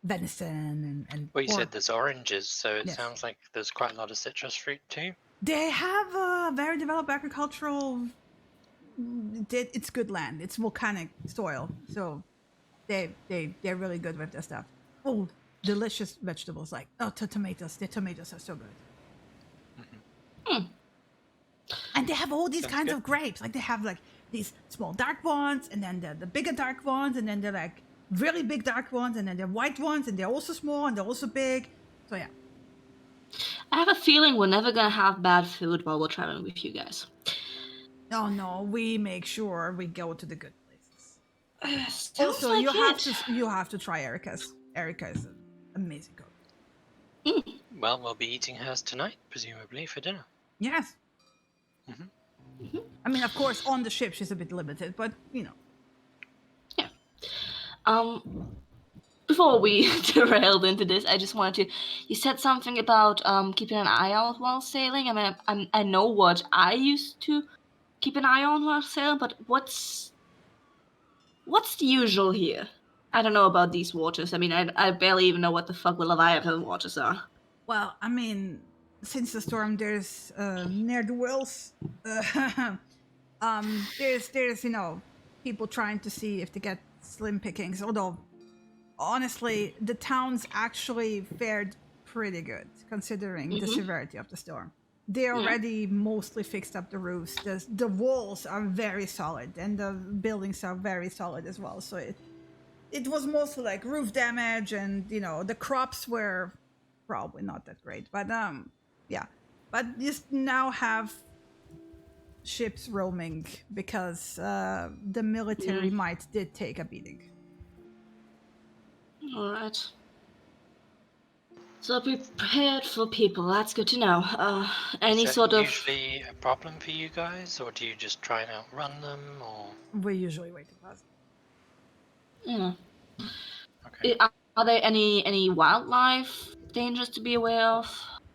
venison and Well, you pork. said there's oranges, so it Yes. sounds like there's quite a lot of citrus fruit too. They have a very developed agricultural. It's good land. It's volcanic soil, so they're really good with their stuff. Oh, delicious vegetables like tomatoes. Their tomatoes are so good. And they have all these Sounds kinds good. of grapes. Like they have like these small dark ones, and then the bigger dark ones, and then they're like really big dark ones, and then they're white ones, and they're also small and they're also big. So yeah. I have a feeling we're never gonna have bad food while we're traveling with you guys. Oh no, we make sure we go to the good places. Sounds Also, like you have to try Erica's. Erica is an amazing cook. Well, we'll be eating hers tonight, presumably for dinner. Yes. I mean, of course, on the ship she's a bit limited, but you know. Before we derailed into this, I just wanted to. You said something about keeping an eye out while sailing. I mean, I know what I used to keep an eye on while sailing, but what's the usual here? I don't know about these waters. I mean, I barely even know what the fuck the Leviathan waters are. Well, I mean, since the storm, there's near the wells. There's people trying to see if they get slim pickings. Although, honestly, the towns actually fared pretty good considering the severity of the storm. They already mostly fixed up the roofs. The walls are very solid, and the buildings are very solid as well. So it was mostly like roof damage, and the crops were probably not that great, but yeah. But you now have ships roaming because the military might did take a beating. All right. So be prepared for people. That's good to know. Any Is that sort of usually a problem for you guys, or do you just try and outrun them, or? We usually wait to pass. yeah. Okay. Are there any wildlife dangers to be aware of?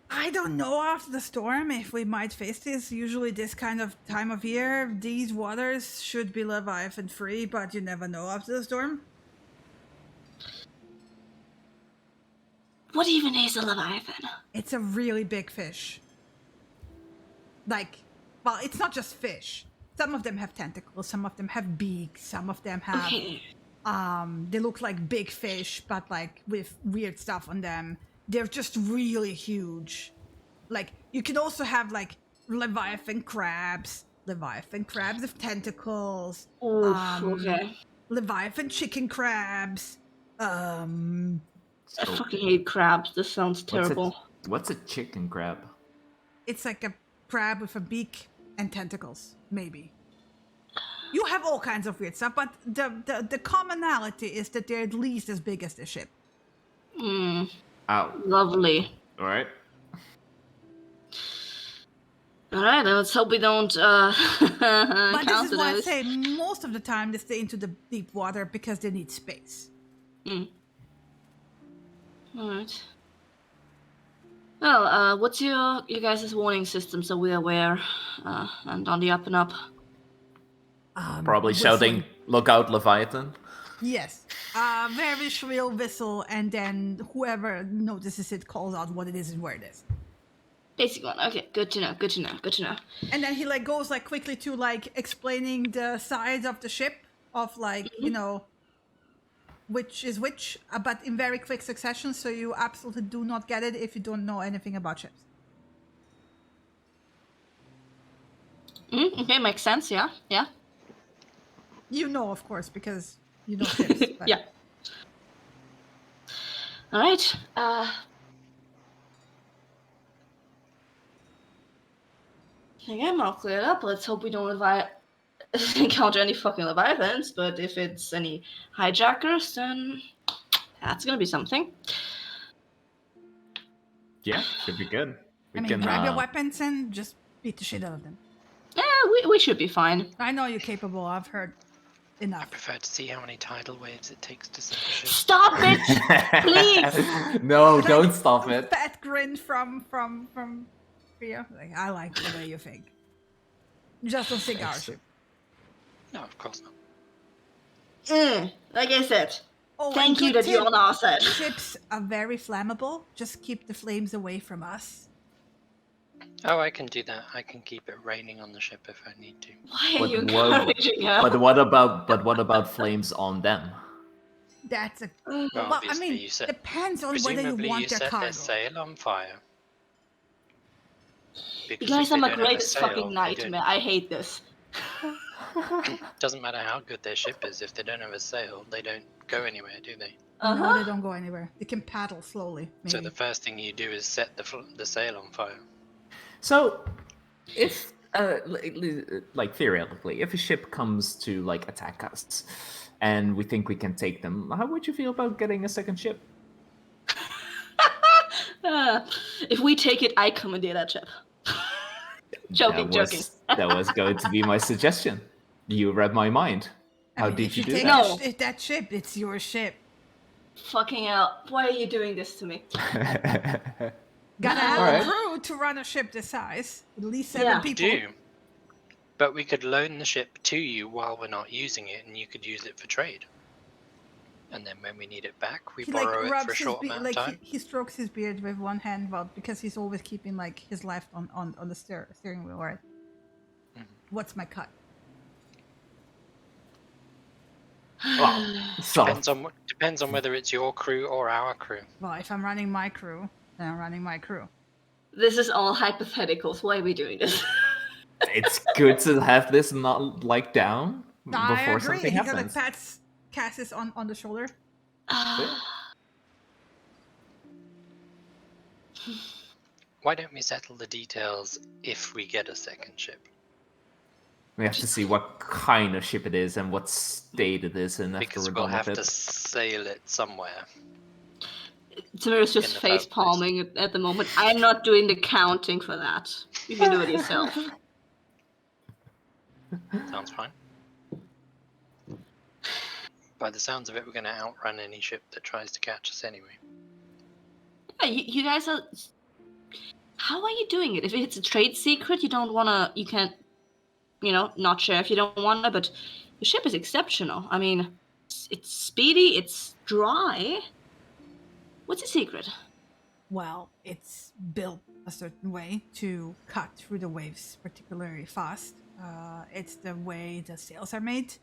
I don't know after the storm if we might face this. Usually this kind of time of year, these waters should be Leviathan free, but you never know after the storm. What even is a Leviathan? It's a really big fish. Like, well, it's not just fish. Some of them have tentacles, some of them have beaks, some of them have they look like big fish, but like with weird stuff on them. They're just really huge. Like, you can also have like Leviathan crabs with tentacles. Okay. Leviathan chicken crabs. I fucking hate crabs. This sounds terrible. What's a chicken crab? It's like a crab with a beak and tentacles, maybe. You have all kinds of weird stuff, but the commonality is that they're at least as big as the ship. Hmm. Ow. Lovely. Alright. Alright, then let's hope we don't But this is encounter why I those. say most of the time they stay into the deep water because they need space. Alright. Well, what's your guys' warning system so we're aware and on the up and up? Probably Whistling. shouting, "Look out, Leviathan!" Yes. Very shrill whistle, and then whoever notices it calls out what it is and where it is. Basic one. Okay, good to know. And then he like goes like quickly to like explaining the size of the ship, of like which is which, but in very quick succession, so you absolutely do not get it if you don't know anything about ships. Okay, makes sense. Yeah. You know, of course, because you know ships. But... Yeah. All right. I think I'm all cleared up. Let's hope we don't encounter any fucking Leviathans, but if it's any hijackers, then that's gonna be something. Yeah, should be good. We I mean, grab your weapons and just beat the shit out of them. Yeah, we should be fine. I know you're capable. I've heard I enough. prefer to see how many tidal waves it takes to sink a ship. Stop it, please. No, don't stop it. Fat grin from Priya. Like, I like the way you think. Just don't sink our ship. No, of course not. Like I said. Oh, Thank and you good that you're tip. on our side. Ships are very flammable. Just keep the flames away from us. Oh, I can do that. I can keep it raining on the ship if I need to. Why are But you what- encouraging her? But what about flames on them? That's a Well, well. I obviously, mean, you set. depends on whether you Presumably, want you their set their cargo. sail on fire. You Because guys if are they my don't have a greatest sail, fucking they nightmare. I hate this. doesn't matter how good their ship is. If they don't have a sail, they don't go anywhere, do they? No, they don't go anywhere. They can paddle slowly. Maybe. So the first thing you do is set the sail on fire. So, if like theoretically, if a ship comes to like attack us, and we think we can take them, how would you feel about getting a second ship? If we take it, I commandeer that ship. Joking. That was going to be my suggestion. You read my mind. How did if you you do take that? No. that ship, it's your ship. Fucking hell. Why are you doing this to me? that? Gotta have Alright. a crew to run a ship this size. At least 7 Yeah. people. Do. But we could loan the ship to you while we're not using it, and you could use it for trade. And then when we need it back, we He borrow like it rubs for a his short beard, amount of like time. he strokes his beard with one hand, well, because he's always keeping like his left on the steering wheel, right? Mhm. What's my cut? Well, so Depends on whether it's your crew or our crew. Well, if I'm running my crew, then I'm running my crew. This is all hypotheticals. Why are we doing this? it's good to have this not like down I before agree. something He got happens. like Cassis on the shoulder. Why don't we settle the details if we get a second ship? We have to see what kind of ship it is and what state it is in after Because we're we'll done with have to it. sail it somewhere. Tamira's just In the face first palming at the moment. I'm not doing the counting for that. You can do it yourself. Sounds fine. By the sounds of it, we're going to outrun any ship that tries to catch us anyway. Yeah, you guys are. How are you doing it? If it's a trade secret, you don't wanna. You can't. Not share if you don't wanna. But your ship is exceptional. I mean, it's speedy. It's dry. What's the secret? Well, it's built a certain way to cut through the waves particularly fast. It's the way the sails are made.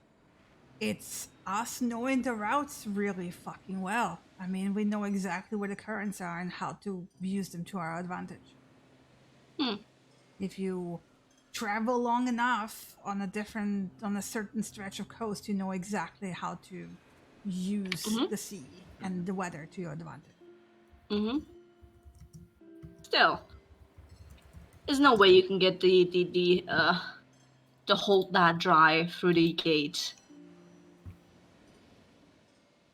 It's us knowing the routes really fucking well. I mean, we know exactly where the currents are and how to use them to our advantage. If you travel long enough on a certain stretch of coast, you know exactly how to use the sea and the weather to your advantage. Still, there's no way you can get the hold that dry through the gate.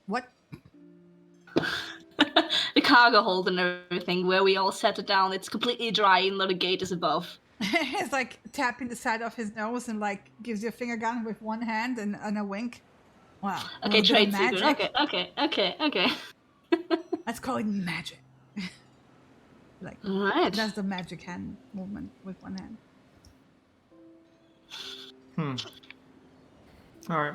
What? The cargo hold and everything, where we all set it down, it's completely dry, even though the gate is above. He's like tapping the side of his nose and like gives you a finger gun with one hand and a wink. Wow. Okay, trade secret. Okay. Let's call it magic. Like, All right. that's the magic hand movement with one hand. All right.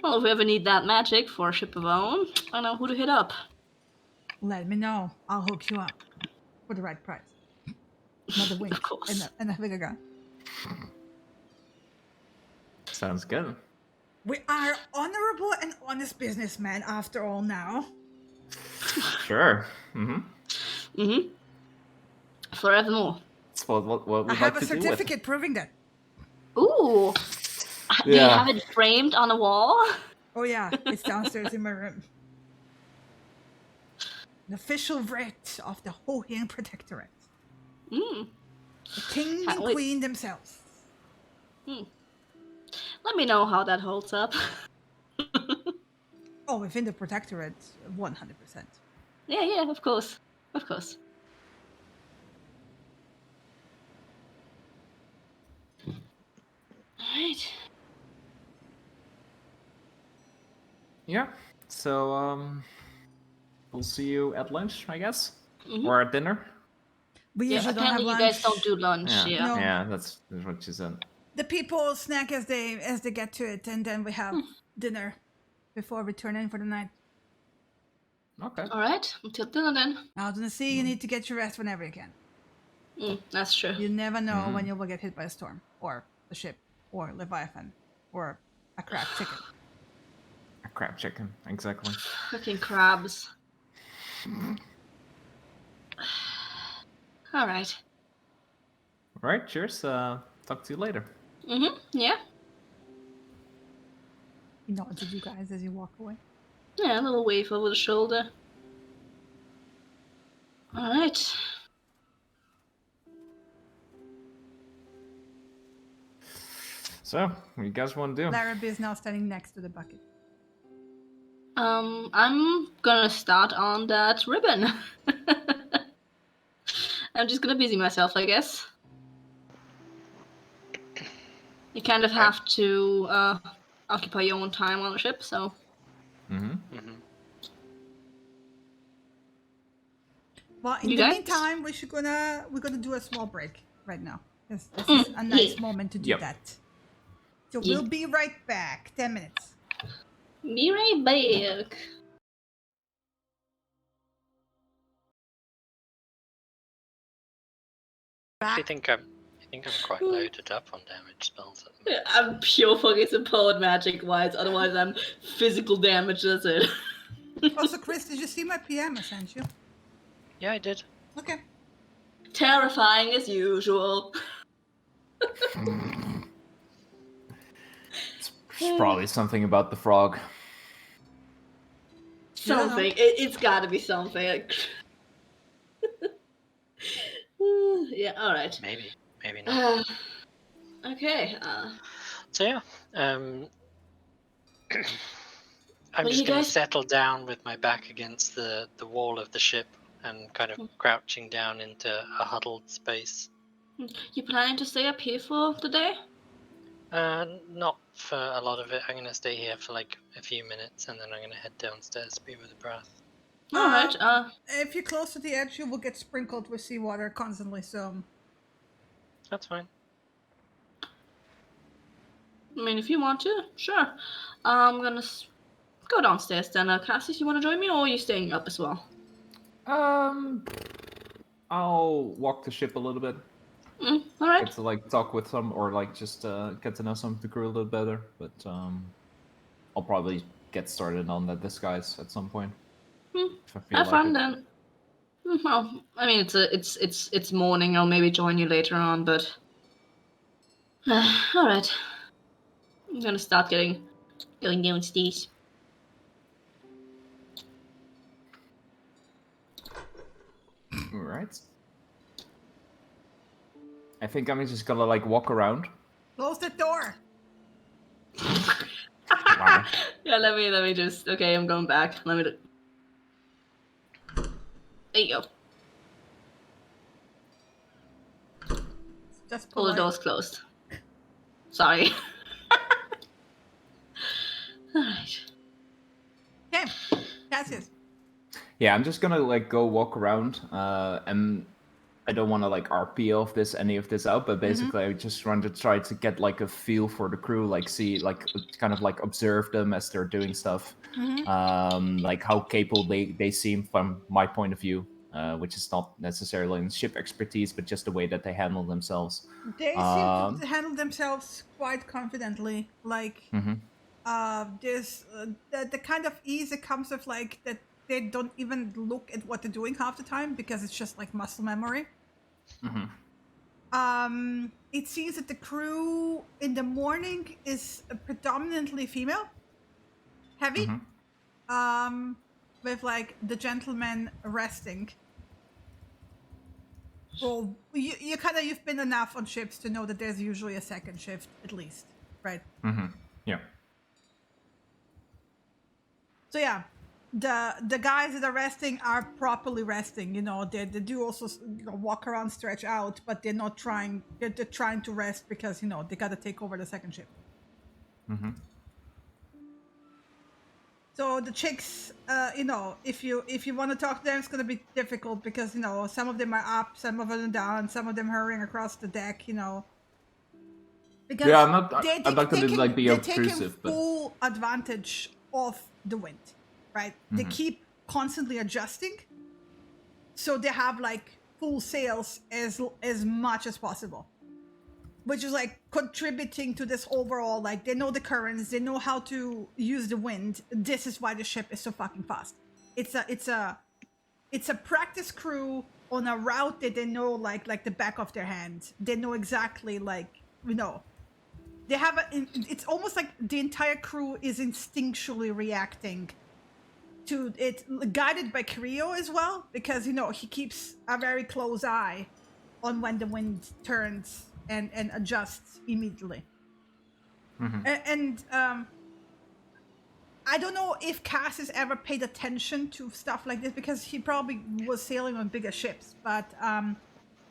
Well, if we ever need that magic for a ship of our own, I know who to hit up. Let me know. I'll hook you up for the right price. Another wink Of course. and a finger gun. Sounds good. We are honorable and honest businessmen after all now. Sure. Forevermore. That's what I we'd have like a to do with certificate proving that. Ooh. Do you Yeah. have it framed on a wall? Oh yeah, it's downstairs in my room. An official writ of the Hohian Protectorate. The king and wait. queen themselves. Let me know how that holds up. Oh, within the Protectorate, 100%. Yeah, of course. Alright. Yeah. So we'll see you at lunch, I guess, or at dinner. We Yeah, usually don't have apparently you lunch. guys don't do lunch, Yeah. yeah. No. Yeah, that's what you said. The people snack as they get to it, and then we have dinner before we turn in for the night. Okay. All right, until dinner then. Out on the sea, you need to get your rest whenever you can. That's true. You never know when you will get hit by a storm, or a ship, or Leviathan, or a crab chicken. A crab chicken, exactly. Fucking crabs. All right. All right, cheers. Talk to you later. Yeah. He nods at you guys as you walk away. Yeah, a little wave over the shoulder. All right. So, what do you guys want to do? Larrabee is now standing next to the bucket. I'm gonna start on that ribbon. I'm just gonna busy myself, I guess. You kind of have to occupy your own time on the ship, so. Well, in You the guys? meantime, we're gonna do a small break right now. This is a nice moment to do that. So we'll be right back. 10 minutes. Be right back. I think I'm quite loaded up on damage spells at the moment. I'm pure fucking support magic wise, otherwise I'm physical damage, that's it. Also, Chris, did you see my PM I sent you? Yeah, I did. Okay. Terrifying as usual. It's probably something about the frog. Something. It's gotta be something. Yeah, alright. Maybe not. Okay. So yeah, I'm Well, just you going to guys- settle down with my back against the wall of the ship and kind of crouching down into a huddled space. You planning to stay up here for the day? Not for a lot of it. I'm going to stay here for like a few minutes and then I'm going to head downstairs to be with the breath. Alright, If you're close to the edge, you will get sprinkled with seawater constantly, so... That's fine. I mean, if you want to, sure. I'm gonna go downstairs then. Cassis, you want to join me, or are you staying up as well? I'll walk the ship a little bit. Alright. Get to like talk with some, or like just get to know some of the crew a little better. But I'll probably get started on that disguise at some point. If I feel Have like fun it. then. Well, I mean, it's morning. I'll maybe join you later on, but all right. I'm gonna start going downstairs. All right. I think I'm just gonna like walk around. Close the door! Wow. Yeah, let me just. Okay, I'm going back. Let me. There you go. Just All the polite. doors closed. Sorry. Alright. Okay, Cassius. Yeah, I'm just gonna like go walk around, and I don't want to like RP of any of this out, but basically I just want to try to get like a feel for the crew, like see, like kind of like observe them as they're doing stuff, like how capable they seem from my point of view, which is not necessarily in ship expertise, but just the way that they handle themselves. They seem to handle themselves quite confidently. Like, there's the kind of ease that comes with like that they don't even look at what they're doing half the time because it's just like muscle memory. It seems that the crew in the morning is predominantly female, heavy, with like the gentlemen resting. Well, you've been enough on ships to know that there's usually a second shift at least, right? Yeah. So yeah, the guys that are resting are properly resting. You know, they do also walk around, stretch out, but they're not trying. They're trying to rest because they gotta take over the second shift. So the chicks, if you want to talk to them, it's gonna be difficult because some of them are up, some of them are down, some of them hurrying across the deck. Because Yeah, I'm not going to like be they're obtrusive, taking full advantage of the wind, right? They keep constantly adjusting, so they have like full sails as much as possible, which is like contributing to this overall. Like they know the currents, they know how to use the wind. This is why the ship is so fucking fast. It's a practice crew on a route that they know like the back of their hand. They know exactly they have it's almost like the entire crew is instinctually reacting to it, guided by Creo as well, because he keeps a very close eye on when the wind turns and adjusts immediately. And I don't know if Cass has ever paid attention to stuff like this, because he probably was sailing on bigger ships, but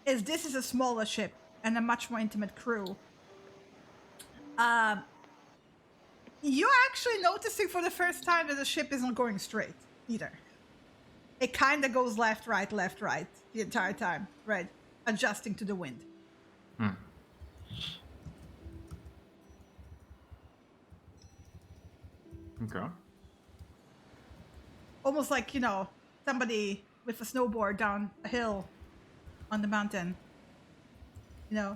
as this is a smaller ship and a much more intimate crew, you're actually noticing for the first time that the ship isn't going straight either. It kind of goes left, right the entire time, right? Adjusting to the wind. Okay. Almost like, somebody with a snowboard down a hill on the mountain. Yeah.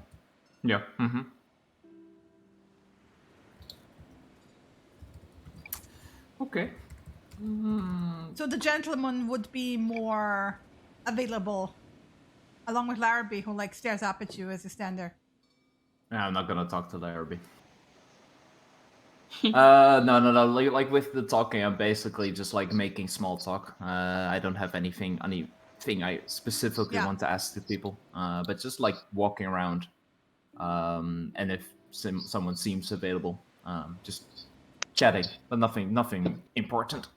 Okay. So the gentleman would be more available, along with Larrabee, who like stares up at you as you stand there. Yeah, I'm not gonna talk to Larrabee. No. Like with the talking, I'm basically just like making small talk. I don't have anything I specifically want to ask to people. But just like walking around, and if someone seems available, just chatting, but nothing important.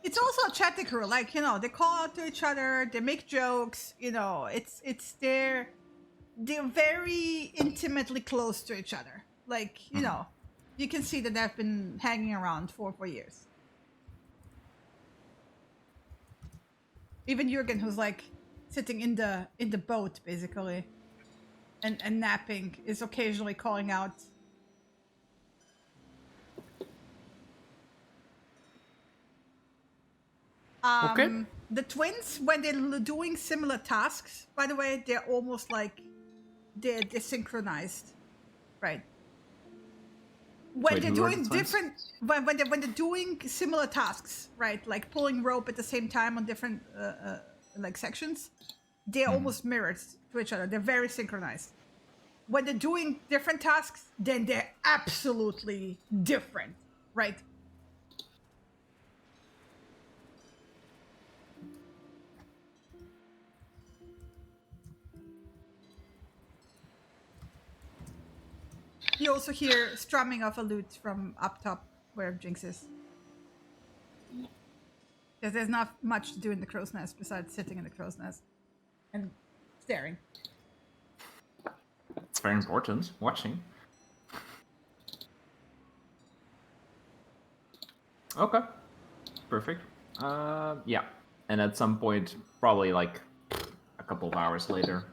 It's also a chatty crew, like they call out to each other, they make jokes. It's they're very intimately close to each other. Like you can see that they've been hanging around for years. Even Jürgen, who's like sitting in the boat basically, and napping, is occasionally calling out. Okay. The twins, when they're doing similar tasks, by the way, they're almost like they're synchronized, right? When they're doing different, when they're doing similar tasks, right? Like pulling rope at the same time on different like sections, they're almost mirrored to each other. They're very synchronized. When they're doing different tasks, then they're absolutely different, right? You also hear strumming of a lute from up top where Jinx is. Because there's not much to do in the crow's nest besides sitting in the crow's nest and staring. It's very important. Watching. Okay. Perfect. Yeah. And at some point, probably like a couple of hours later,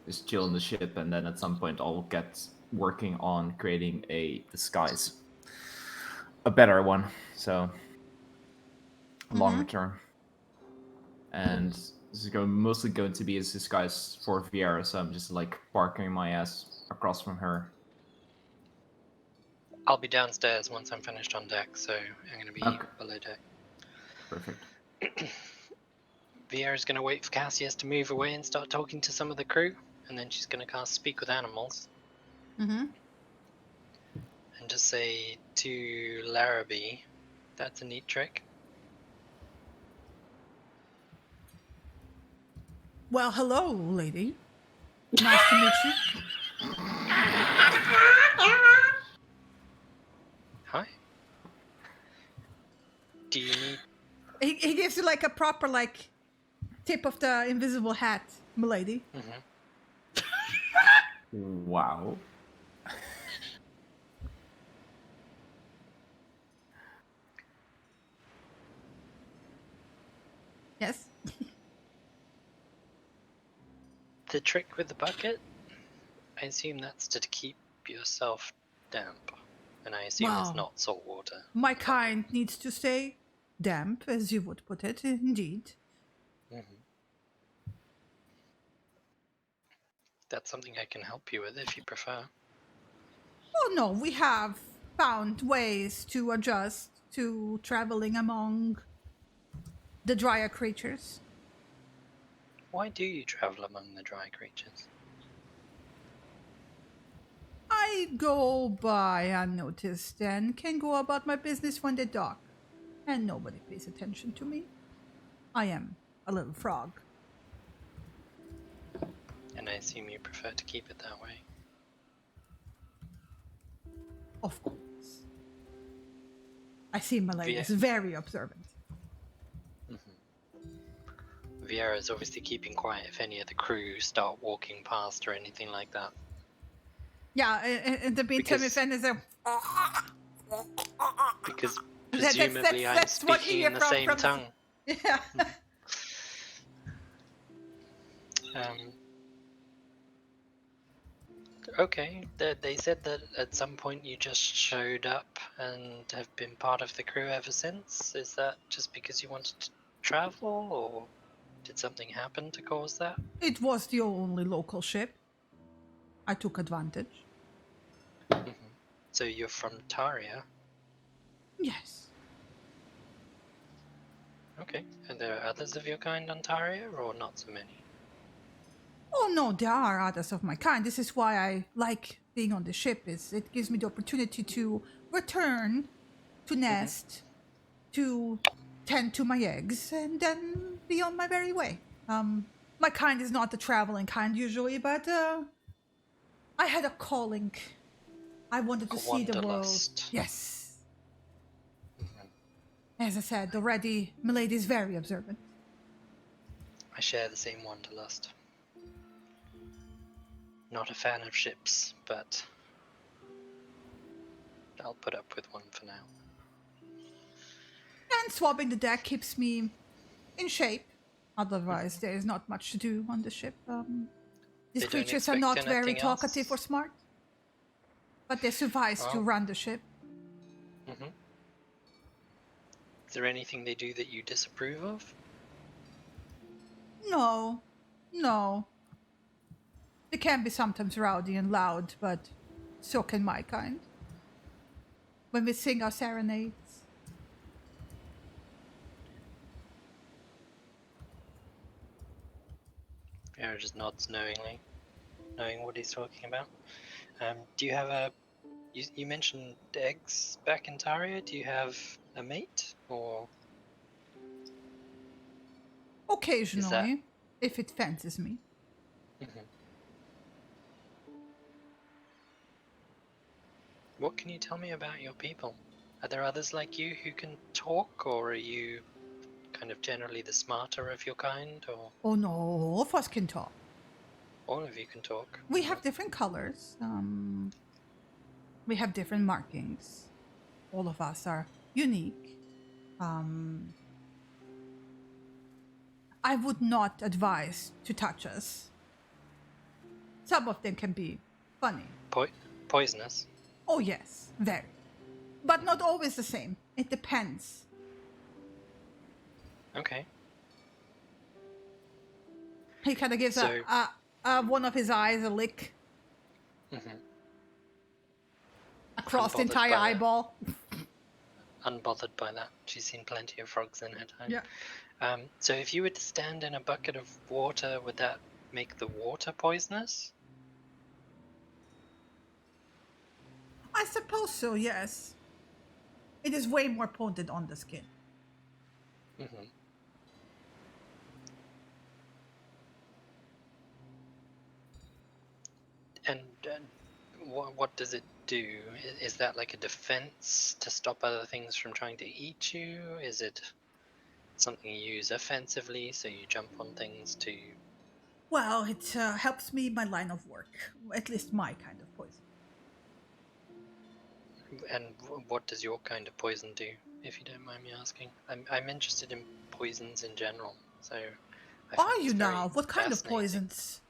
just chill in the ship, and then at some point I'll get working on creating a disguise. A better one. So longer term. And this is mostly going to be a disguise for Viera, so I'm just like parking my ass across from her. I'll be downstairs once I'm finished on deck, so I'm going to be below deck. Perfect. Vieira's going to wait for Cassius to move away and start talking to some of the crew, and then she's going to cast Speak with Animals. Mm-hmm. And just say to Larrabee, that's a neat trick. Well, hello, lady. Nice to meet you. Hi. Do you need... He gives you like a proper like tip of the invisible hat, milady. Wow. Yes. The trick with the bucket? I assume that's to keep yourself damp, and I assume it's Wow. not salt water. My kind needs to stay damp, as you would put it, indeed. Mm-hmm. That's something I can help you with if you prefer. Oh no, we have found ways to adjust to traveling among the drier creatures. Why do you travel among the dry creatures? I go by unnoticed and can go about my business when they're dark, and nobody pays attention to me. I am a little frog. And I assume you prefer to keep it that way. Of course. I see Malay is Yeah. very observant. Vieira's obviously keeping quiet if any of the crew start walking past or anything like that. Yeah, in the meantime, Because- if anything, Because That's- presumably I'm that's what you speaking hear in the from- same from- tongue. yeah. Okay, they said that at some point you just showed up and have been part of the crew ever since. Is that just because you wanted to travel, or did something happen to cause that? It was the only local ship. I took advantage. So you're from Taria? Yes. Okay, and there are others of your kind on Taria, or not so many? Oh no, there are others of my kind. This is why I like being on the ship. Is it gives me the opportunity to return to nest, to tend to my eggs, and then be on my merry way. My kind is not the traveling kind usually, but I had a calling. I wanted to A see the world. wanderlust. Yes. As I said already, Milady is very observant. I share the same wanderlust. Not a fan of ships, but I'll put up with one for now. And swabbing the deck keeps me in shape. Otherwise, there is not much to do on the ship. These They don't creatures are expect not very anything talkative or else? smart. But they suffice to Well. run the ship. Is there anything they do that you disapprove of? No. They can be sometimes rowdy and loud, but so can my kind. When we sing our serenades. Vera just nods knowingly, knowing what he's talking about. Do you have a... You mentioned eggs back in Taria. Do you have a mate, or... Occasionally, if it fancies me. What can you tell me about your people? Are there others like you who can talk, or are you kind of generally the smarter of your kind, or Oh no, all of us can talk. all of you can talk? We have different colors. We have different markings. All of us are unique. I would not advise to touch us. Some of them can be funny. Poisonous? Oh yes, very. But not always the same. It depends. Okay. He kind of gives So- one of his eyes a lick across the Unbothered entire by that. eyeball. Unbothered by that. She's seen plenty of frogs in her time. Yeah. So if you were to stand in a bucket of water, would that make the water poisonous? I suppose so, yes. It is way more potent on the skin. And what does it do? Is that like a defense to stop other things from trying to eat you? Is it something you use offensively, so you jump on things to... Well, it helps me in my line of work. At least my kind of poison. And what does your kind of poison do, if you don't mind me asking? I'm interested in poisons in general, so... I find Are this you very now? What kind of fascinating. poisons?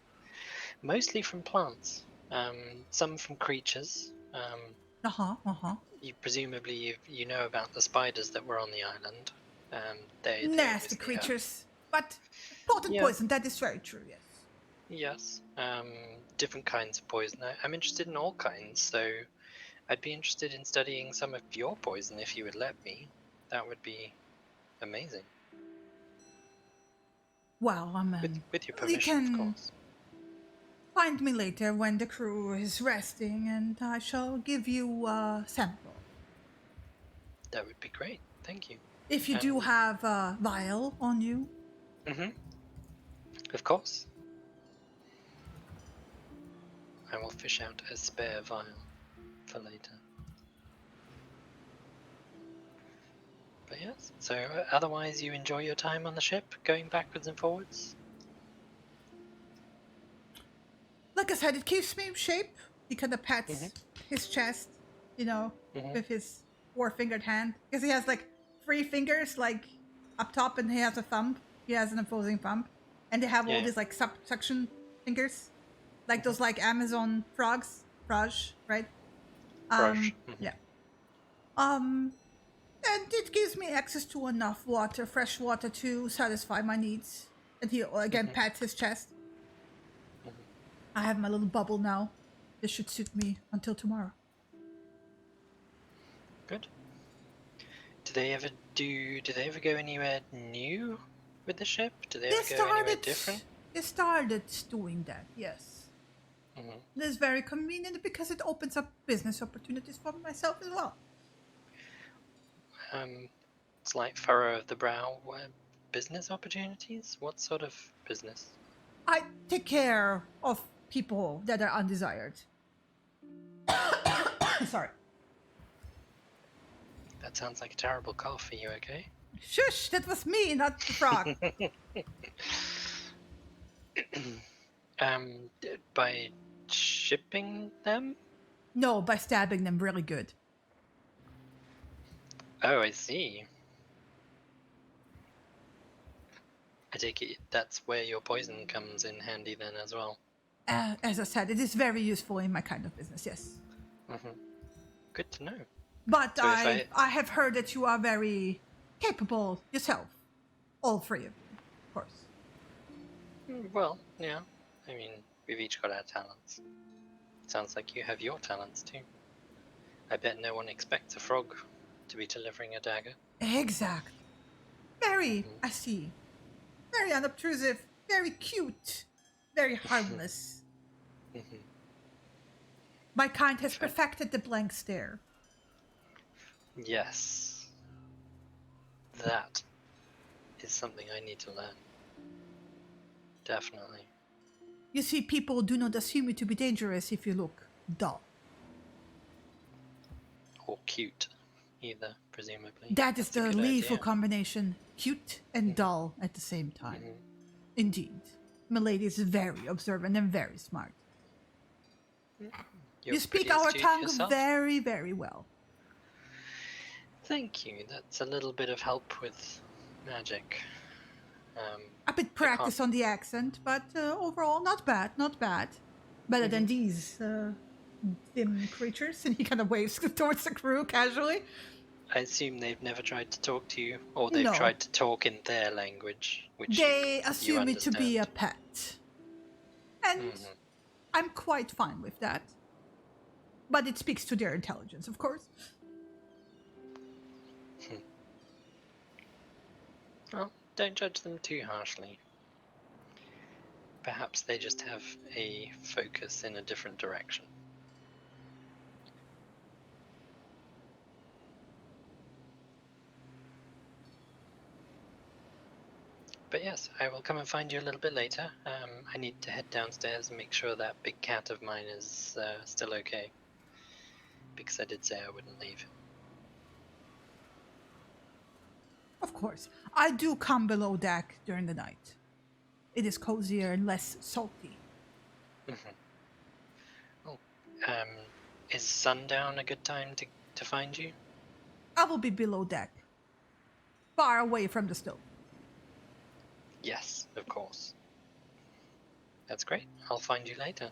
Mostly from plants. Some from creatures. You presumably you know about the spiders that were on the island. They Nasty obviously creatures. But potent Yeah. poison, that is very true, yes. Yes. Different kinds of poison. I'm interested in all kinds, so I'd be interested in studying some of your poison if you would let me. That would be amazing. Well, With your you permission, of can course. find me later when the crew is resting, and I shall give you a sample. That would be great. Thank you. If you do have a vial on you. Mm-hmm. Of course. I will fish out a spare vial for later. But yes, so otherwise you enjoy your time on the ship, going backwards and forwards? Like I said, it keeps me in shape. He kind of pats his chest, with his 4-fingered hand. Because he has like 3 fingers, like up top, and he has a thumb. He has an opposing thumb. And they have all these like subsuction fingers. Like those like Amazon frogs. Frog, right? Yeah. And it gives me access to enough water, fresh water, to satisfy my needs. And he again pats his chest. I have my little bubble now. This should suit me until tomorrow. Good. Do they ever go anywhere new with the ship? Do they ever go anywhere different? They started doing that, yes. It is very convenient because it opens up business opportunities for myself as well. It's like furrow of the brow. Business opportunities? What sort of business? I take care of people that are undesired. Sorry. That sounds like a terrible cough. Are you okay? Shush, that was me, not the frog. By shipping them? No, by stabbing them really good. Oh, I see. I take it that's where your poison comes in handy then as well. As I said, it is very useful in my kind of business, yes. Good to know. But So I have heard that you are very capable yourself. All 3 of you, of course. Well, yeah. I mean, we've each got our talents. Sounds like you have your talents too. I bet no one expects a frog to be delivering a dagger. Exactly. Very, I see. Very unobtrusive, very cute, very harmless. My kind has perfected the blank stare. Yes. That is something I need to learn. Definitely. You see, people do not assume you to be dangerous if you look dull. Or cute, either, presumably. That is the lethal idea. combination. Cute and dull at the same time. Indeed. Milady is very observant and very smart. You speak our tongue yourself. very, very well. Thank you. That's a little bit of help with magic. A bit practice on the accent, but overall, not bad, not bad. Better than these dim creatures. And he kind of waves towards the crew casually. I assume they've never tried to talk to you, or they've tried to talk in their language, which they you assume it to be a understand. pet. And I'm quite fine with that. But it speaks to their intelligence, of course. Well, don't judge them too harshly. Perhaps they just have a focus in a different direction. But yes, I will come and find you a little bit later. I need to head downstairs and make sure that big cat of mine is still okay. Because I did say I wouldn't leave him. Of course. I do come below deck during the night. It is cozier and less salty. Oh, is sundown a good time to find you? I will be below deck. Far away from the stove. Yes, of course. That's great. I'll find you later.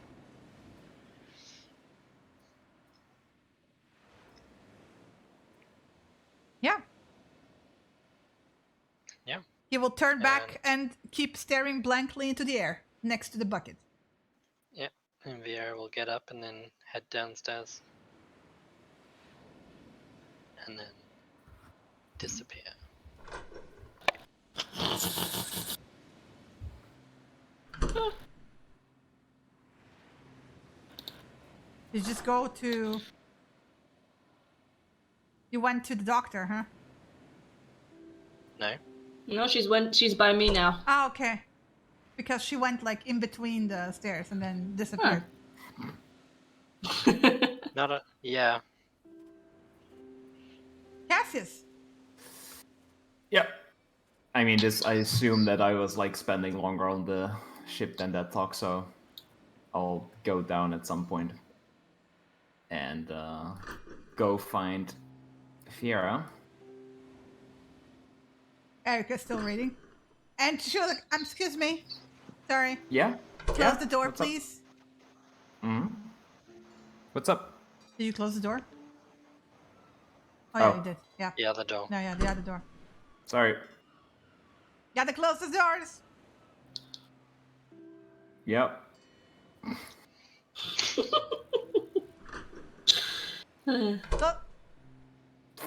Yeah. He will turn back and keep staring blankly into the air next to the bucket. Yeah, and Viera will get up and then head downstairs. And then disappear. You just go to... You went to the doctor, huh? No? No, she's by me now. Ah, okay. Because she went like in between the stairs and then disappeared. Not a... Yeah. Cassius! Yep. I mean, I assume that I was like spending longer on the ship than that talk, so I'll go down at some point and go find Fiera. Erica's still reading. And she'll like, excuse me. Sorry. Yeah? Close the door, What's up? please. What's up? Did you close the door? Oh, yeah, Oh. you did. Yeah. The other door. No, yeah, the other door. Sorry. Gotta close the doors. Yep. Look.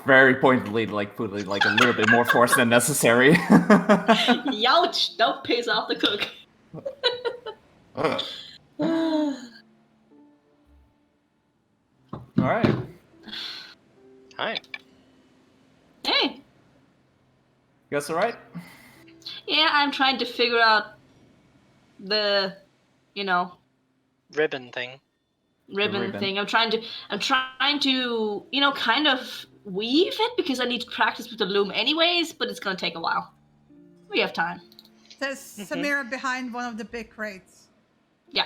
Very pointedly, like put it like a little bit more force than necessary. Youch! Don't piss off the cook. All right. Hi. Hey. You guys all right? Yeah, I'm trying to figure out the, Ribbon thing. ribbon thing. I'm trying to, kind of weave it because I need to practice with the loom anyways, but it's gonna take a while. We have time. There's Samira behind one of the big crates. Yeah.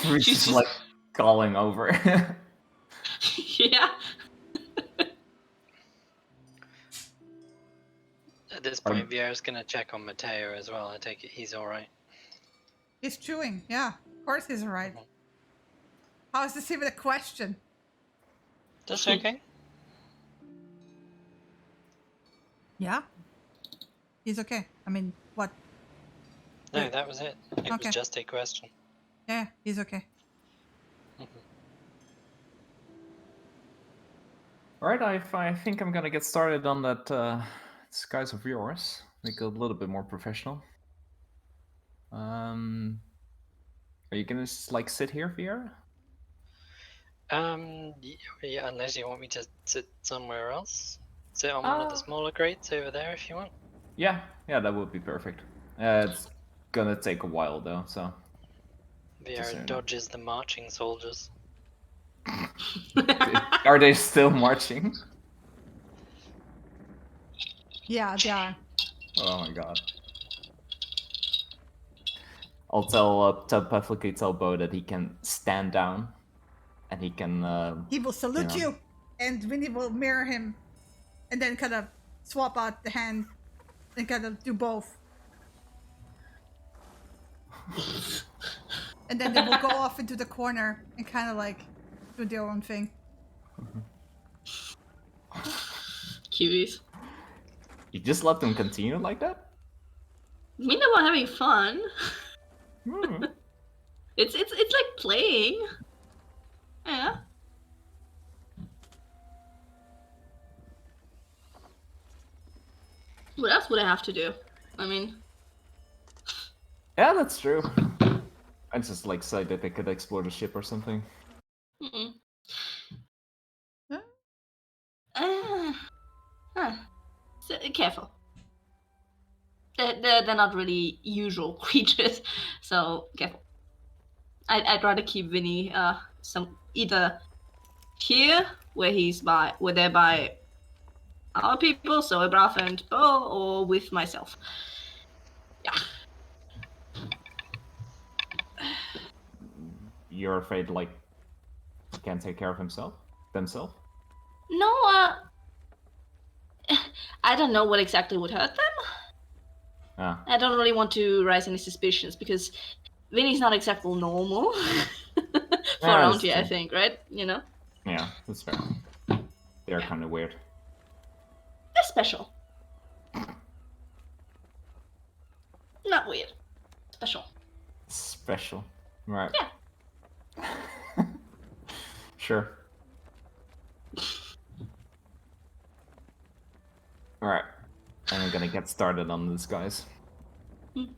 She's just like calling over. Yeah. At this point, Viera's gonna check on Mateo as well. I take it he's alright. He's chewing. Yeah, of course he's alright. How is this even a question? That's okay. Yeah. He's okay. I mean, what? No, that was it. It Okay. was just a question. Yeah, he's okay. Alright, I think I'm gonna get started on that disguise of yours. Make it a little bit more professional. Are you gonna just like sit here, Viera? Yeah, unless you want me to sit somewhere else. Sit on one of the smaller crates over there if you want. Yeah, that would be perfect. It's gonna take a while though, so. Viera dodges the marching soldiers. Are they still marching? Yeah, they are. Oh my god. I'll telepathically tell Bo that he can stand down, and he can. He will salute you know. you, and Winnie will mirror him, and then kind of swap out the hand, and kind of do both. And then they will go off into the corner and kind of like do their own thing. Cuties. You just let them continue like that? Me and we're having fun. Hmm. It's like playing. Yeah. What else would I have to do? I mean, Yeah, that's true. I just like said that they could explore the ship or something. mm-mm. Huh? So, careful. They're not really usual creatures, so careful. I'd rather keep Vinny either here where they're by our people, so Abrath and Bo, or with myself. Yeah. You're afraid like he can't take care of themselves? No, I don't know what exactly would hurt them. Ah. I don't really want to raise any suspicions because Vinny's not exactly normal for around here, I think, right? Yeah, that's fair. They're kind of weird. They're special. special. Right. Yeah. Sure. Alright. And I'm gonna get started on this, guys. You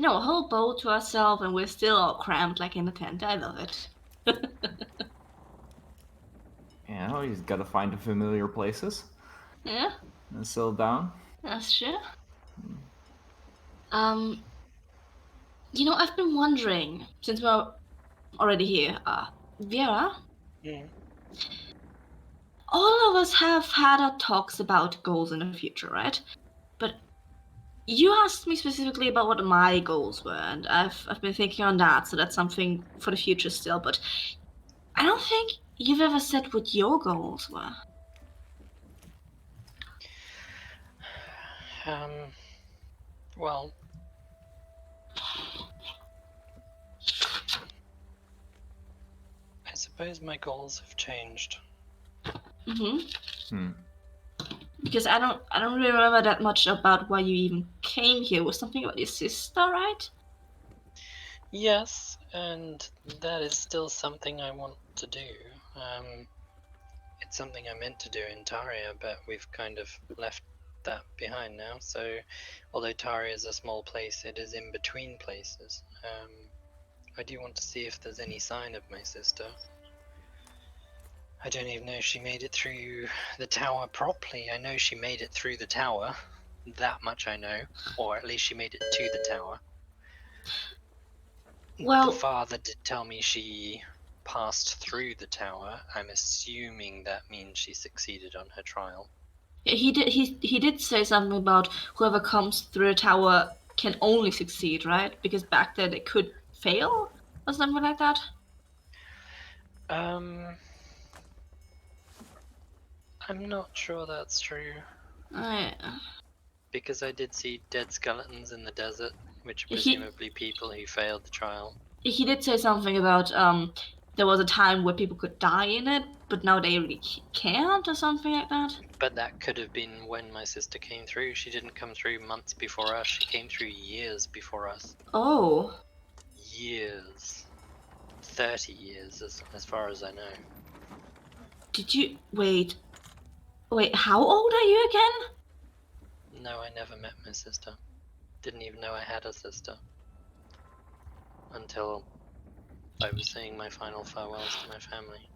know, a whole boat to ourselves and we're still all cramped like in a tent. I love it. You know, you just gotta find the familiar places Yeah, and settle down. that's true. You know, I've been wondering, since we're already here, Vera, all of us have had our talks about goals in the future, right? But you asked me specifically about what my goals were, and I've been thinking on that, so that's something for the future still, but I don't think you've ever said what your goals were. Well, I suppose my goals have changed. Because I don't really remember that much about why you even came here. It was something about your sister, right? Yes, and that is still something I want to do. It's something I meant to do in Taria, but we've kind of left that behind now. So, although Taria is a small place, it is in between places. I do want to see if there's any sign of my sister. I don't even know if she made it through the tower properly. I know she made it through the tower. That much I know. Or at least she made it to the tower. Well, The father did tell me she passed through the tower. I'm assuming that means she succeeded on her trial. he did say something about whoever comes through a tower can only succeed, right? Because back then they could fail or something like that. I'm not sure that's true. Because I did see dead skeletons in the desert, which are presumably people who failed the trial. He did say something about there was a time where people could die in it, but now they really can't or something like that. But that could have been when my sister came through. She didn't come through months before us. She came through years before us. Oh. Years. 30 years, as far as I know. Did you... Wait, how old are you again? No, I never met my sister. Didn't even know I had a sister. Until I was saying my final farewells to my family.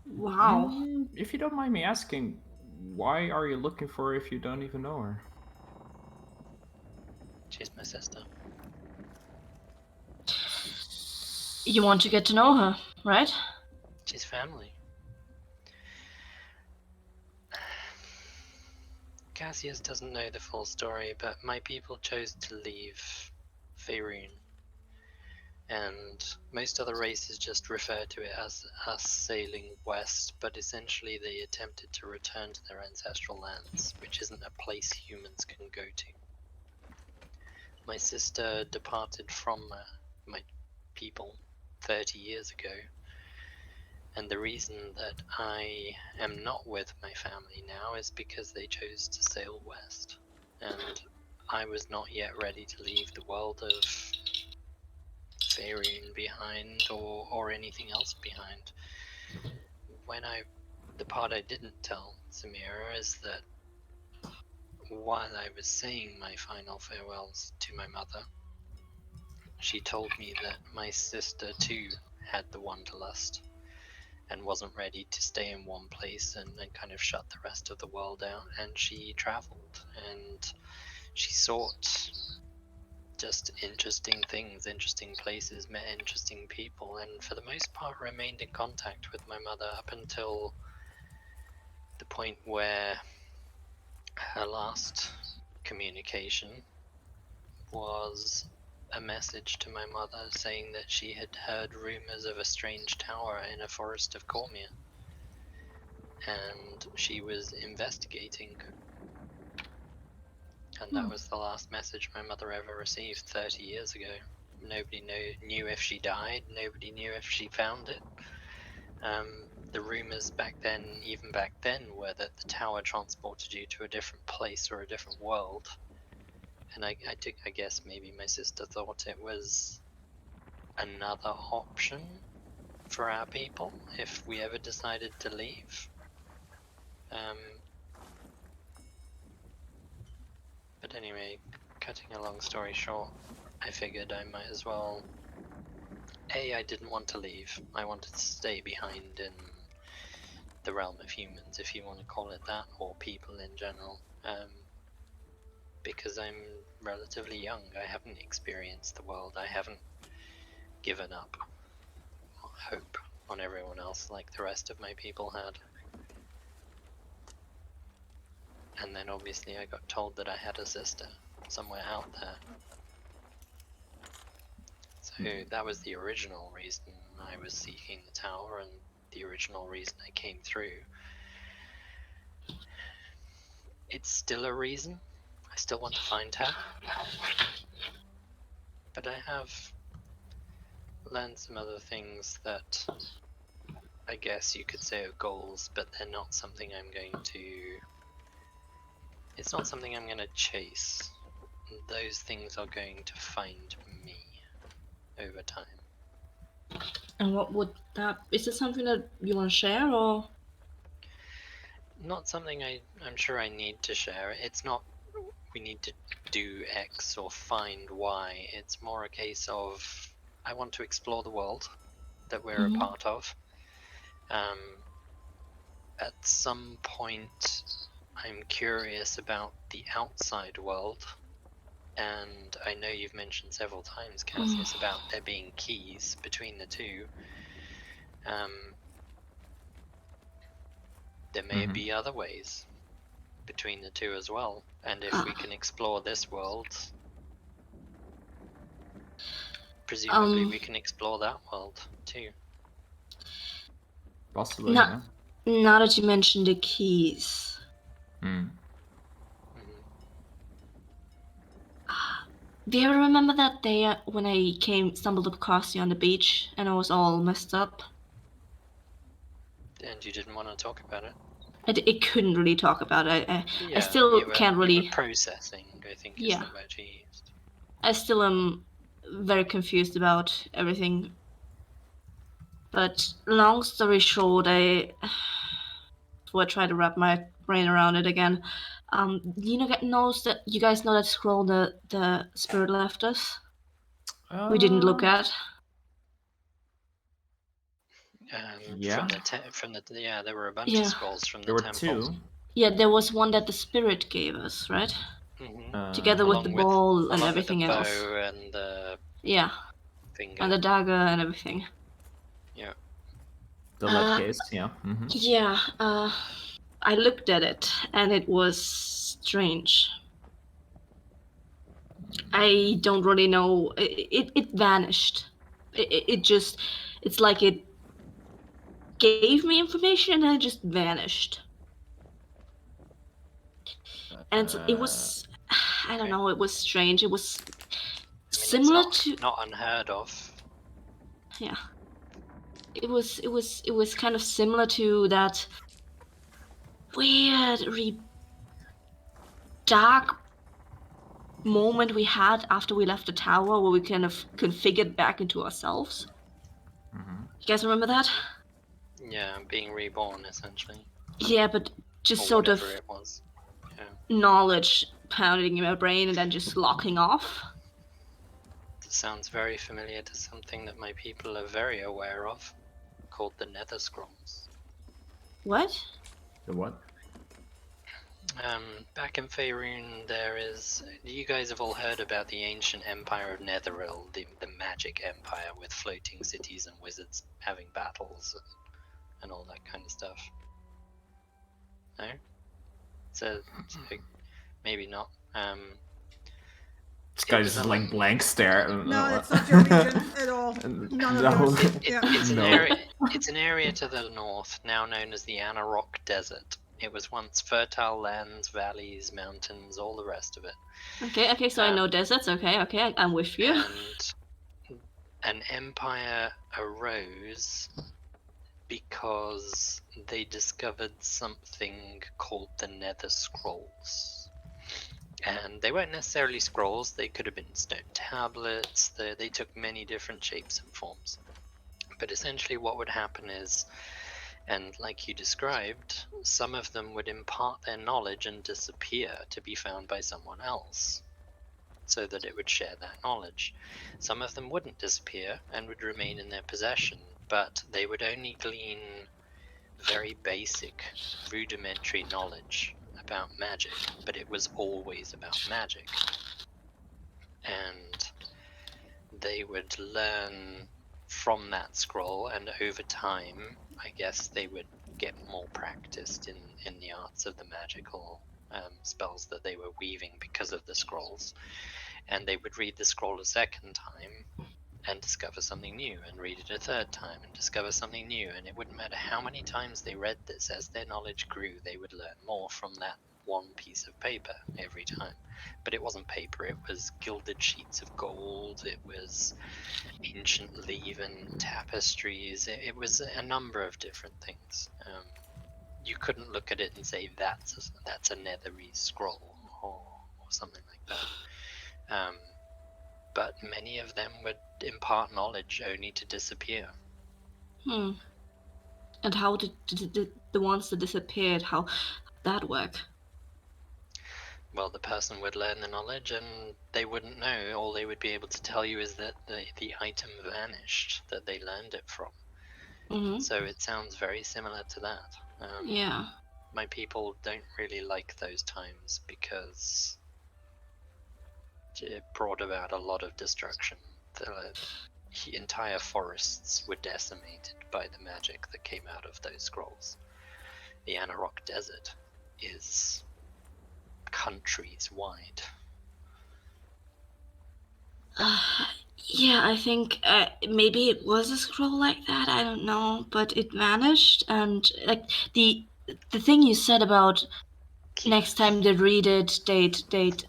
Wow. If you don't mind me asking, why are you looking for her if you don't even know her? She's my sister. You want to get to know her, right? She's family. Cassius doesn't know the full story, but my people chose to leave Faerun. And most other races just refer to it as us sailing west, but essentially they attempted to return to their ancestral lands, which isn't a place humans can go to. My sister departed from my people 30 years ago, and the reason that I am not with my family now is because they chose to sail west, and I was not yet ready to leave the world of Faerun behind or anything else behind. The part I didn't tell Samira is that while I was saying my final farewells to my mother, she told me that my sister too had the wanderlust and wasn't ready to stay in one place and kind of shut the rest of the world out, and she traveled and she sought just interesting things, interesting places, met interesting people, and for the most part remained in contact with my mother up until the point where her last communication was a message to my mother saying that she had heard rumors of a strange tower in a forest of Cormia, and she was investigating. And that was the last message my mother ever received 30 years ago. Nobody knew if she died, nobody knew if she found it. the rumors even back then, were that the tower transported you to a different place or a different world. And I guess maybe my sister thought it was another option for our people if we ever decided to leave. But anyway, cutting a long story short, I figured I might as well... I didn't want to leave. I wanted to stay behind in the realm of humans, if you want to call it that, or people in general. Because I'm relatively young. I haven't experienced the world. I haven't given up hope on everyone else like the rest of my people had. And then obviously I got told that I had a sister somewhere out there. So that was the original reason I was seeking the tower, and the original reason I came through. It's still a reason. I still want to find her. But I have learned some other things that I guess you could say are goals, but they're not something I'm going to... It's not something I'm going to chase. Those things are going to find me over time. And what would that... Is it something that you want to share, or...? Not something I'm sure I need to share. It's not we need to do X or find Y. It's more a case of I want to explore the world that we're a part of. At some point, I'm curious about the outside world, and I know you've mentioned several times, Cassius, about there being keys between the two. There may be other ways between the two as well, and if we can explore this world, presumably we can explore that world too. Possibly, yeah. Now that you mentioned the keys, do you ever remember that day when I stumbled across you on the beach and I was all messed up? And you didn't want to talk about it? I couldn't really talk about it. I still can't really... You were processing, I think is the word you used. I still am very confused about everything. But long story short, I try to wrap my brain around it again. You guys know that scroll the spirit left us? We didn't look at. Yeah. There were a bunch of scrolls from the temple. There were 2. Yeah, there was one that the spirit gave us, right? Together with the ball and everything else. The bow and the finger. And the dagger and everything. Yeah. The lead case, yeah. Yeah, I looked at it and it was strange. I don't really know. It vanished. It's like it gave me information and then it just vanished. And it was, I don't know, it was strange. It was similar to... Not unheard of. Yeah. It was kind of similar to that weird, really dark moment we had after we left the tower where we kind of configured back into ourselves. You guys remember that? Yeah, being reborn, essentially. Yeah, but just or sort of it was. knowledge pounding in my brain and then just locking off. It sounds very familiar to something that my people are very aware of, called the Nether Scrolls. What? The what? Back in Faerun, there is... You guys have all heard about the ancient empire of Netheril, the magic empire with floating cities and wizards having battles and all that kind of stuff. No? So maybe not. This guy just like blank stare. No, that's not your region at all. None of yours. It's an area to the north, now known as the Anarok Desert. It was once fertile lands, valleys, mountains, all the rest of it. Okay, so I know deserts. Okay, I'm with you. And an empire arose because they discovered something called the Nether Scrolls. And they weren't necessarily scrolls, they could have been stone tablets, they took many different shapes and forms. But essentially what would happen is, and like you described, some of them would impart their knowledge and disappear to be found by someone else, so that it would share that knowledge. Some of them wouldn't disappear and would remain in their possession, but they would only glean very basic, rudimentary knowledge about magic, but it was always about magic. And they would learn from that scroll, and over time, I guess they would get more practiced in the arts of the magical spells that they were weaving because of the scrolls. And they would read the scroll a second time and discover something new, and read it a third time and discover something new. And it wouldn't matter how many times they read this, as their knowledge grew, they would learn more from that one piece of paper every time. But it wasn't paper, it was gilded sheets of gold, it was ancient leaven tapestries, it was a number of different things. You couldn't look at it and say that's a nethery scroll or something like that. But many of them would impart knowledge only to disappear. And how did the ones that disappeared, how that work? Well, the person would learn the knowledge and they wouldn't know. All they would be able to tell you is that the item vanished that they learned it from. So it sounds very similar to that. Yeah. My people don't really like those times because it brought about a lot of destruction. The entire forests were decimated by the magic that came out of those scrolls. The Anarok Desert is countries wide. Yeah, I think maybe it was a scroll like that. I don't know, but it vanished, and like the thing you said about next time they read it, they'd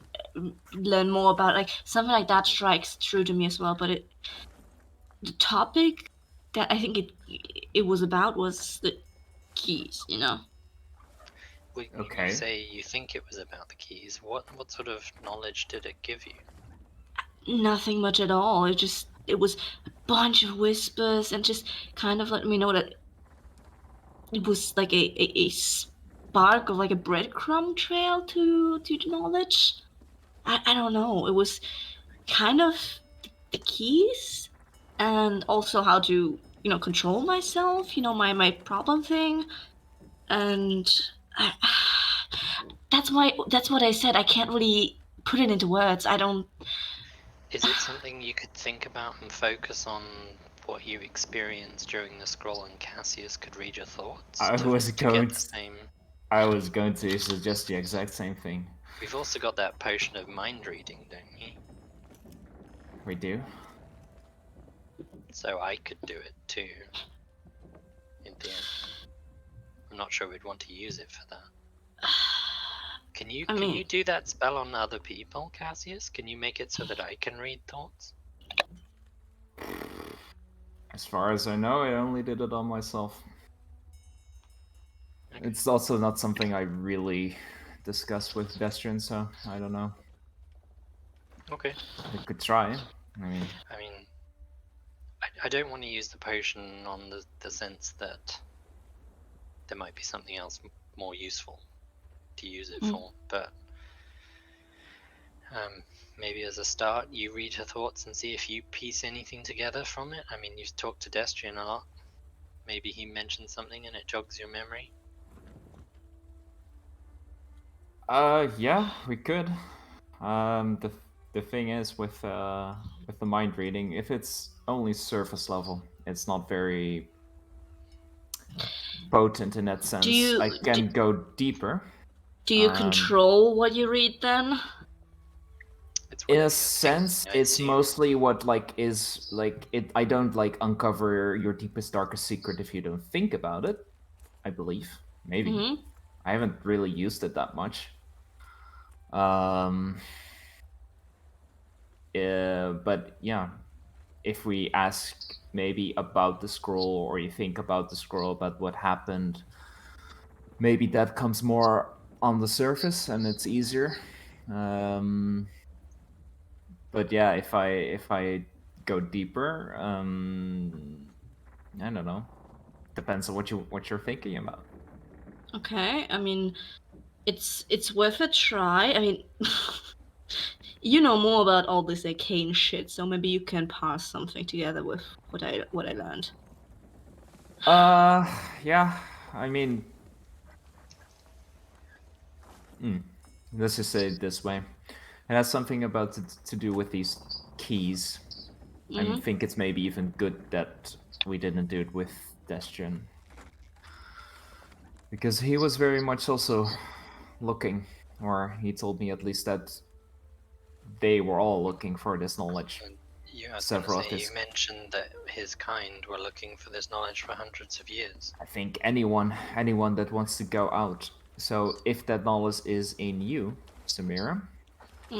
learn more about, like, something like that strikes true to me as well. But the topic that I think it was about was the keys, you know. Okay. You say you think it was about the keys. What sort of knowledge did it give you? Nothing much at all. It was a bunch of whispers and just kind of let me know that it was like a spark of like a breadcrumb trail to the knowledge. I don't know. It was kind of the keys, and also how to, you know, control myself, you know, my problem thing. And that's what I said. I can't really put it into words. I don't. Is it something you could think about and focus on what you experienced during the scroll, and Cassius could read your thoughts? I was to get the same. I was going to suggest the exact same thing. We've also got that potion of mind reading, don't we? We do. So I could do it too. In the end, I'm not sure we'd want to use it for that. Can you do that spell on other people, Cassius? Can you make it so that I can read thoughts? As far as I know, I only did it on myself. Okay. It's also not something I really discuss with Vestrian, so I don't know. Okay. I could try. I don't want to use the potion on the sense that there might be something else more useful to use it for, but maybe as a start, you read her thoughts and see if you piece anything together from it. I mean, you've talked to Destrian a lot. Maybe he mentioned something and it jogs your memory. Yeah, we could. The thing is with the mind reading, if it's only surface level, it's not very potent in that sense. I can go deeper. Do you control what you read then? In a sense, it's mostly what is it. I don't uncover your deepest, darkest secret if you don't think about it. I believe, maybe. I haven't really used it that much. But yeah, if we ask maybe about the scroll, or you think about the scroll, about what happened, maybe that comes more on the surface and it's easier. But yeah, if I go deeper, I don't know. Depends on what you're thinking about. Okay, I mean, it's worth a try. I mean, you know more about all this arcane shit, so maybe you can pass something together with what I learned. Yeah. I mean, let's just say it this way. It has something about to do with these keys. I think it's maybe even good that we didn't do it with Destian. Because he was very much also looking, or he told me at least that they were all looking for this knowledge. You, I was Several gonna say, of his... you mentioned that his kind were looking for this knowledge for hundreds of years. I think anyone that wants to go out. So if that knowledge is in you, Samira, Or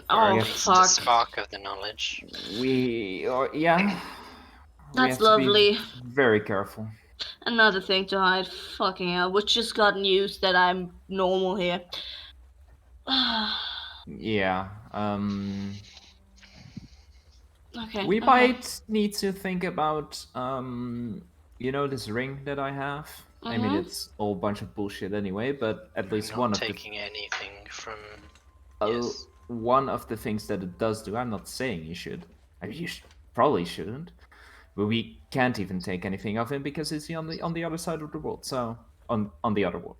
Oh, at least fuck. a spark of the knowledge. we have That's to lovely. be very careful. Another thing to hide. Fucking hell. We just got news that I'm normal here. Yeah. Okay. We okay. might need to think about this ring that I have. I mean, it's all a bunch of bullshit anyway, but at least Not taking anything from. Yes. One of the things that it does do, I'm not saying you should. I mean, you probably shouldn't. But we can't even take anything of him because it's on the other side of the world. So on the other world.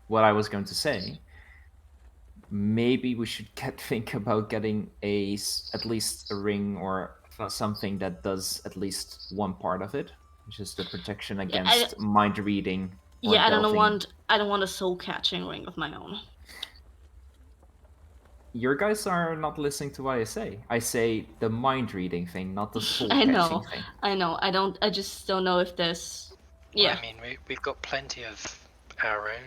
What I was going to say, maybe we should think about getting at least a ring or something that does at least one part of it, which is the protection against mind reading. Yeah, I don't want a soul catching ring of my own. You guys are not listening to what I say. I say the mind reading thing, not the soul I catching know. thing. I know. I just don't know if there's. Yeah. Well, I mean, we've got plenty of our own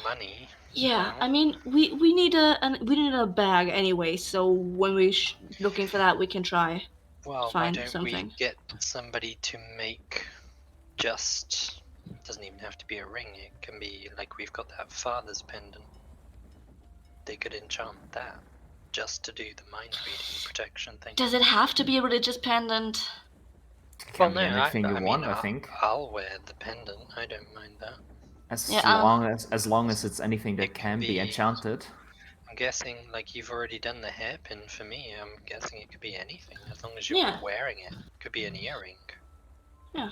money. Yeah, now. I mean, we need a bag anyway. So when we're looking for that, we can try. Well, find why don't something. we get somebody to make just. Doesn't even have to be a ring. It can be like we've got that father's pendant. They could enchant that just to do the mind reading protection thing. Does it have to be a religious pendant? Well, Can be no, anything you I want, mean, I think. I'll wear the pendant. I don't mind that. As long as it's anything that can be enchanted. I'm guessing, like, you've already done the hairpin for me. I'm guessing it could be anything as long as you're wearing it. It could be an earring. Yeah,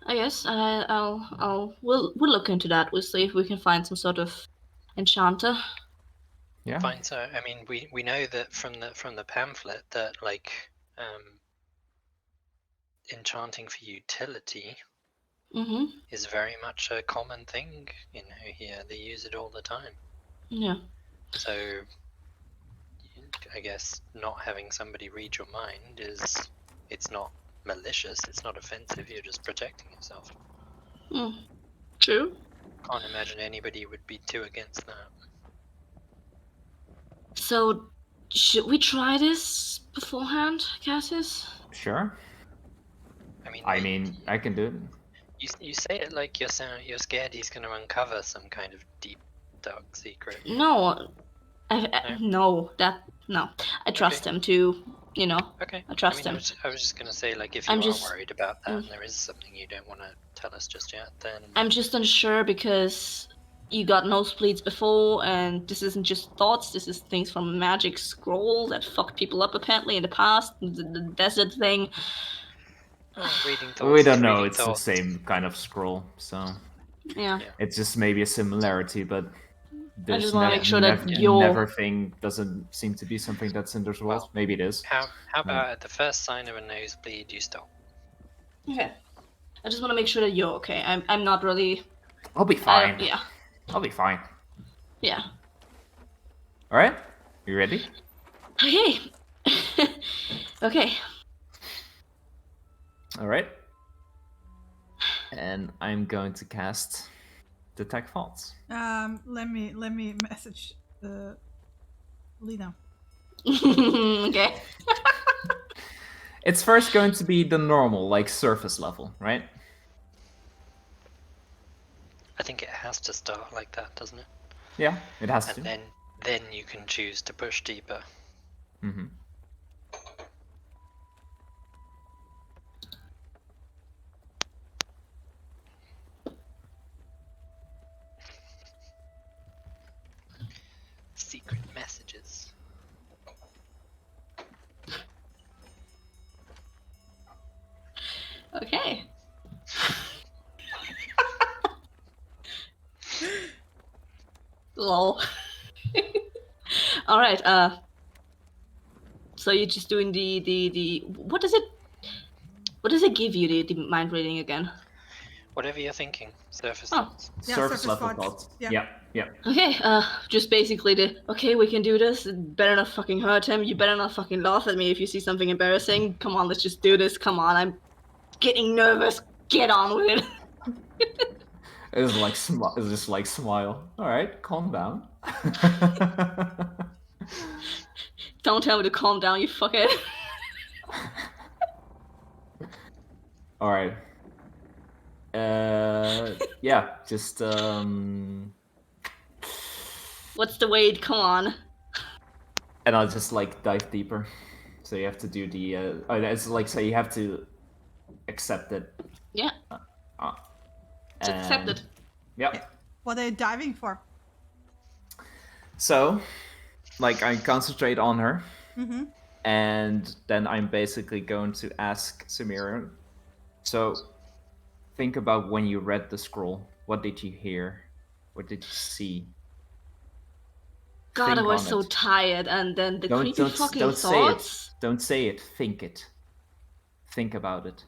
I guess we'll look into that. We'll see if we can find some sort of enchanter. Yeah. Fine. So, I mean, we know that from the pamphlet that like enchanting for utility is very much a common thing in here. They use it all the time. Yeah. So, I guess not having somebody read your mind it's not malicious. It's not offensive. You're just protecting yourself. True. Can't imagine anybody would be too against that. So, should we try this beforehand, Cassius? Sure. I mean, I can do it. You say it like you're scared he's going to uncover some kind of deep, dark secret. No, no. I trust him to, Okay. I trust him. I was just going to say, like, if you are worried about that and there is something you don't want to tell us just yet, then... I'm just unsure because you got nosebleeds before, and this isn't just thoughts, this is things from a magic scroll that fucked people up apparently in the past, the desert thing. Reading thoughts. We don't know, it's the same kind of scroll, so... Yeah. It's just maybe a similarity, but... I just want to make sure that never thing doesn't seem to be something that's in those walls. Well, maybe it is. How about at the first sign of a nosebleed, you stop? Okay. I just want to make sure that you're okay. I'm not really... I'll be fine. Yeah. I'll be fine. Yeah. Alright? You ready? Okay. Okay. Alright. And I'm going to cast Detect Faults. Let me message Lena. Okay. It's first going to be the normal, like, surface level, right? I think it has to start like that, doesn't it? Yeah, it has And to. then you can choose to push deeper. Mm-hmm. Secret messages. Okay. Lol. All right. So you're just doing the what does it give you, the mind reading again? Whatever you're thinking. Surface Oh. thoughts. Yeah, surface surface level thoughts. thoughts. Yeah. Yeah. Okay, just basically okay, we can do this. Better not fucking hurt him. You better not fucking laugh at me if you see something embarrassing. Come on, let's just do this. Come on, I'm getting nervous. Get on with it. It's like it's just like smile. All right, calm down. Don't tell me to calm down, you fuckhead. All right. Yeah, just What's the weight? Come on. and I'll just like dive deeper. So you have to do the it's like, so you have to accept it. Yeah. Just accept it. Yep. What are you diving for? So, like, I concentrate on her, Mm-hmm. and then I'm basically going to ask Samira. So, think about when you read the scroll. What did you hear? What did you see? God, Think I was on so it. tired, and then the creepy fucking don't thoughts. say it. Don't say it. Think it. Think about it.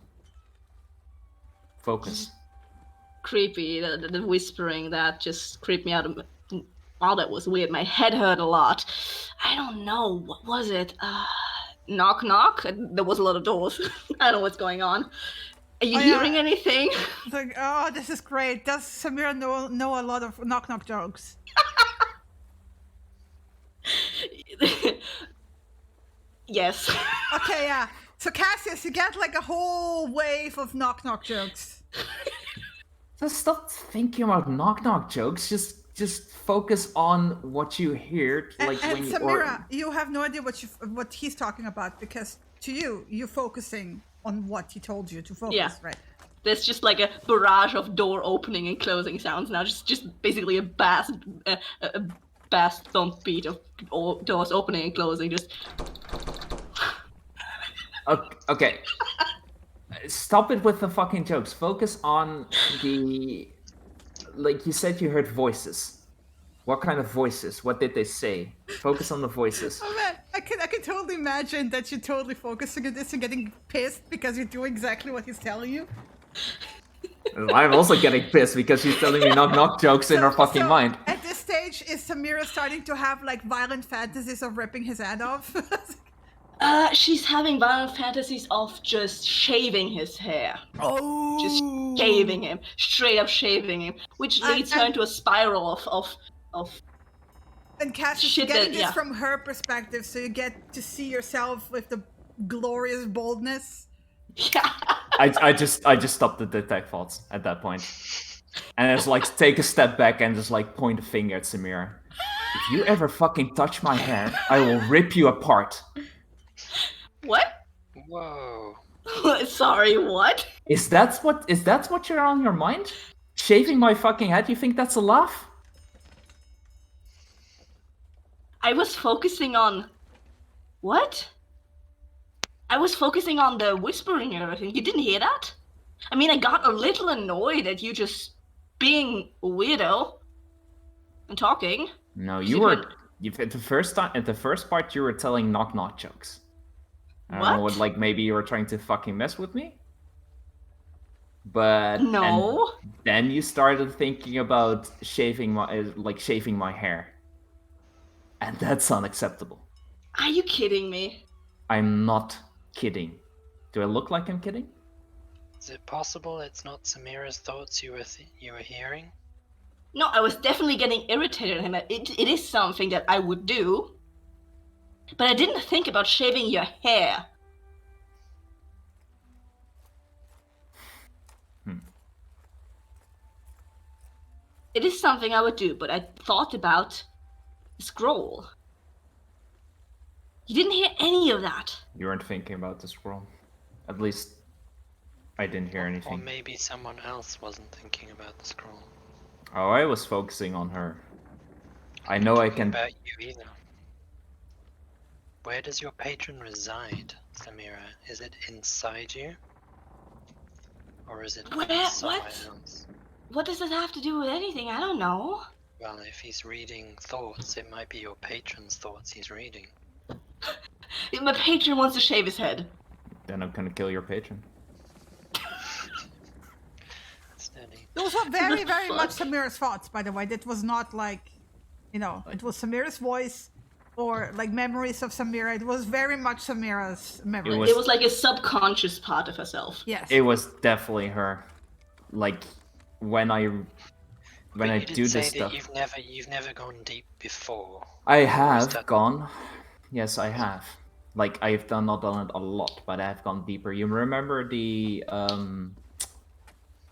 Focus. Creepy, the whispering that just creeped me out. Wow, that was weird. My head hurt a lot. I don't know, what was it? Knock knock. There was a lot of doors. I don't know what's going on. Are you hearing anything? It's like, oh, this is great. Does Samira know a lot of knock knock jokes? Yes. Okay, yeah. So Cassius, you get like a whole wave of knock knock jokes. Just stop thinking about knock jokes. Just focus on what you hear. Like And when you Samira, you have no idea what he's talking about, because to you're focusing on what he told you to focus, Yeah. right? There's just like a barrage of door opening and closing sounds now. Just basically a bass thump beat of doors opening and closing. Just Okay. Stop it with the fucking jokes. Focus on the... Like you said, you heard voices. What kind of voices? What did they say? Focus on the voices. Oh man, I can totally imagine that you're totally focusing on this and getting pissed because you're doing exactly what he's telling you. I'm also getting pissed because she's telling me knock jokes in her fucking mind. At this stage, is Samira starting to have like violent fantasies of ripping his head off? she's having violent fantasies of just shaving his hair. Oh, Just shaving him, straight up shaving him, which leads her into a spiral of And Cassius, shit you're getting that- this yeah. from her perspective, so you get to see yourself with the glorious boldness. yeah. I just stopped the detect thoughts at that point. And it's like, take a step back and just like point a finger at Samira. If you ever fucking touch my hair, I will rip you apart. What? Whoa. Sorry, what? Is that what you're on your mind? Shaving my fucking head? You think that's a laugh? I was focusing on what? I was focusing on the whispering and everything. You didn't hear that? I mean, I got a little annoyed at you just being a weirdo and talking. No, You you were could- at the first part you were telling knock jokes. I don't know What? what, like, maybe you were trying to fucking mess with me? But No. and then you started thinking about shaving my hair. And that's unacceptable. Are you kidding me? I'm not kidding. Do I look like I'm kidding? Is it possible it's not Samira's thoughts you were hearing? No, I was definitely getting irritated at him. It is something that I would do. But I didn't think about shaving your hair. It is something I would do, but I thought about the scroll. You didn't hear any of that. You weren't thinking about the scroll. At least I didn't hear Or anything. maybe someone else wasn't thinking about the scroll. Oh, I was focusing on her. I I'm know not I talking can. about you either. Where does your patron reside, Samira? Is it inside you? Or is it Where? somewhere What? else? What does this have to do with anything? I don't know. Well, if he's reading thoughts, it might be your patron's thoughts he's reading. My patron wants to shave his head. Then I'm gonna kill your patron. Steady. Those were very, very much fuck? Samira's thoughts, by the way. That was not like, it was Samira's voice or like memories of Samira. It was very much Samira's memories. It was like a subconscious part of herself. Yes. It was definitely her. Like when I But you do did say this that stuff. you've never gone deep before. I Or is have that- gone. Yes, I have. Like I've not done it a lot, but I have gone deeper. You remember the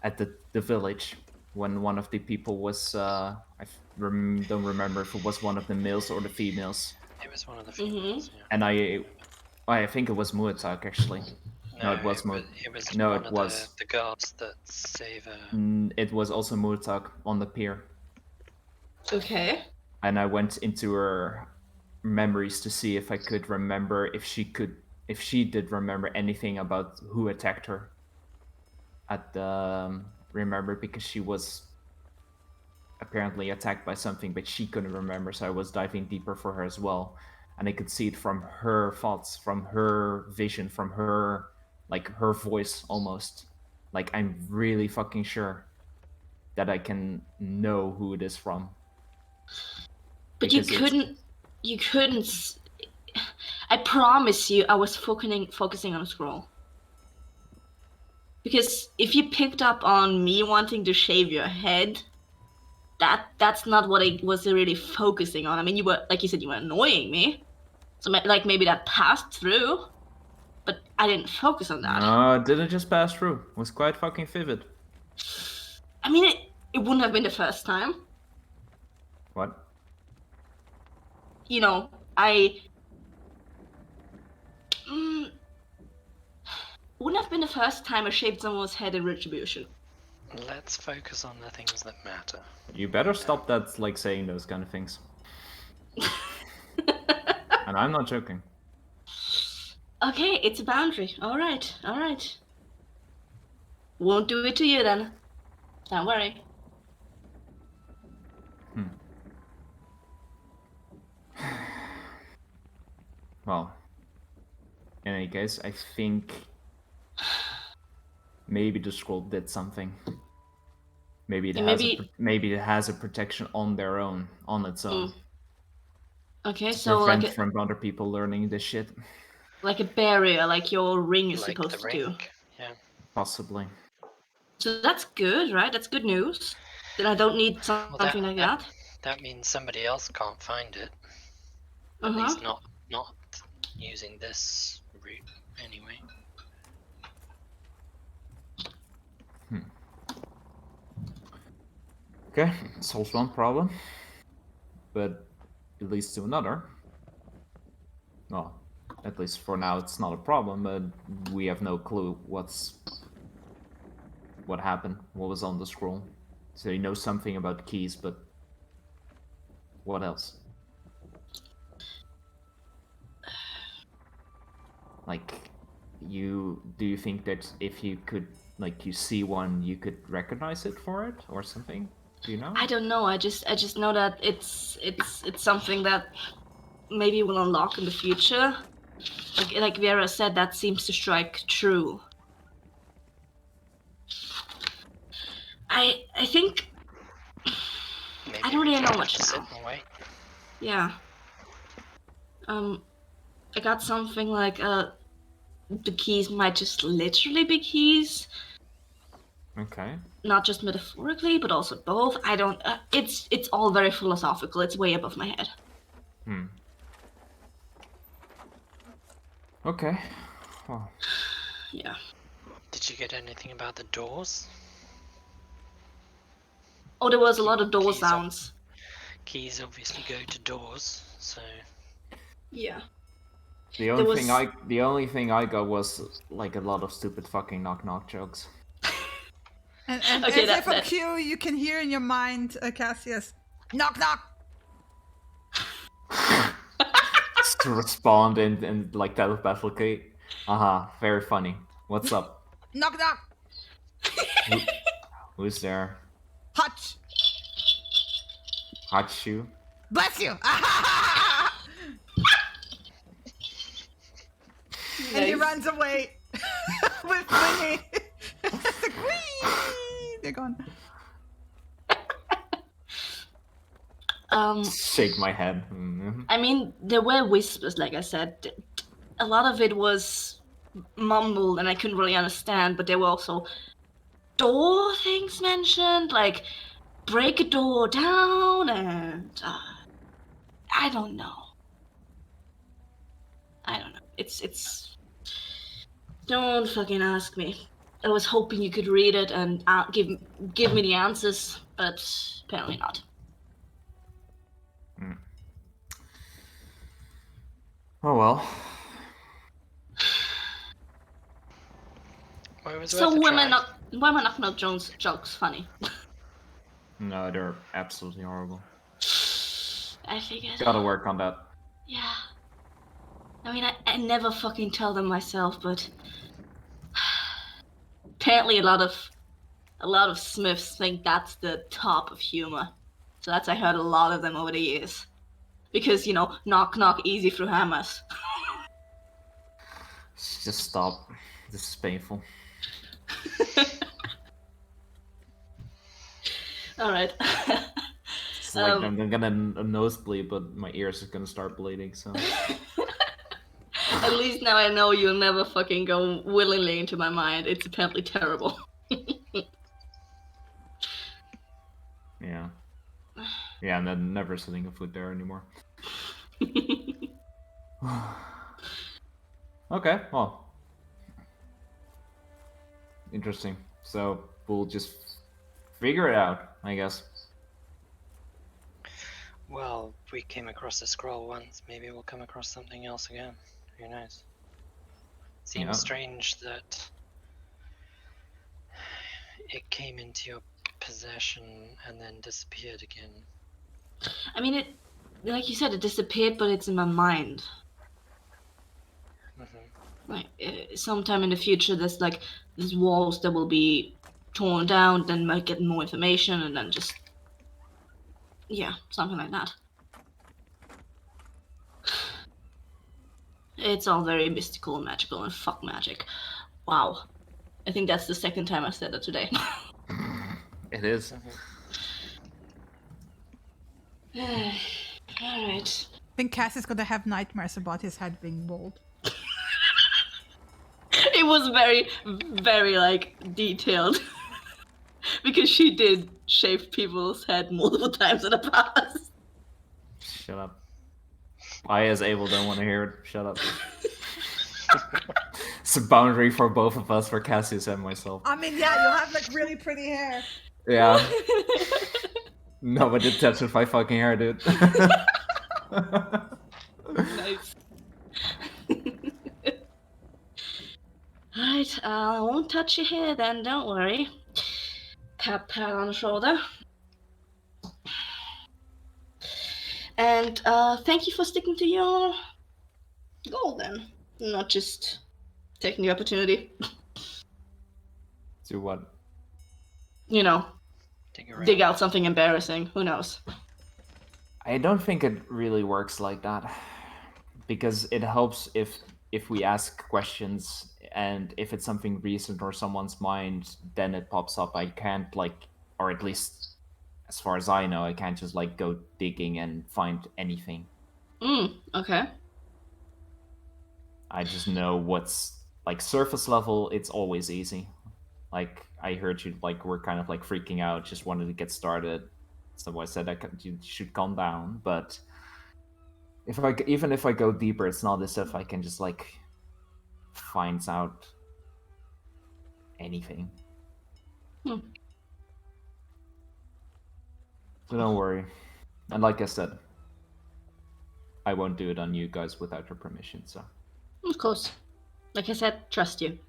at the village when one of the people was don't remember if it was one of the males or the females, It was one of the females. Yeah. and I think it was Muatak actually. No, it was It was no, one it of was. the girls that save her. It was also Muatak on the pier, Okay. and I went into her memories to see if I could remember if she did remember anything about who attacked her at the remember, because she was apparently attacked by something, but she couldn't remember, so I was diving deeper for her as well, and I could see it from her thoughts, from her vision, from her, like, her voice almost. Like, I'm really fucking sure that I can know who it is from. But you Because it's- couldn't. I promise you, I was focusing on scroll. Because if you picked up on me wanting to shave your head, that's not what I was really focusing on. I mean, you were, like you said, you were annoying me, so like maybe that passed through, but I didn't focus on that. No, it didn't just pass through. It was quite fucking vivid. I mean, it wouldn't have been the first time. What? You know, I wouldn't have been the first time I shaved someone's head in retribution. Let's focus on the things that matter. You better stop that, like, saying those kind of things. And I'm not joking. Okay, it's a boundary. All right. Won't do it to you then. Don't worry. Well, in any case, I think maybe the scroll did something. Maybe it maybe it has a protection on its own. Okay, To so prevent from other people learning this shit. like a barrier, like your ring is Like supposed the to do. ring. Yeah. Possibly. So that's good, right? That's good news. Then I don't need something like that. That means somebody else can't find it. At least not using this route anyway. Okay, solves one problem, but it leads to another. Well, at least for now it's not a problem, but we have no clue what happened, what was on the scroll. So you know something about keys, but what else? Like, do you think that if you could, like, you see one, you could recognize it for it or something? Do you know? I don't know. I just know that it's something that maybe will unlock in the future. Like Vera said, that seems to strike true. I think Maybe I don't really know have much to sit now. and wait. Yeah. I got something like the keys might just literally be keys. Okay. Not just metaphorically, but also both. I don't. It's all very philosophical. It's way above my head. Okay. Well, Yeah. Did you get anything about the doors? Oh, there was a lot of door Keys up. sounds. Keys obviously go to doors, so Yeah. The There only thing was- I got was like a lot of stupid fucking knock knock jokes. And Okay, as that- if from that- Q, you can hear in your mind, Cassius, knock knock. Just to respond in like telepathically. Very funny. What's up? Knock knock. Who's there? Hutch. Hachu? Bless you. And he Nice. runs away with Winnie. It's like, whee! They're gone. Shake my head. Mhm. I mean, there were whispers, like I said. A lot of it was mumbled and I couldn't really understand, but there were also door things mentioned, like break a door down, and I don't know. It's. Don't fucking ask me. I was hoping you could read it and give me the answers, but apparently not. Oh well. well, it was So worth a why try. my knock jokes funny? No, they're absolutely horrible. I figured. Gotta work on that. Yeah. I mean, I never fucking tell them myself, but apparently a lot of Smiths think that's the top of humor. So that's I heard a lot of them over the years. Because, knock knock easy through hammers. Just stop. This is painful. Alright. It's like I'm gonna nosebleed, but my ears are gonna start bleeding, so... At least now I know you'll never fucking go willingly into my mind. It's apparently terrible. Yeah. Yeah, and then never setting a foot there anymore. Okay, well. Interesting. So, we'll just figure it out, I guess. Well, we came across a scroll once. Maybe we'll come across something else again. Who knows? Seems Yeah. strange that it came into your possession and then disappeared again. I mean, like you said, it disappeared, but it's in my mind. Like, sometime in the future, there's these walls that will be torn down, then might get more information, and then just... Yeah, something like that. It's all very mystical and magical, and fuck magic. Wow. I think that's the second time I said that today. It is. Alright. I think Cass is gonna have nightmares about his head being bald. It was very, very, detailed. Because she did shave people's head multiple times in the past. Shut up. I, as Abel, don't want to hear it. Shut up. It's a boundary for both of us, for Cassius and myself. I mean, yeah, you have really pretty hair. Yeah. Nobody touches my fucking hair, dude. Nice. Alright, I won't touch your hair then, don't worry. Pat on the shoulder. And thank you for sticking to your goal then. Not just taking the opportunity. Do what? Dig out something embarrassing. Who knows? I don't think it really works like that. Because it helps if we ask questions, and if it's something recent or someone's mind, then it pops up. I can't or at least as far as I know, I can't just go digging and find anything. Okay. I just know what's surface level. It's always easy. I heard you were kind of freaking out, just wanted to get started. So I said you should calm down. But even if I go deeper, it's not as if I can just find out anything. So don't worry. And like I said, I won't do it on you guys without your permission, so. Of course. Like I said, trust you.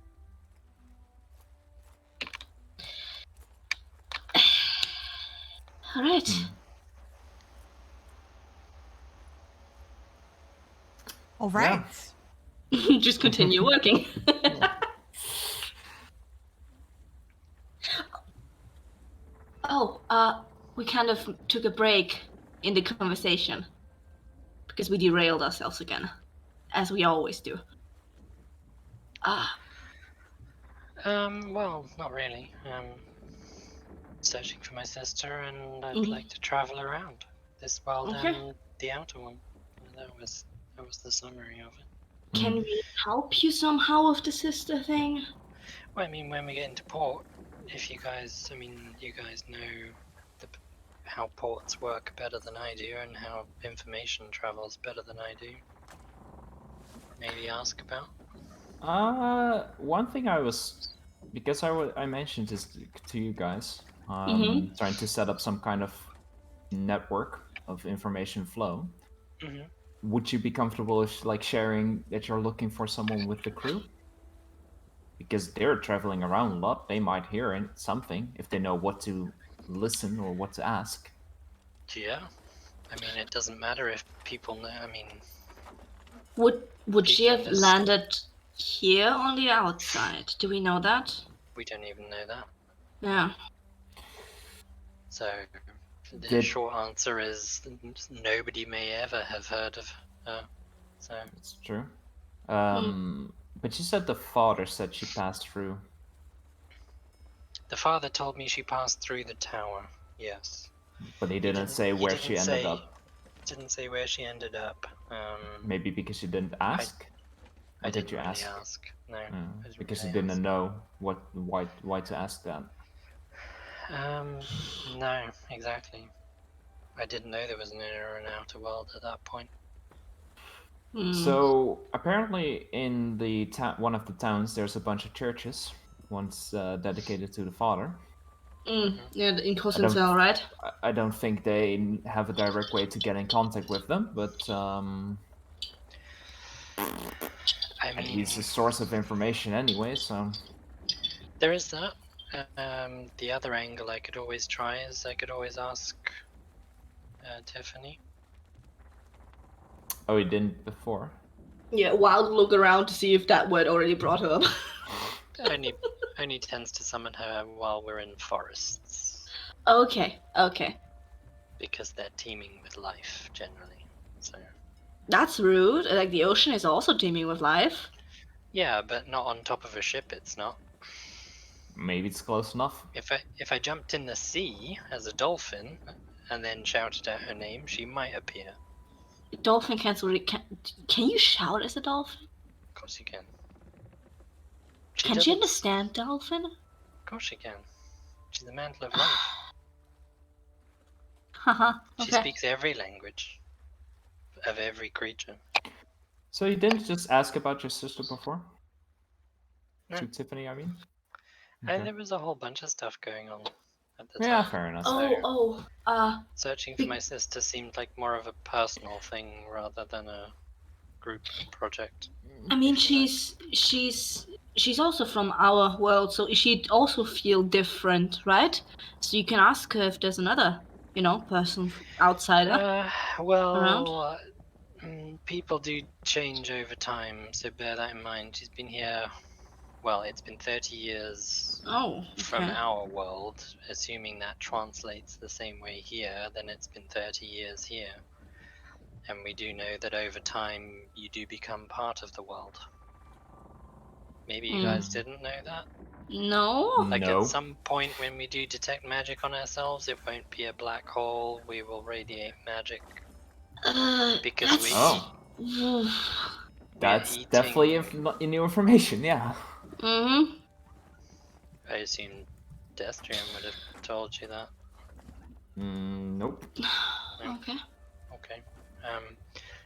All right. All right. Just continue working. We kind of took a break in the conversation because we derailed ourselves again, as we always do. Well, not really. Searching for my sister, and I'd like to travel around this world and the outer one. That was the summary of it. Can we help you somehow with the sister thing? Well, I mean, when we get into port, if you guys, you guys know how ports work better than I do, and how information travels better than I do. Maybe ask about. One thing I was, because I mentioned this to you guys, trying to set up some kind of network of information flow. Would you be comfortable with like sharing that you're looking for someone with the crew? Because they're traveling around a lot, they might hear something if they know what to listen or what to ask. Yeah, I mean, it doesn't matter if people know. I mean, would she have landed here on the outside? Do we know that? We don't even know that. Yeah. So the short answer is nobody may ever have heard of her. So that's true. But you said the father said she passed through. The father told me she passed through the tower. Yes. But he didn't say where she ended up. Didn't say where she ended up. Maybe because you didn't ask. I didn't really ask. No. Because you didn't know why to ask that. No, exactly. I didn't know there was an inner and outer world at that point. So apparently, in the one of the towns, there's a bunch of churches. One's dedicated to the father. Yeah, in Cosensel, right? I don't think they have a direct way to get in contact with them, but I mean, he's a source of information anyway, so. There is that. The other angle I could always try is I could always ask Tiffany. Oh, he didn't before? Yeah, wild look around to see if that word already brought her up. only tends to summon her while we're in forests. Okay. Because they're teeming with life, generally. So. That's rude. Like, the ocean is also teeming with life. Yeah, but not on top of a ship, it's not. Maybe it's close enough. If I jumped in the sea as a dolphin and then shouted out her name, she might appear. Dolphin can you shout as a dolphin? Of course you can. Can she understand dolphin? Of course she can. She's the mantle of life. Haha. Okay. She speaks every language of every creature. So you didn't just ask about your sister before? No. To Tiffany, I mean? Okay. There was a whole bunch of stuff going on at the time. Yeah, fair enough. Searching for my sister seemed like more of a personal thing rather than a group project. I mean, she's also from our world, so she'd also feel different, right? So you can ask her if there's another, person outsider around. People do change over time, so bear that in mind. She's been here. Well, it's been 30 years from our world. Assuming that translates the same way here, then it's been 30 years here. And we do know that over time, you do become part of the world. Maybe you guys didn't know that? No. Like at some point when we do detect magic on ourselves, it won't be a black hole. We will radiate magic. Because that's definitely new information, yeah. I assume Destrian would have told you that. Nope. Okay.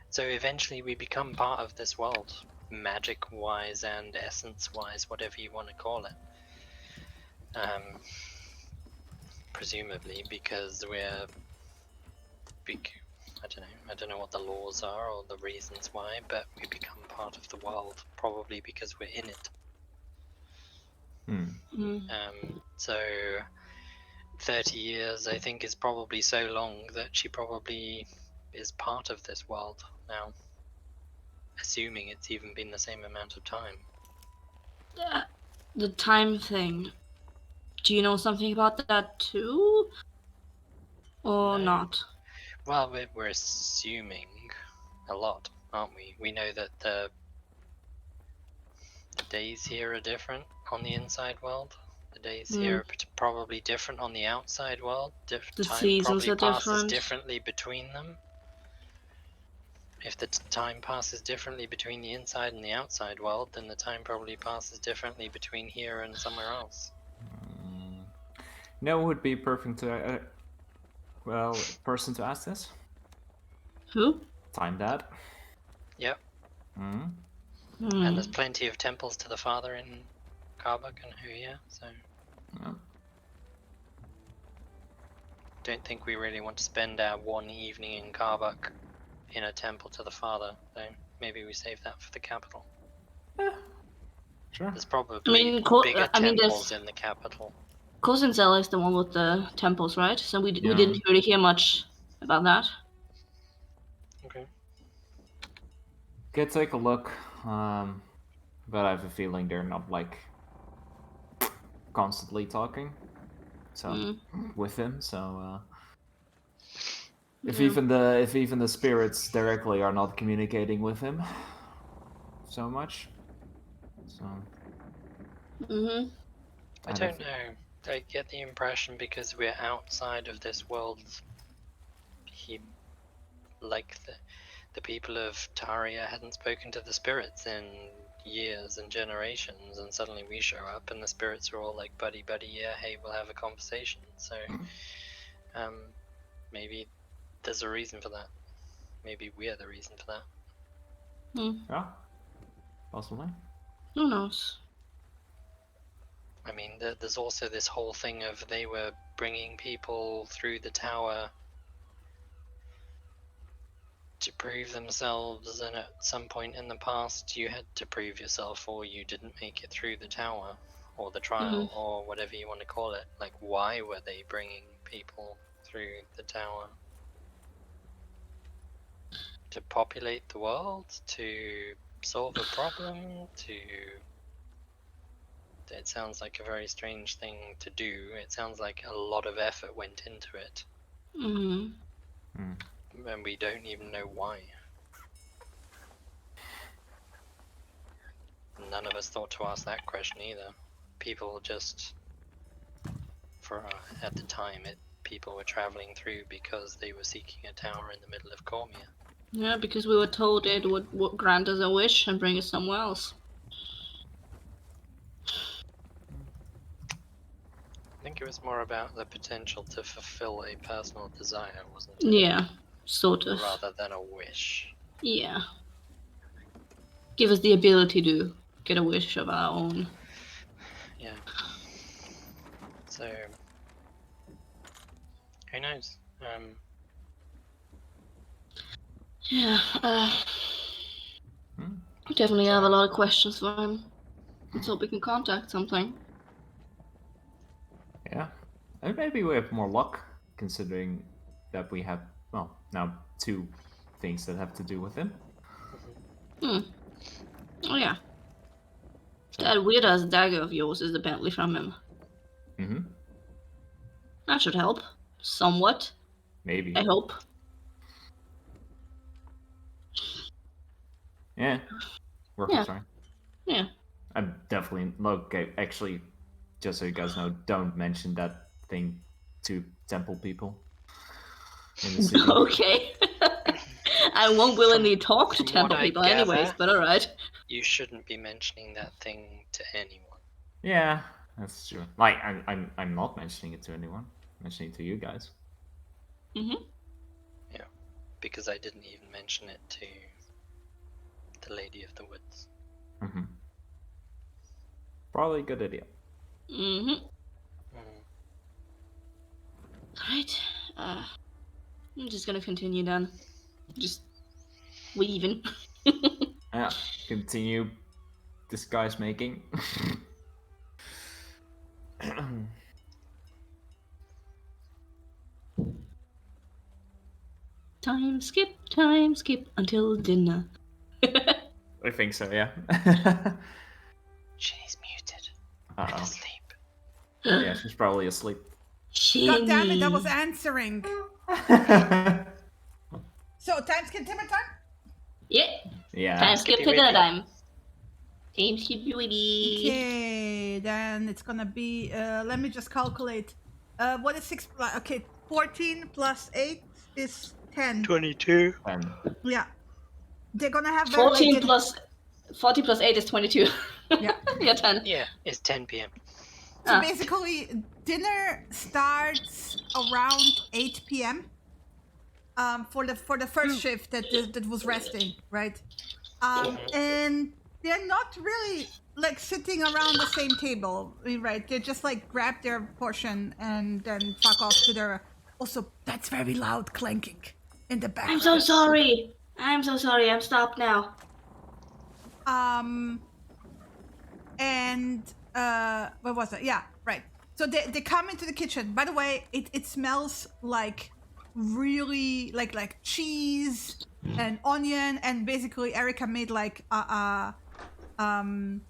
So eventually we become part of this world, magic-wise and essence-wise, whatever you want to call it. Presumably because we're I don't know what the laws are or the reasons why, but we become part of the world, probably because we're in it. So 30 years, I think, is probably so long that she probably is part of this world now, assuming it's even been the same amount of time. The time thing. Do you know something about that too? Or No. not? Well, we're assuming a lot, aren't we? We know that the days here are different on the inside world. The days here are probably different on the outside world. The Time seasons probably are passes different. differently between them. If the time passes differently between the inside and the outside world, then the time probably passes differently between here and somewhere else. No, would be perfect to person to ask this. Who? Time Dad. Yep. Mm-hmm. And there's plenty of temples to the father in Karbuk and Huya, so don't think we really want to spend our one evening in Karbuk in a temple to the father, so maybe we save that for the capital. Sure. There's probably bigger temples in the capital. Kosinzel is the one with the temples, right? So we Yeah. didn't really hear much about that. Okay. Could take a look, but I have a feeling they're not like constantly talking. So with him, so if even the spirits directly are not communicating with him so much, so I don't know. I get the impression because we're outside of this world, he, like the people of Taria, hadn't spoken to the spirits in years and generations, and suddenly we show up and the spirits are all like, buddy, yeah, hey, we'll have a conversation. So maybe there's a reason for that. Maybe we're the reason for that. Yeah, possibly. Who knows? I mean, there's also this whole thing of they were bringing people through the tower to prove themselves, and at some point in the past you had to prove yourself or you didn't make it through the tower or the trial or whatever you want to call it. Like, why were they bringing people through the tower? To populate the world? To solve a problem? It sounds like a very strange thing to do. It sounds like a lot of effort went into it. And we don't even know why. None of us thought to ask that question either. People just, at the time, people were traveling through because they were seeking a tower in the middle of Cormia. Yeah, because we were told it would grant us a wish and bring us somewhere else. I think it was more about the potential to fulfill a personal desire, wasn't it? Yeah, sort of. Rather than a wish. Yeah. Give us the ability to get a wish of our own. Yeah. So, who knows? Yeah, we definitely have a lot of questions for him. Let's hope we can contact something. Yeah, and maybe we have more luck, considering that we have, well, now 2 things that have to do with him. Oh yeah. That weird-ass dagger of yours is apparently from him. That should help. Somewhat. Maybe. I hope. Yeah. Worth a try. Yeah. I'm definitely... Okay, actually, just so you guys know, don't mention that thing to temple people in the city. Okay. I won't willingly talk to temple people anyways, but alright. You shouldn't be mentioning that thing to anyone. Yeah, that's true. Like, I'm not mentioning it to anyone. I'm mentioning it to you guys. Yeah, because I didn't even mention it to the Lady of the Woods. Probably a good idea. Alright. I'm just gonna continue then. Just weaving. Yeah, continue disguise making. Time skip until dinner. I think so, yeah. She's muted. Uh-oh. And asleep. Yeah, she's probably asleep. God damn it, I was Shinny. answering. So, time skip dinner time? Yeah. Yeah. Time skip to Skippy dinner Wippy. time. Time skip beauty. Okay, then it's gonna be, let me just calculate. What is 6, okay, 14 plus 8 is 10. 22. And Yeah. They're gonna have very late 14 dinner. plus 40 plus 8 is 22. Yeah. Yeah, 10. Yeah, it's 10 p.m. So Ah. basically, dinner starts around 8 p.m. For the first shift that was resting, right? And they're not really like sitting around the same table, right? They just like grab their portion and then fuck off to their. Also, that's very loud clanking in the background. I'm so sorry. I'm so sorry. I'm stopped now. And where was it? Yeah, right. So they come into the kitchen. By the way, it smells like really like cheese and onion, and basically Erica made like and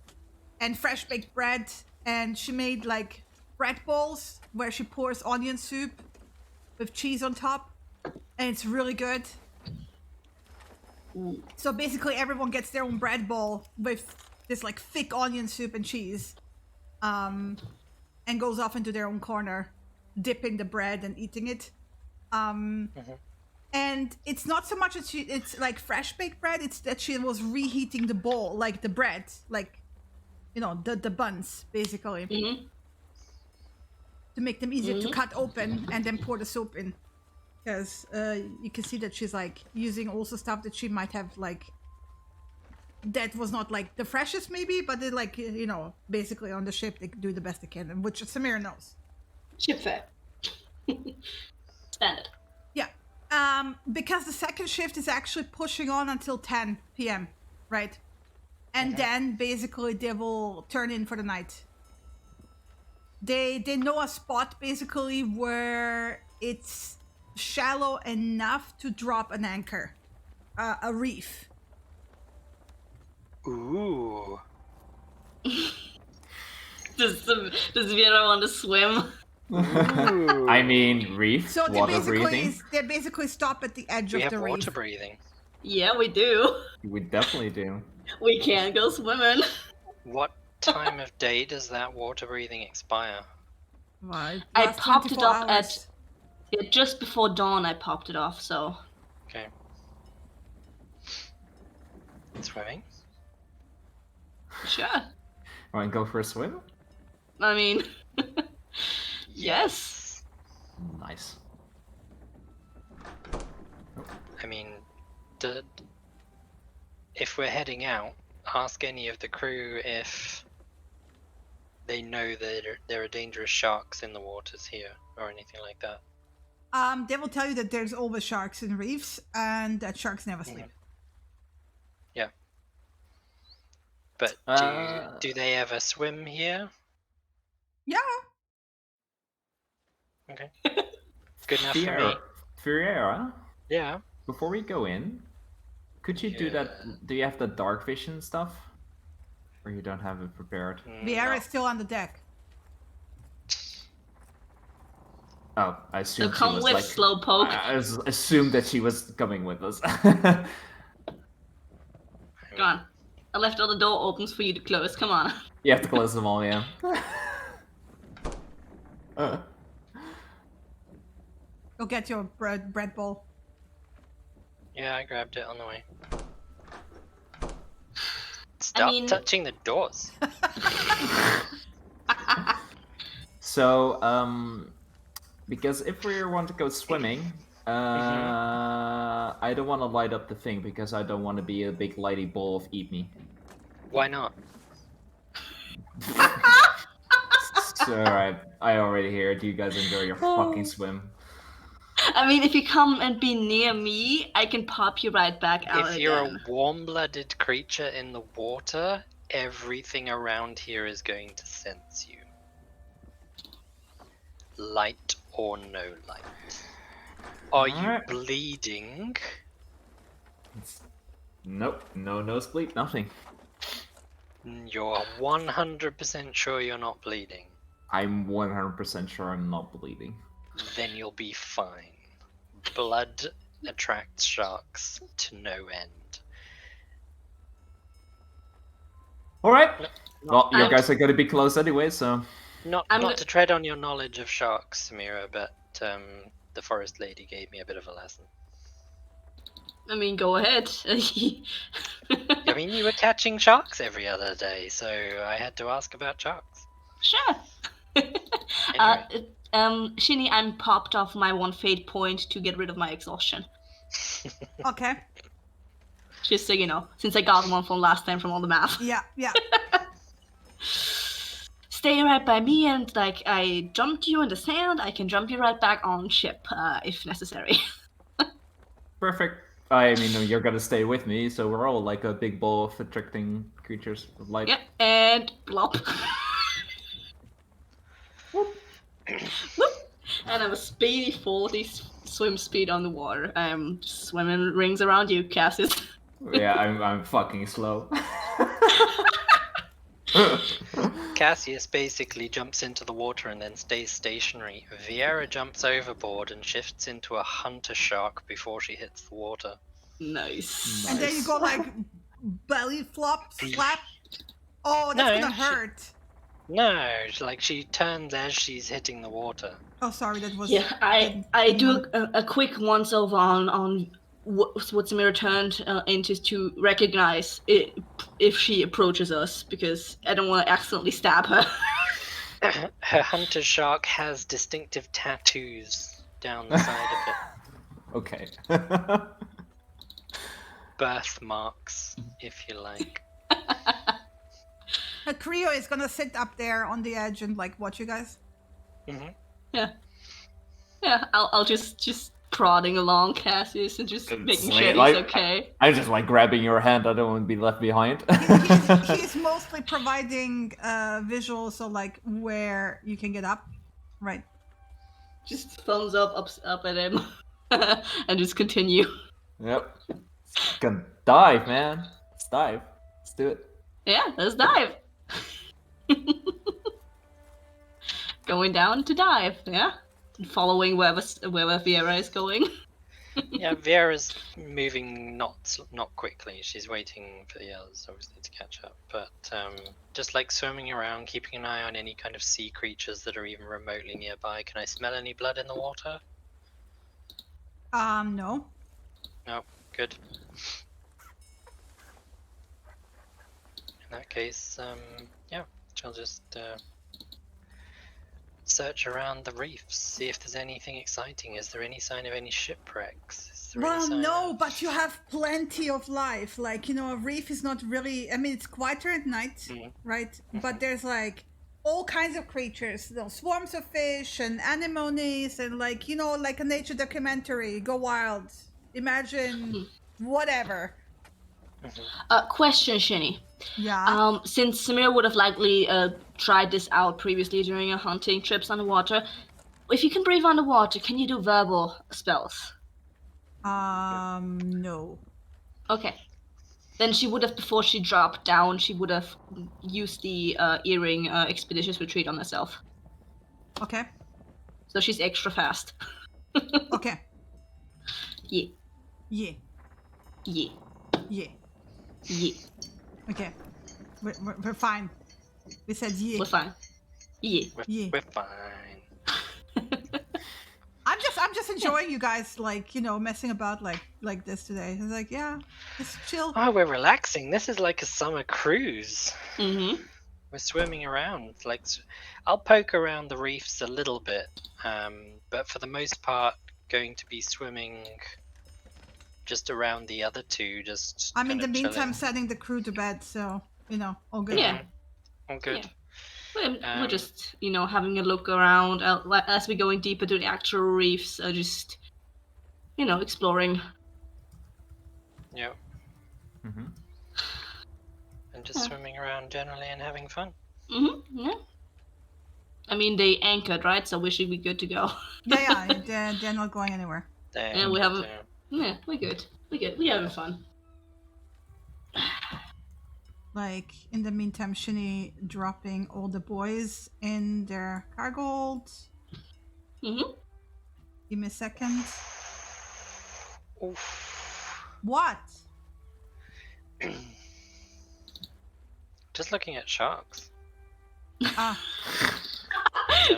fresh baked bread, and she made like bread balls where she pours onion soup with cheese on top, and it's really good. So basically everyone gets their own bread ball with this like thick onion soup and cheese, and goes off into their own corner, dipping the bread and eating it. And it's not so much that it's like fresh baked bread, it's that she was reheating the bowl, like the bread, like, you know, the buns, basically. To make them easier to cut open and then pour the soup in. Because you can see that she's like using also stuff that she might have like, that was not like the freshest maybe, but they like, you know, basically on the ship they do the best they can, which Samir knows. Ship fare. Standard. Yeah. Because the second shift is actually pushing on until 10 p.m., right? And then basically they will turn in for the night. They know a spot basically where it's shallow enough to drop an anchor, a reef. Ooh. Does Vera want to swim? I mean, reef, So they water breathing. basically stop at the edge We of have the water reef. breathing. Yeah, we do. We definitely do. We can't go swimming. What time of day does that water breathing expire? Right. I Last popped it 24 up hours. at just before dawn. I popped it off, so Okay. Swimming? sure. Want to go for a swim? I mean, yes. Nice. I mean, if we're heading out, ask any of the crew if they know that there are dangerous sharks in the waters here or anything like that. They will tell you that there's always sharks in reefs and that sharks never sleep. Yeah. But do they ever swim here? Yeah. Okay. Good enough for me. Fiera, Yeah. before we go in, could you do that? Do you have the dark vision stuff? Or you don't have it prepared? The air No. is still on the deck. Oh, I assumed she come was with like... Slowpoke. I assumed that she was coming with us. Come on. I left all the door opens for you to close. Come on. You have to close them all, yeah. Go get your bread bowl. Yeah, I grabbed it on the way. Stop touching the doors. So, because if we want to go swimming, I don't want to light up the thing because I don't want to be a big lighty ball of eat me. Why not? So, alright, I already hear it. You guys enjoy your fucking swim. I mean, if you come and be near me, I can pop you right back out If you're again. a warm-blooded creature in the water, everything around here is going to sense you. Light or no light. Are you Alright. bleeding? Nope, no nosebleed, nothing. You're 100% sure you're not bleeding. I'm 100% sure I'm not bleeding. Then you'll be fine. Blood attracts sharks to no end. Alright. No, Well, you I'm- guys are gonna be close anyway, so... Not I'm not go- to tread on your knowledge of sharks, Samira, but the forest lady gave me a bit of a lesson. I mean, go ahead. I mean, you were catching sharks every other day, so I had to ask about sharks. Sure. Anyway. Shinny, I'm popped off my 1 fate point to get rid of my exhaustion. Okay. Just so you know, since I got one from last time from all the math. Yeah. Stay right by me, and like I jumped you in the sand, I can jump you right back on ship if necessary. Perfect. I mean, you're gonna stay with me, so we're all like a big ball of attracting creatures of light. Yep, and blop. Whoop. And I'm a speedy 40 swim speed on the water. I'm just swimming rings around you, Cassius. Yeah, I'm fucking slow. Cassius basically jumps into the water and then stays stationary. Vieira jumps overboard and shifts into a hunter shark before she hits the water. Nice. And then you go like belly flop slap. Oh, that's No, gonna she- hurt. No, like she turns as she's hitting the water. Oh, sorry, that was. Yeah, I do a quick once over on what Samira turned into to recognize it, if she approaches us, because I don't want to accidentally stab her. Her hunter shark has distinctive tattoos down the side of it. Okay. Birthmarks, if you like. Creo is gonna sit up there on the edge and like watch you guys. Hmm. Yeah, I'll just prodding along Cassius and just making sure he's Like, okay. I'm just like grabbing your hand. I don't want to be left behind. He's mostly providing visuals, so like where you can get up, right? Just thumbs up at him, and just continue. Yep. Gonna dive, man. Let's dive. Let's do it. Yeah, let's dive. Going down to dive, yeah? Following wherever Vieira is going. Yeah, Vieira's moving not quickly. She's waiting for the others, obviously, to catch up. But just like swimming around, keeping an eye on any kind of sea creatures that are even remotely nearby. Can I smell any blood in the water? No. No, good. In that case, yeah, she'll just search around the reefs, see if there's anything exciting. Is there any sign of any shipwrecks? Is there any Well, sign no, of... but you have plenty of life. Like, you know, a reef is not really. I mean, it's quieter at night, Mhm. right? But there's like all kinds of creatures, you know, swarms of fish and anemones, and like, you know, like a nature documentary. Go wild. Imagine whatever. Question, Shinny. Yeah. Since Samir would have likely tried this out previously during her hunting trips underwater, if you can breathe underwater, can you do verbal spells? No. Okay. Then she would have, before she dropped down, she would have used the earring expeditious retreat on herself. Okay. So she's extra fast. Okay. Yeah. Yeah. Yeah. Yeah. Yeah. Okay. We're fine. We said yeah. We're fine. Yeah. Yeah. We're fine. I'm just enjoying you guys, like, you know, messing about like this today. It's like, yeah, just chill. Oh, we're relaxing. This is like a summer cruise. Mm-hmm. We're swimming around. Like, I'll poke around the reefs a little bit, but for the most part, going to be swimming just around the other two. Just. I'm in kind the of meantime chilling. setting the crew to bed, so you know, all good. Yeah. Oh, good. Yeah. We're just, you know, having a look around as we're going deeper to the actual reefs. Just exploring. Yep. Mm-hmm. And just swimming around generally and having fun. Yeah. I mean, they anchored, right? So we should be good to go. Yeah, they're not going anywhere. Yeah, we haven't. Yeah, we're good. We're having fun. Like, in the meantime, Shinny dropping all the boys in their cargo hold. Mm-hmm. Give me a second. Oof. What? Just looking at sharks. Ah,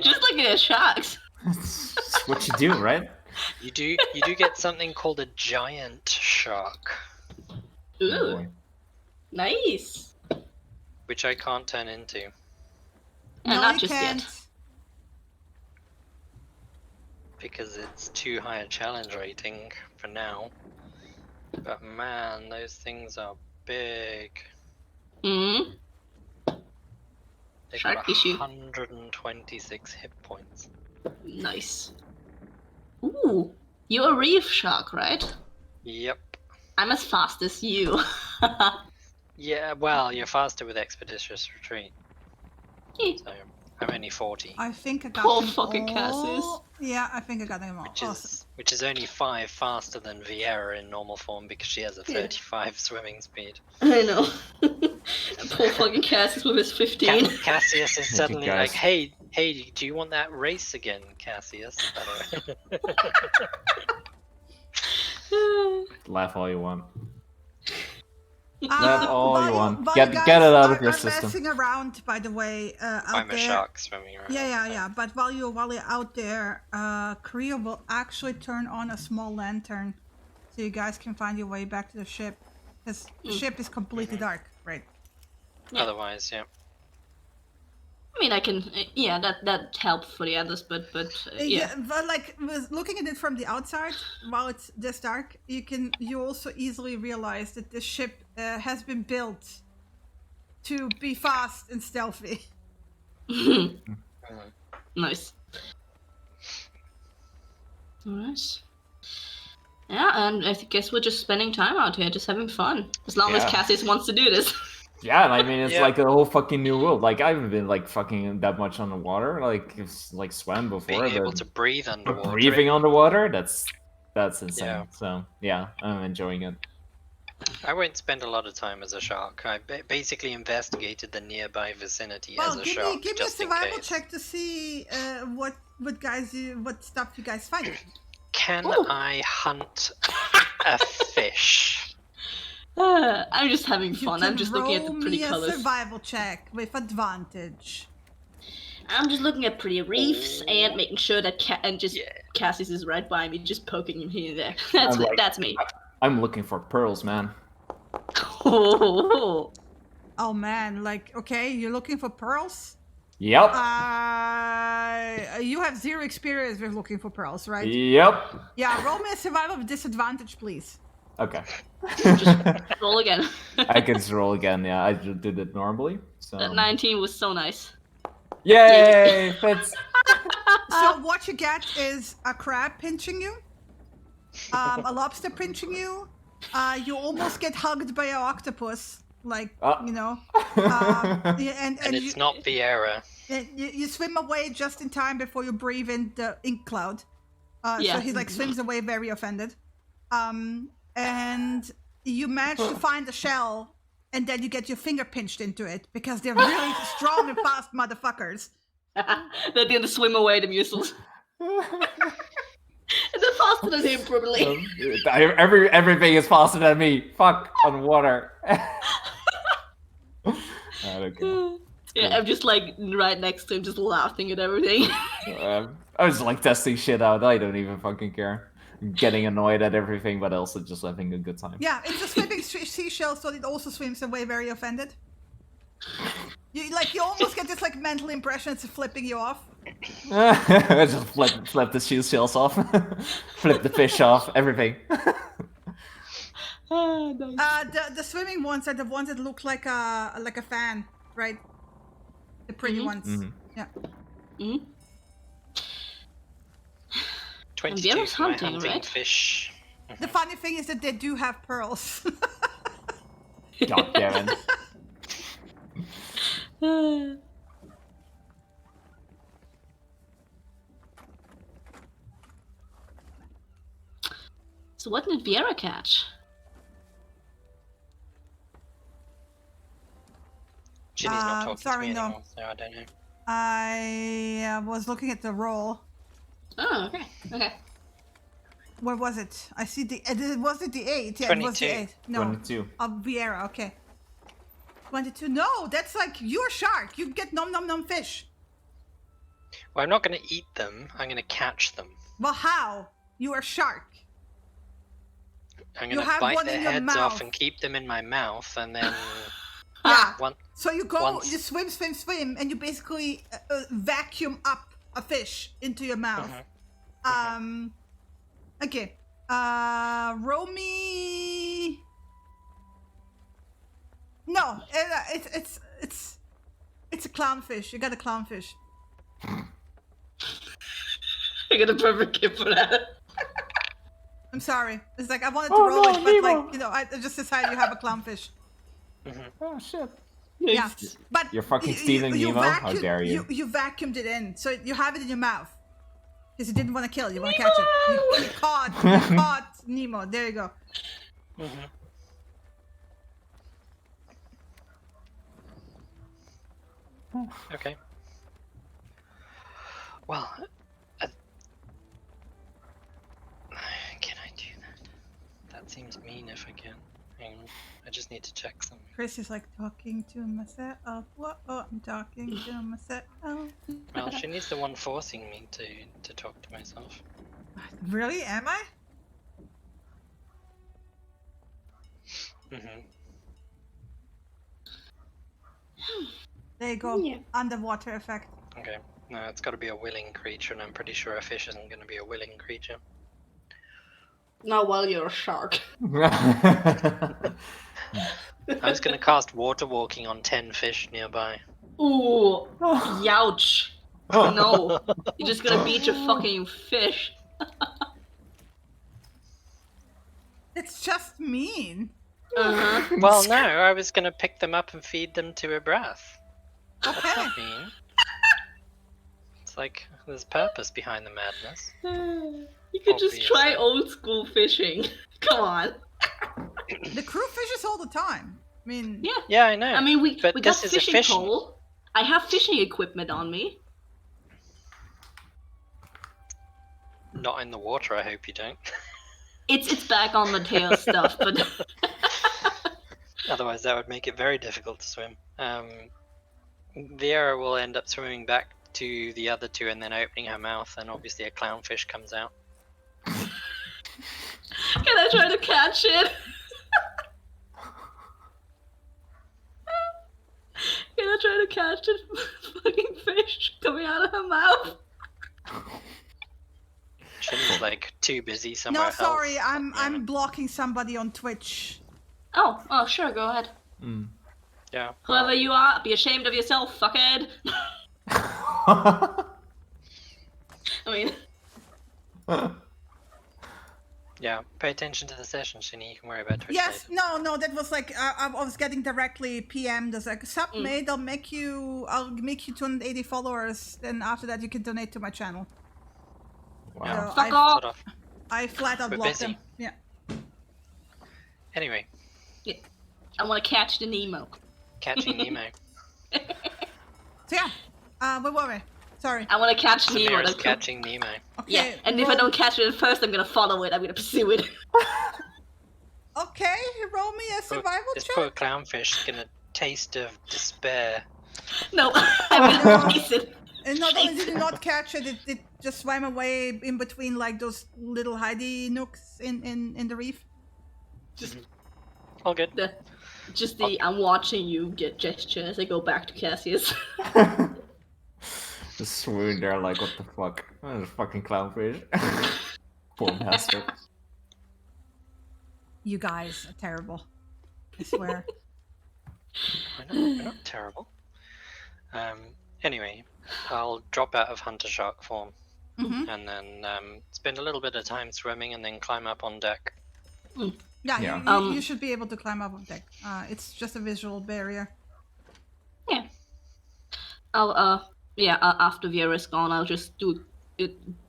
Just looking at sharks. That's what you do, right? You do get something called a giant shark, Ooh, Oh, boy. nice. which I can't turn into. Yeah, no, not you just can't. yet. Because it's too high a challenge rating for now. But man, those things are big. Mm-hmm. They've Shark got tissue. 126 hit points. Nice. Ooh, you're a reef shark, right? Yep. I'm as fast as you. Yeah, well, you're faster with Expeditious Retreat. So I'm only 40. I think I got Poor them fucking all. Cassis. Yeah, I think I got them all. Which is only 5 faster than Vieira in normal form because she has a 35 swimming speed. I know. Poor fucking Cassis with his 15. Cassius is suddenly guys. like, hey, do you want that race again, Cassius? Laugh all you want. While you you- want. while Get you guys it out of your are system. messing around, by the way, out I'm a there. shark swimming around. Yeah. But while you're out there, Korea will actually turn on a small lantern, so you guys can find your way back to the ship, because the ship is completely dark, right? Yeah. Otherwise, yeah. I mean, I can. Yeah, that helps for the others, but yeah. But like looking at it from the outside, while it's this dark, you also easily realize that this ship has been built to be fast and stealthy. Nice. Alright. Yeah, and I guess we're just spending time out here, just having fun. As long as Yeah. Cassius wants to do this. Yeah, I mean, it's Yeah. like a whole fucking new world. Like, I haven't been, like, fucking that much on the water. Like, it's, like, swam before. Being able but to breathe underwater. breathing underwater, that's insane. Yeah. So, yeah, I'm enjoying it. I won't spend a lot of time as a shark. I basically investigated the nearby vicinity as a shark. Give me a just in survival case. check to see what stuff you guys find. Can Ooh. I hunt a fish? I'm just having You fun. can I'm just looking at the roll pretty me a colors. survival check with advantage. I'm just looking at pretty reefs and making sure that Yeah. Cassius is right by me, just poking him here and there. That's me. I'm looking for pearls, man. Oh, Oh man, like okay, you're looking for pearls. Yep. You have 0 experience with looking for pearls, right? Yep. Yeah, roll me a survival with disadvantage, please. Okay. just roll again. I can just roll again. Yeah, I just did it normally. So. That 19 was so nice. Yay! Fits. So what you get is a crab pinching you, a lobster pinching you. You almost get hugged by an octopus, like you know. And And it's not Vieira. You swim away just in time before you breathe in the ink cloud. So he like swims away very offended. And you manage to find a shell, and then you get your finger pinched into it because they're really strong and fast motherfuckers. They're going to swim away, the mussels. They're faster than him, probably. Everything is faster than me. Fuck on water. Okay. Yeah, I'm just like right next to him, just laughing at everything. I was like testing shit out. I don't even fucking care. Getting annoyed at everything, but also just having a good time. Yeah, it's a swimming seashell, so it also swims away very offended. You almost get this like mental impression it's flipping you off. Just flip the seashells off, flip the fish off, everything. Nice. The swimming ones are the ones that look like a fan, right? The pretty ones. Mm-hmm. Yeah. Mm-hmm. 22 Vera's for my hunting, hunting right? fish. The funny thing is that they do have pearls. God damn it. So what did Viera catch? Ginny's not talking sorry, to me no. anymore, so I don't know. I was looking at the roll. Oh, okay. Okay. Where was it? I see the. Was it the 8? Yeah, it was the 22. 8. No. 22. Of Viera, okay. 22. No, that's like you're a shark. You get nom nom nom fish. Well, I'm not going to eat them. I'm going to catch them. Well, how? You are a shark. I'm You going to have bite one their in your heads off mouth. and keep them in my mouth, and then Yeah. one. So you go, Once- you swim, swim, swim, and you basically vacuum up a fish into your mouth. Okay. Roll me. No, it's a clownfish. You got a clownfish. I got a perfect gift for that. I'm sorry. It's like I wanted to roll it, but like I just decided you have a clownfish. Oh shit. Yeah, but You're fucking stealing Nemo? How dare you? You vacuumed it in, so you have it in your mouth. Because you didn't want to kill, you want to catch it. You caught Nemo. There you go. Okay. Well, can I do that? That seems mean if I can. Hang on. I just need to check something. Chris is like talking to myself. What? Oh, I'm talking to myself. Well, she needs the one forcing me to talk to myself. Really? Am I? There you go. Yeah. Underwater effect. Okay. No, it's got to be a willing creature, and I'm pretty sure a fish isn't going to be a willing creature. Not while you're a shark. I was going to cast water walking on 10 fish nearby. Ooh, youch. No, you're just gonna beat your fucking fish. It's just mean. Uh-huh. Well, no, I was going to pick them up and feed them to a breath. That's Okay. not mean. It's like there's purpose behind the madness. You could just try Obviously. old school fishing. Come on. The crew fishes all the time. I mean, Yeah. Yeah, I know. I mean, we But got this is a fishing fishing. pole. I have fishing equipment on me. Not in the water, I hope you don't. It's back on the tail stuff, but Otherwise, that would make it very difficult to swim. Viera will end up swimming back to the other two and then opening her mouth, and obviously a clownfish comes out. can I try to catch it? Can I try to catch this fucking fish coming out of her mouth? She's like too busy somewhere no, else. sorry, at the I'm moment. blocking somebody on Twitch. Oh, sure, go ahead. Yeah. Whoever you are, be ashamed of yourself, fuckhead. I mean, Yeah, pay attention to the session, Shinny. You can worry about Twitch Yes, later. no, that was like I was getting directly PM. There's like sub mate. I'll make you 280 followers. Then after that, you can donate to my channel. Wow. So fuck I, off. Sort of. I flat out We're blocked busy. them. Yeah. Anyway, I want to catch the Nemo. catching Nemo. So yeah, where were we? Sorry. I want to catch Nemo. Samira's That's catching Nemo. Okay. Yeah, and if I don't catch it at first, I'm gonna follow it. I'm gonna pursue it. Okay, roll me a survival This check. poor clownfish is gonna taste of despair. No, I'm gonna chase it. And not only did it not catch it, it just swam away in between like those little hidey nooks in the reef. All good. Just the I'm watching you get gesture as I go back to Cassius. Just swoon there like, what the fuck? Oh, there's a fucking clownfish. Poor bastard. You guys are terrible. I swear. We're not terrible. Anyway, I'll drop out of Hunter Shark form. Mm-hmm. and then spend a little bit of time swimming, and then climb up on deck. Yeah, Yeah. you should be able to climb up on deck. It's just a visual barrier. Yeah. I'll after Vera's gone, I'll just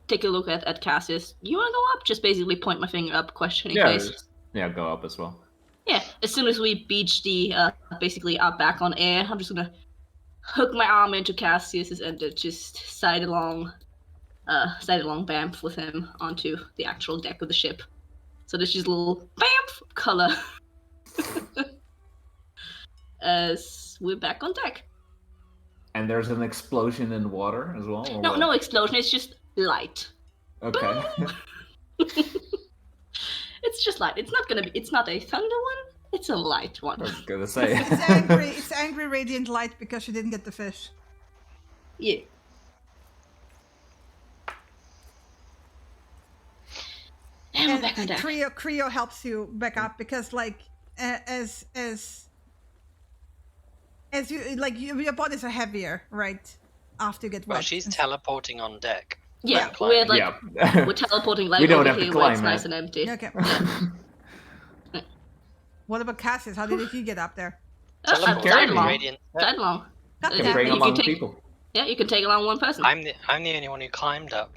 take a look at Cassius. You wanna go up? Just basically point my finger up, questioning face. Go up as well. Yeah. As soon as we beach the basically up back on air, I'm just gonna hook my arm into Cassius's and just sidelong bamf with him onto the actual deck of the ship. So there's just a little bamf color as we're back on deck. And there's an explosion in the water as well? Or No, what? no explosion. It's just light. Okay. It's just light. It's not a thunder one. It's a light one. I was gonna say. It's angry radiant light because you didn't get the fish. Yeah. And we're back on deck. Creo helps you back up because like as you like your bodies are heavier, right? After you get wet. Well, she's teleporting on deck. Yeah, I'm climbing. we're like Yeah. we're teleporting like We don't over have to here where it's climb, nice and empty. Okay. What about Cassius? How did he get up there? Teleporting Side in along. radiant. Side along. Got Can that. bring You along take- people. Yeah, you can take along one person. I'm the only one who climbed up.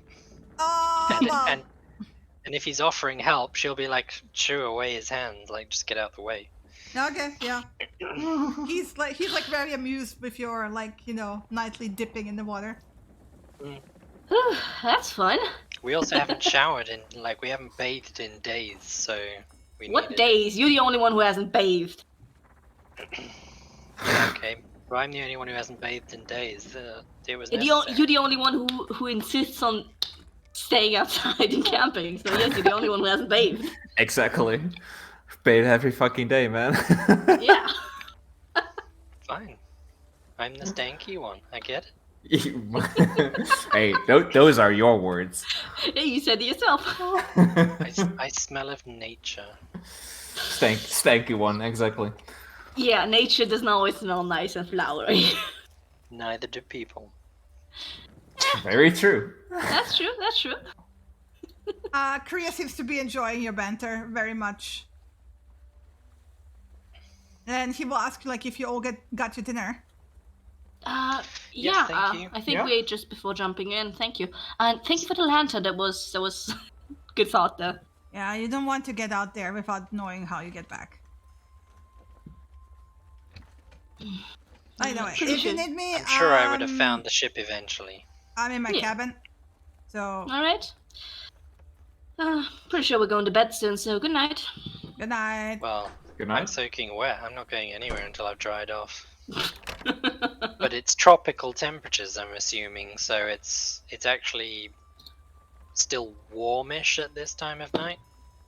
Oh, And, well. and if he's offering help, she'll be like, shoo away his hands, like just get out the way. Okay, yeah. He's like very amused with your like nightly dipping in the water. That's fun. We also haven't showered we haven't bathed in days, so we What needed- days? You're the only one who hasn't bathed. Okay, well, I'm the only one who hasn't bathed in days. It was You're necessary. the only one who insists on staying outside and camping. So yes, you're the only one who hasn't bathed. Exactly. Bathe every fucking day, man. Yeah. Fine. I'm the stanky one. I get it. Hey, those are your words. Yeah, you said it yourself. I smell of nature. Stanky one, exactly. Yeah, nature doesn't always smell nice and flowery. Neither do people. Very true. That's true. That's true. Kriya seems to be enjoying your banter very much. And he will ask you like if you all got your dinner. Yeah. Yes, thank you. I think Yeah. we ate just before jumping in. Thank you. And thank you for the lantern. That was good thought there. Yeah, you don't want to get out there without knowing how you get back. By the way, Pretty if you sure. need me, I'm sure I would have found the ship eventually. I'm in my Yeah. cabin. So All right. Pretty sure we're going to bed soon. So good night. good night. Well, Good I'm night. soaking wet. I'm not going anywhere until I've dried off. But it's tropical temperatures, I'm assuming, so it's actually still warmish at this time of night,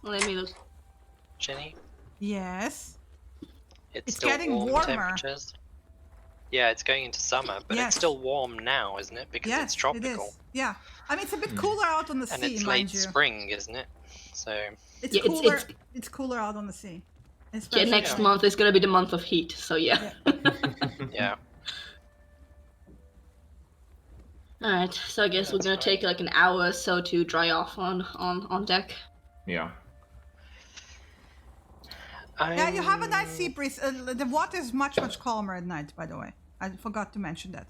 Let me look. Jenny. Yes. It's still getting warm warmer. temperatures. Yeah, it's going into summer, but Yes. it's still warm now, isn't it? Because Yes, it's tropical. it is. Yeah. I mean, it's a bit cooler out on the And sea, it's mind late you. spring, isn't it? So It's Yeah, it's- cooler. it's- It's cooler out on the sea. Yeah, Especially- next month is gonna be the month of heat. So yeah. yeah. All right. So I guess we're That's gonna fine. take like an hour or so to dry off on deck. Yeah. Yeah, you have a nice sea breeze. The water is much calmer at night, by the way. I forgot to mention that.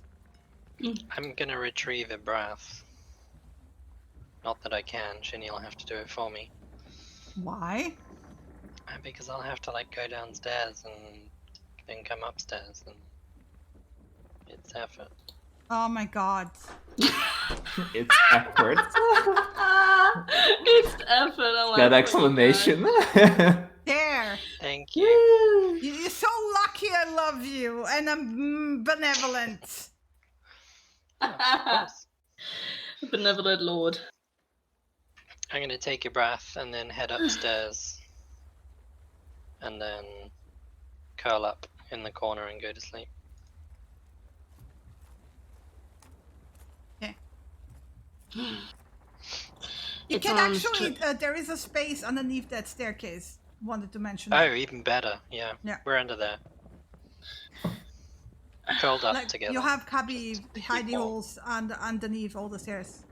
I'm gonna retrieve a breath. Not that I can, Shinny'll have to do it for me. Why? Because I'll have to go downstairs and then come upstairs, and it's effort. Oh my god. It's effort. It's effort. Oh my That God. explanation. There. Thank you. You're so lucky I love you, and I'm benevolent. Of course. Benevolent Lord. I'm gonna take a breath and then head upstairs, and then curl up in the corner and go to sleep. You It's can on actually, there is a space underneath that staircase. Wanted to mention Oh, that. even better. Yeah. Yeah. We're under there. Curled up Like, together. you have cubby hidey warm. holes underneath all the stairs.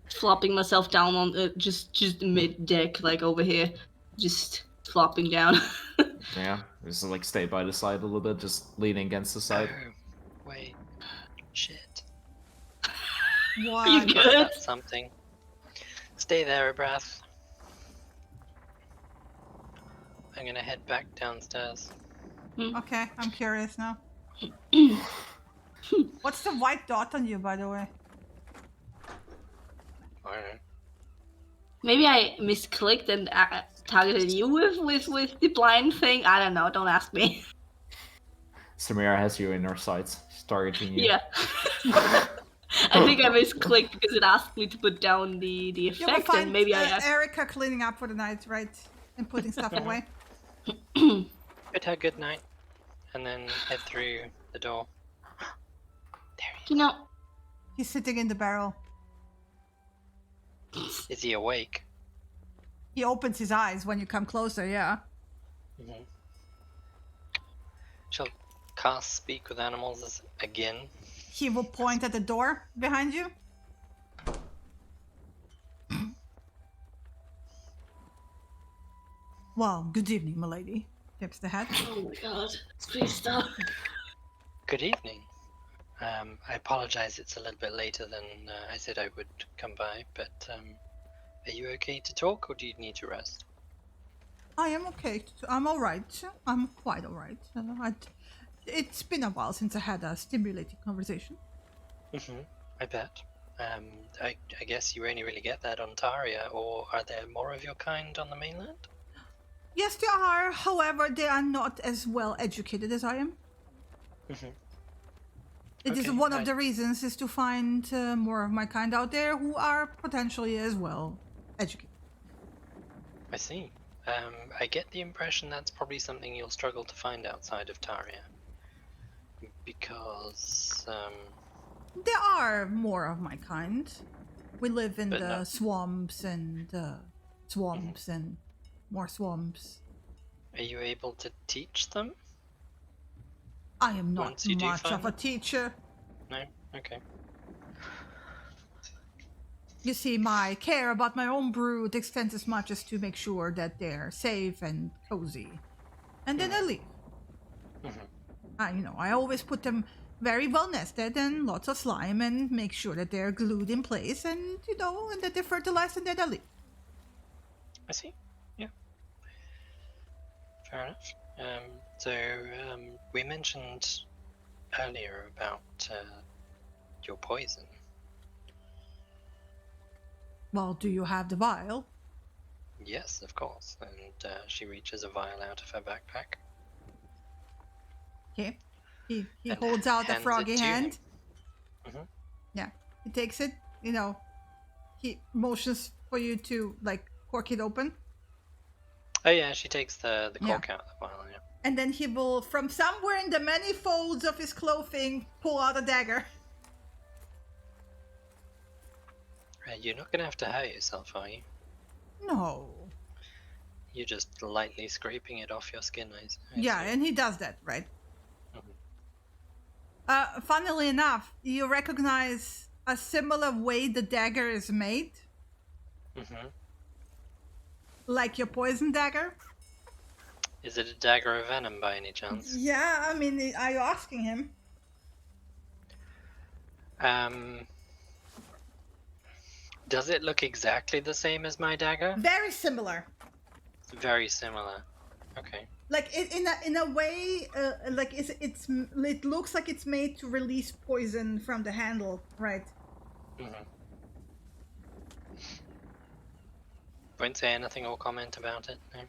Flopping myself down on just mid deck, like over here, just flopping down. Yeah, just like stay by the side a little bit, just leaning against the side. Oh, wait. Shit. What? You Forgot good? about something. Stay there a breath. I'm gonna head back downstairs. Okay, I'm curious now. What's the white dot on you, by the way? I don't know. Maybe I misclicked and targeted you with the blind thing. I don't know. Don't ask me. Samira has you in her sights, she's targeting you. Yeah. I think I misclicked because it asked me to put down the You will effect, find and maybe I. Erica cleaning up for the night, right? And putting stuff away. Bid her good night, and then head through the door. There he You know, He's sitting in the barrel. is. Is he awake? He opens his eyes when you come closer, yeah. Mm-hmm. She'll cast Speak with Animals again. He will point at the door behind you. Well, good evening, milady. Tips the head. oh my god, please stop. Good evening. I apologize it's a little bit later than I said I would come by, but are you okay to talk or do you need to rest? I am okay. I'm alright. I'm quite alright. It's been a while since I had a stimulating conversation. I bet. I guess you only really get that on Taria, or are there more of your kind on the mainland? Yes, they are. However, they are not as well educated as I am. It is Okay, one of the reasons is to find more of my kind out there who are potentially as well educated. I see. I get the impression that's probably something you'll struggle to find outside of Taria. Because, There are more of my kind. We live in But the not- swamps and swamps and more swamps. are you able to teach them? I am not Once you do much find of a them? teacher. No? Okay. You see, my care about my own brood extends as much as to make sure that they're safe and cozy. And then I leave. I always put them very well nested and lots of slime and make sure that they're glued in place and, and that they're fertilized and then I leave. I see. Yeah. Fair enough. We mentioned earlier about your poison. Well, do you have the vial? Yes, of course. And she reaches a vial out of her backpack. Okay. He And holds out a hands it froggy to hand. him. Yeah. He takes it, he motions for you to, cork it open. Oh yeah, she takes the Yeah. cork out of the vial, yeah. And then he will, from somewhere in the many folds of his clothing, pull out a dagger. You're not gonna have to hurt yourself, are you? No. You're just lightly scraping it off your skin, I Yeah, assume. and he does that, right? Mhm. Funnily enough, you recognize a similar way the dagger is made, like your poison dagger. Is it a dagger of venom by any chance? Yeah, I mean, are you asking him? Does it look exactly the same as my dagger? Very similar. It's very similar. Okay. Like in a way, it looks like it's made to release poison from the handle, right? Won't say anything or comment about it. No.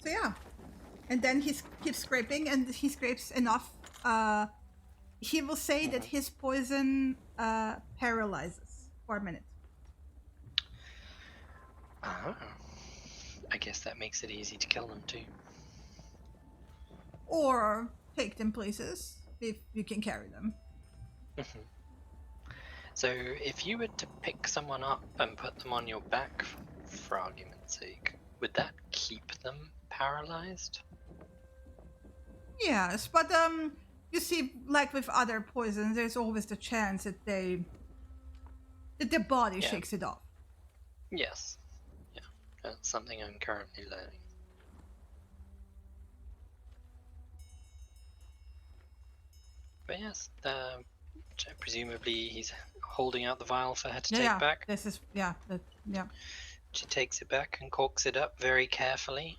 So yeah, and then he keeps scraping, and he scrapes enough. He will say that his poison paralyzes for a minute. I guess that makes it easy to kill them too. Or take them places if you can carry them. So if you were to pick someone up and put them on your back, for argument's sake, would that keep them paralyzed? Yes, but you see, like with other poisons, there's always the chance that the body Yeah. shakes it off. Yes. Yeah. That's something I'm currently learning. But yes, presumably he's holding out the vial for her to take back. This is yeah. She takes it back and corks it up very carefully,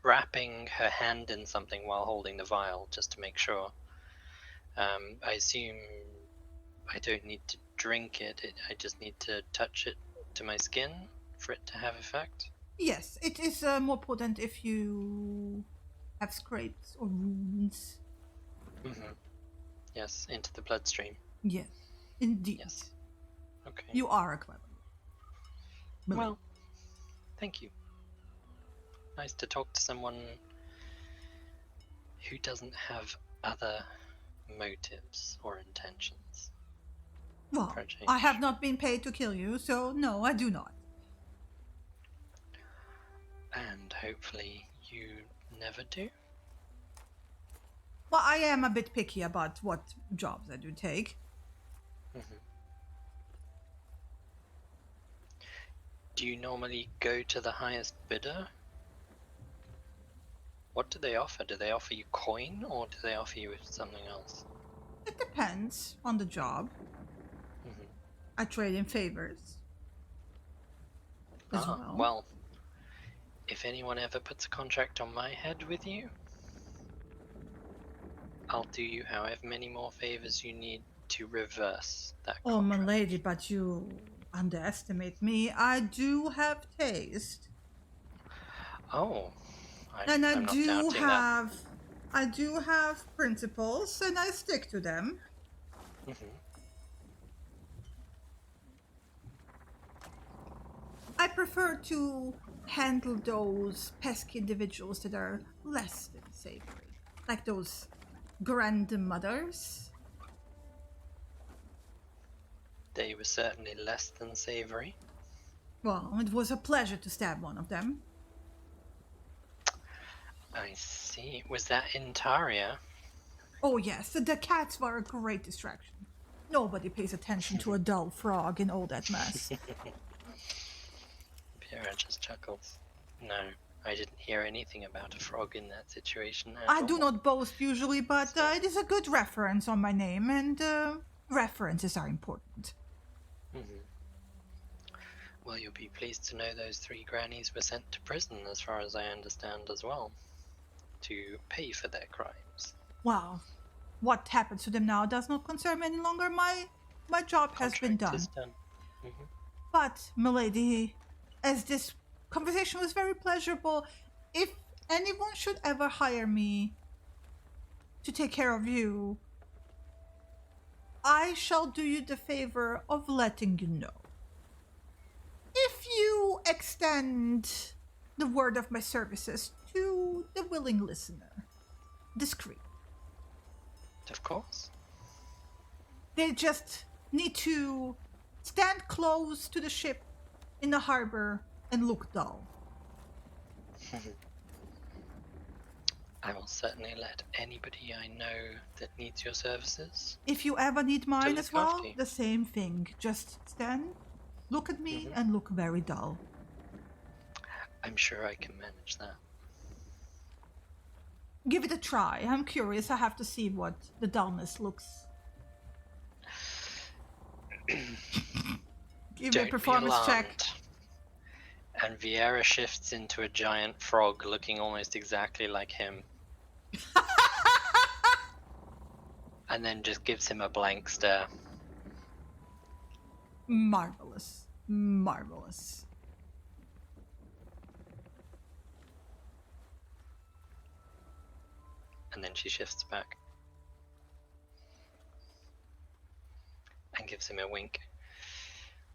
wrapping her hand in something while holding the vial, just to make sure. I assume I don't need to drink it, I just need to touch it to my skin for it to have effect. Yes, it is more potent if you have scrapes or wounds. Mm-hmm. Yes, into the bloodstream. Yes, indeed. Yes. Okay. You are a clever. Well, thank you. Nice to talk to someone who doesn't have other motives or intentions. Well, I have not been paid to kill you, so no, I do not. And hopefully you never do. Well, I am a bit picky about what jobs I do take. Mm-hmm. Do you normally go to the highest bidder? What do they offer? Do they offer you coin, or do they offer you something else? It depends on the job. Mm-hmm. I trade in favors as well. Well, if anyone ever puts a contract on my head with you, I'll do you however many more favors you need to reverse that contract. Oh, my lady, but you underestimate me. I do have taste. Oh, And I'm not doubting that. I do have principles, and I stick to them. Mm-hmm. I prefer to handle those pesky individuals that are less than savory, like those grandmothers. They were certainly less than savory. Well, it was a pleasure to stab one of them. I see. Was that in Taria? Oh yes, the cats were a great distraction. Nobody pays attention to a dull frog in all that mess. Pierre just chuckles. No, I didn't hear anything about a frog in that situation at I all. do not boast usually, but it is a good reference on my name, and references are important. Mm-hmm. Well, you'll be pleased to know those 3 grannies were sent to prison, as far as I understand as well, to pay for their crimes. Well, what happens to them now does not concern me any longer. My job has been done. Mm-hmm. But, milady, as this conversation was very pleasurable, if anyone should ever hire me to take care of you, I shall do you the favor of letting you know. If you extend the word of my services to the willing listener, discreet. Of course. They just need to stand close to the ship in the harbor and look dull. I will certainly let anybody I know that needs your services. If you ever need mine as well, after you. the same thing. Just stand, look at me, and look very dull. I'm sure I can manage that. Give it a try. I'm curious. I have to see what the dullness looks. Give me a performance check. And Vieira shifts into a giant frog looking almost exactly like him. And then just gives him a blank stare. Marvelous. Marvelous. And then she shifts back. And gives him a wink.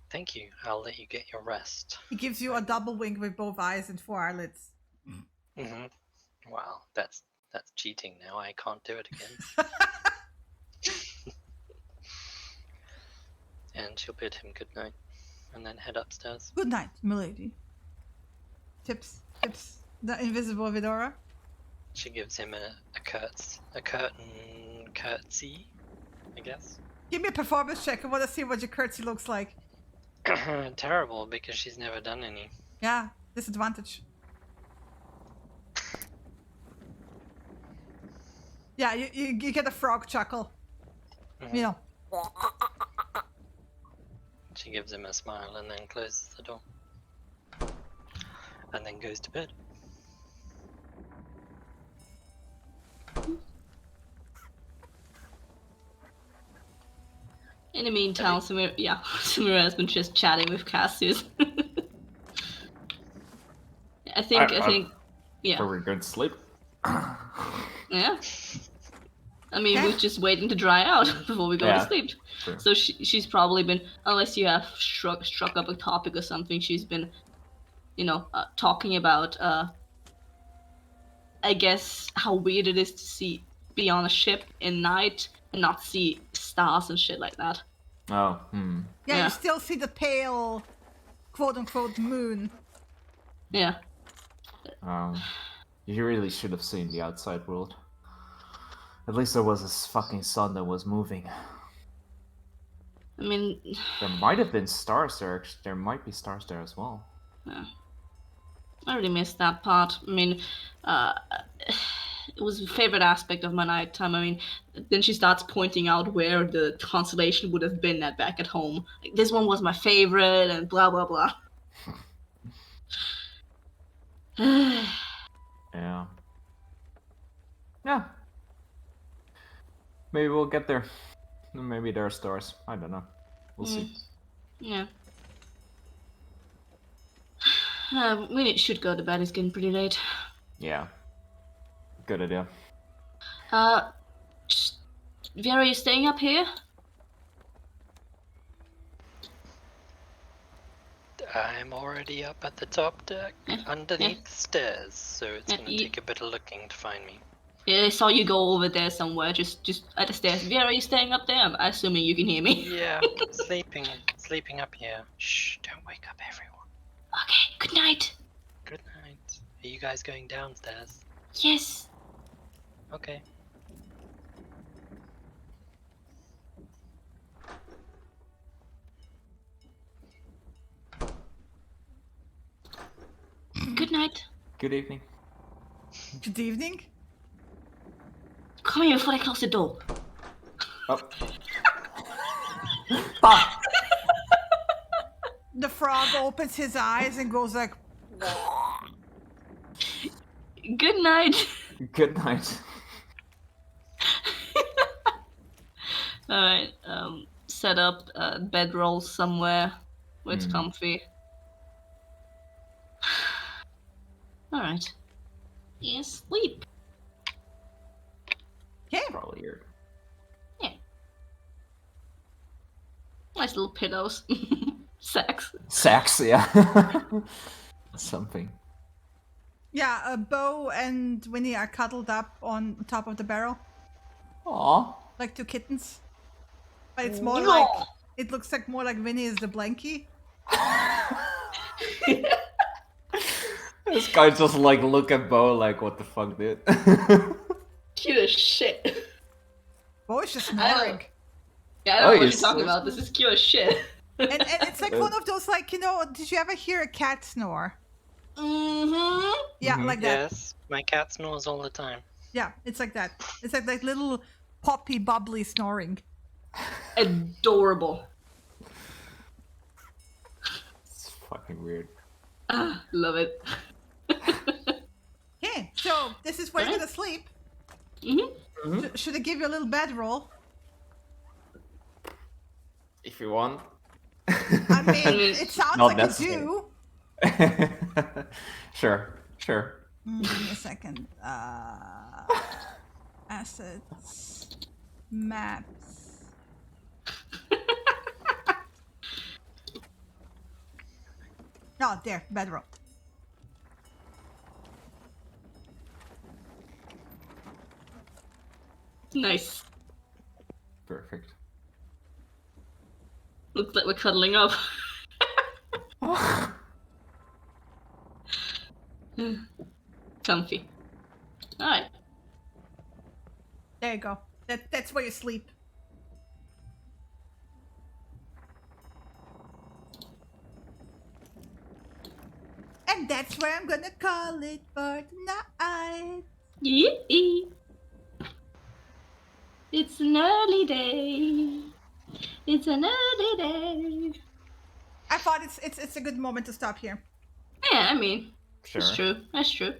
Thank you. I'll let you get your rest. He gives you a double wink with both eyes and 4 eyelids. Mm-hmm. Wow, that's cheating now. I can't do it again. And she'll bid him good night, and then head upstairs. Good night, milady. Tips the invisible Vidora. She gives him a curtsy, I guess. Give me a performance check. I want to see what your curtsy looks like. Terrible, because she's never done any. Yeah, disadvantage. Yeah, you get a frog chuckle. Mhm. You know. She gives him a smile and then closes the door. And then goes to bed. In the meantime, Samira has been just chatting with Cassius. I think, yeah. Are we going to sleep? Yeah. I mean, Okay. we're just waiting to dry out before we go to sleep. True. So she's probably been, unless you have struck up a topic or something, she's been, talking about, I guess, how weird it is to be on a ship in night and not see stars and shit like that. Oh, Yeah, Yeah. you still see the pale, quote-unquote, moon. Yeah. You really should have seen the outside world. At least there was this fucking sun that was moving. I mean, There might have been stars there. There might be stars there as well. yeah. I really missed that part. I mean, it was a favorite aspect of my nighttime. I mean, then she starts pointing out where the constellation would have been back at home. Like, this one was my favorite, and blah blah blah. Yeah. Yeah. Maybe we'll get there. Maybe there are stars. I don't know. We'll see. Yeah. We should go to bed. It's getting pretty late. Yeah. Good idea. Vera, are you staying up here? I'm already up at the top deck, underneath the stairs, so it's Yeah, gonna take a bit of looking to find me. Yeah, I saw you go over there somewhere, just at the stairs. Vera, are you staying up there? I'm assuming you can hear me. Yeah, sleeping up here. Shh, don't wake up everyone. Okay, good night. Good night. Are you guys going downstairs? Yes. Okay. Good night. Good evening. Good evening. Come here before I close the door. Oh. Ah! The frog opens his eyes and goes like, Good night. Good night. Alright, set up a bedroll somewhere where it's comfy. Alright. Yeah, sleep. okay. Probably here. Nice little pillows. Sex. Sex, yeah. Something. Yeah, Bo and Winnie are cuddled up on top of the barrel, Aww. like two kittens. But it's more like, it looks like more like Winnie is the blankie. This guy just like look at Bo like, what the fuck, dude? Cute as shit. Bo is just I know. snoring. Yeah, I don't know what he's you're talking so about. This is cute as shit. And it's like one of those, like, did you ever hear a cat snore? Mm-hmm. Yeah, like that. Yes, my cat snores all the time. Yeah, it's like that. It's like little poppy, bubbly snoring. Adorable. It's fucking weird. Love it. Okay, so this is where you're gonna sleep. Mm-hmm. Should I give you a little bedroll? If you want. I mean, it sounds Not like necessary. you do. Sure. Give me a second. Assets, maps. Oh, there, bedroll. Nice. Perfect. Looks like we're cuddling up. Comfy. Alright. There you go. That's where you sleep. And that's where I'm gonna call it for tonight. Yee. It's an early day. It's an early day. I thought it's a good moment to stop here. Yeah, I mean, Sure. it's true. That's true.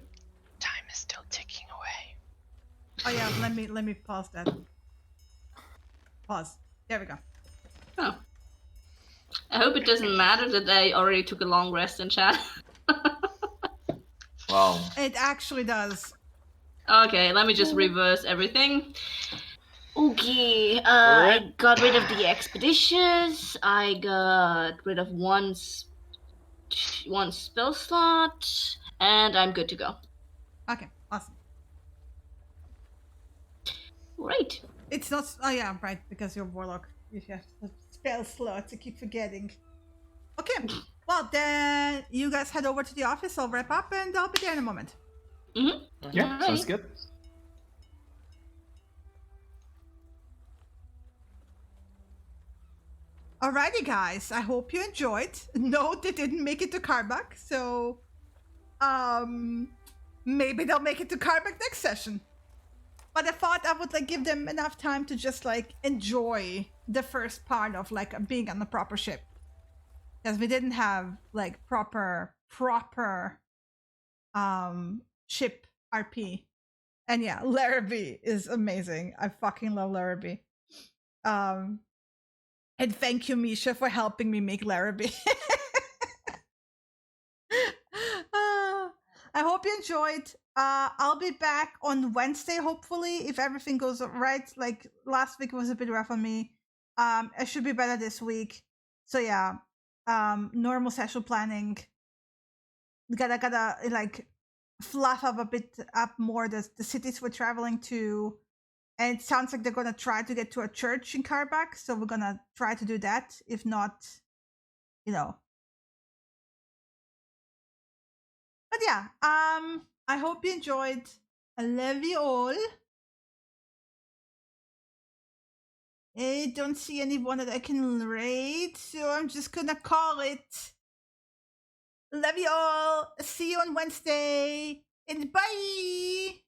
Time is still ticking away. Oh yeah, let me pause that. Pause. There we go. Oh. I hope it doesn't matter that I already took a long rest in chat. Well, It actually does. Okay, let me just reverse everything. Okay, I got rid of the expeditious. I got rid of one spell slot, and I'm good to go. Okay, awesome. Great. It's not. Oh yeah, right. Because you're warlock, you have spell slots. I keep forgetting. Okay. Well, then you guys head over to the office. I'll wrap up, and I'll be there in a moment. Mm-hmm. yeah, sounds good. Alrighty, guys. I hope you enjoyed. No, they didn't make it to Karbak, so maybe they'll make it to Karbak next session. But I thought I would give them enough time to just enjoy the first part of being on the proper ship, because we didn't have proper ship RP. And yeah, Larrabee is amazing. I fucking love Larrabee. And thank you, Misha, for helping me make Larrabee. I hope you enjoyed. I'll be back on Wednesday, hopefully, if everything goes right. Last week was a bit rough on me. I should be better this week. So yeah, normal session planning. Gotta fluff up a bit more the cities we're traveling to. And it sounds like they're gonna try to get to a church in Karbak, so we're gonna try to do that. If not, But yeah, I hope you enjoyed. I love you all. I don't see anyone that I can rate, so I'm just gonna call it. Love you all. See you on Wednesday. And bye.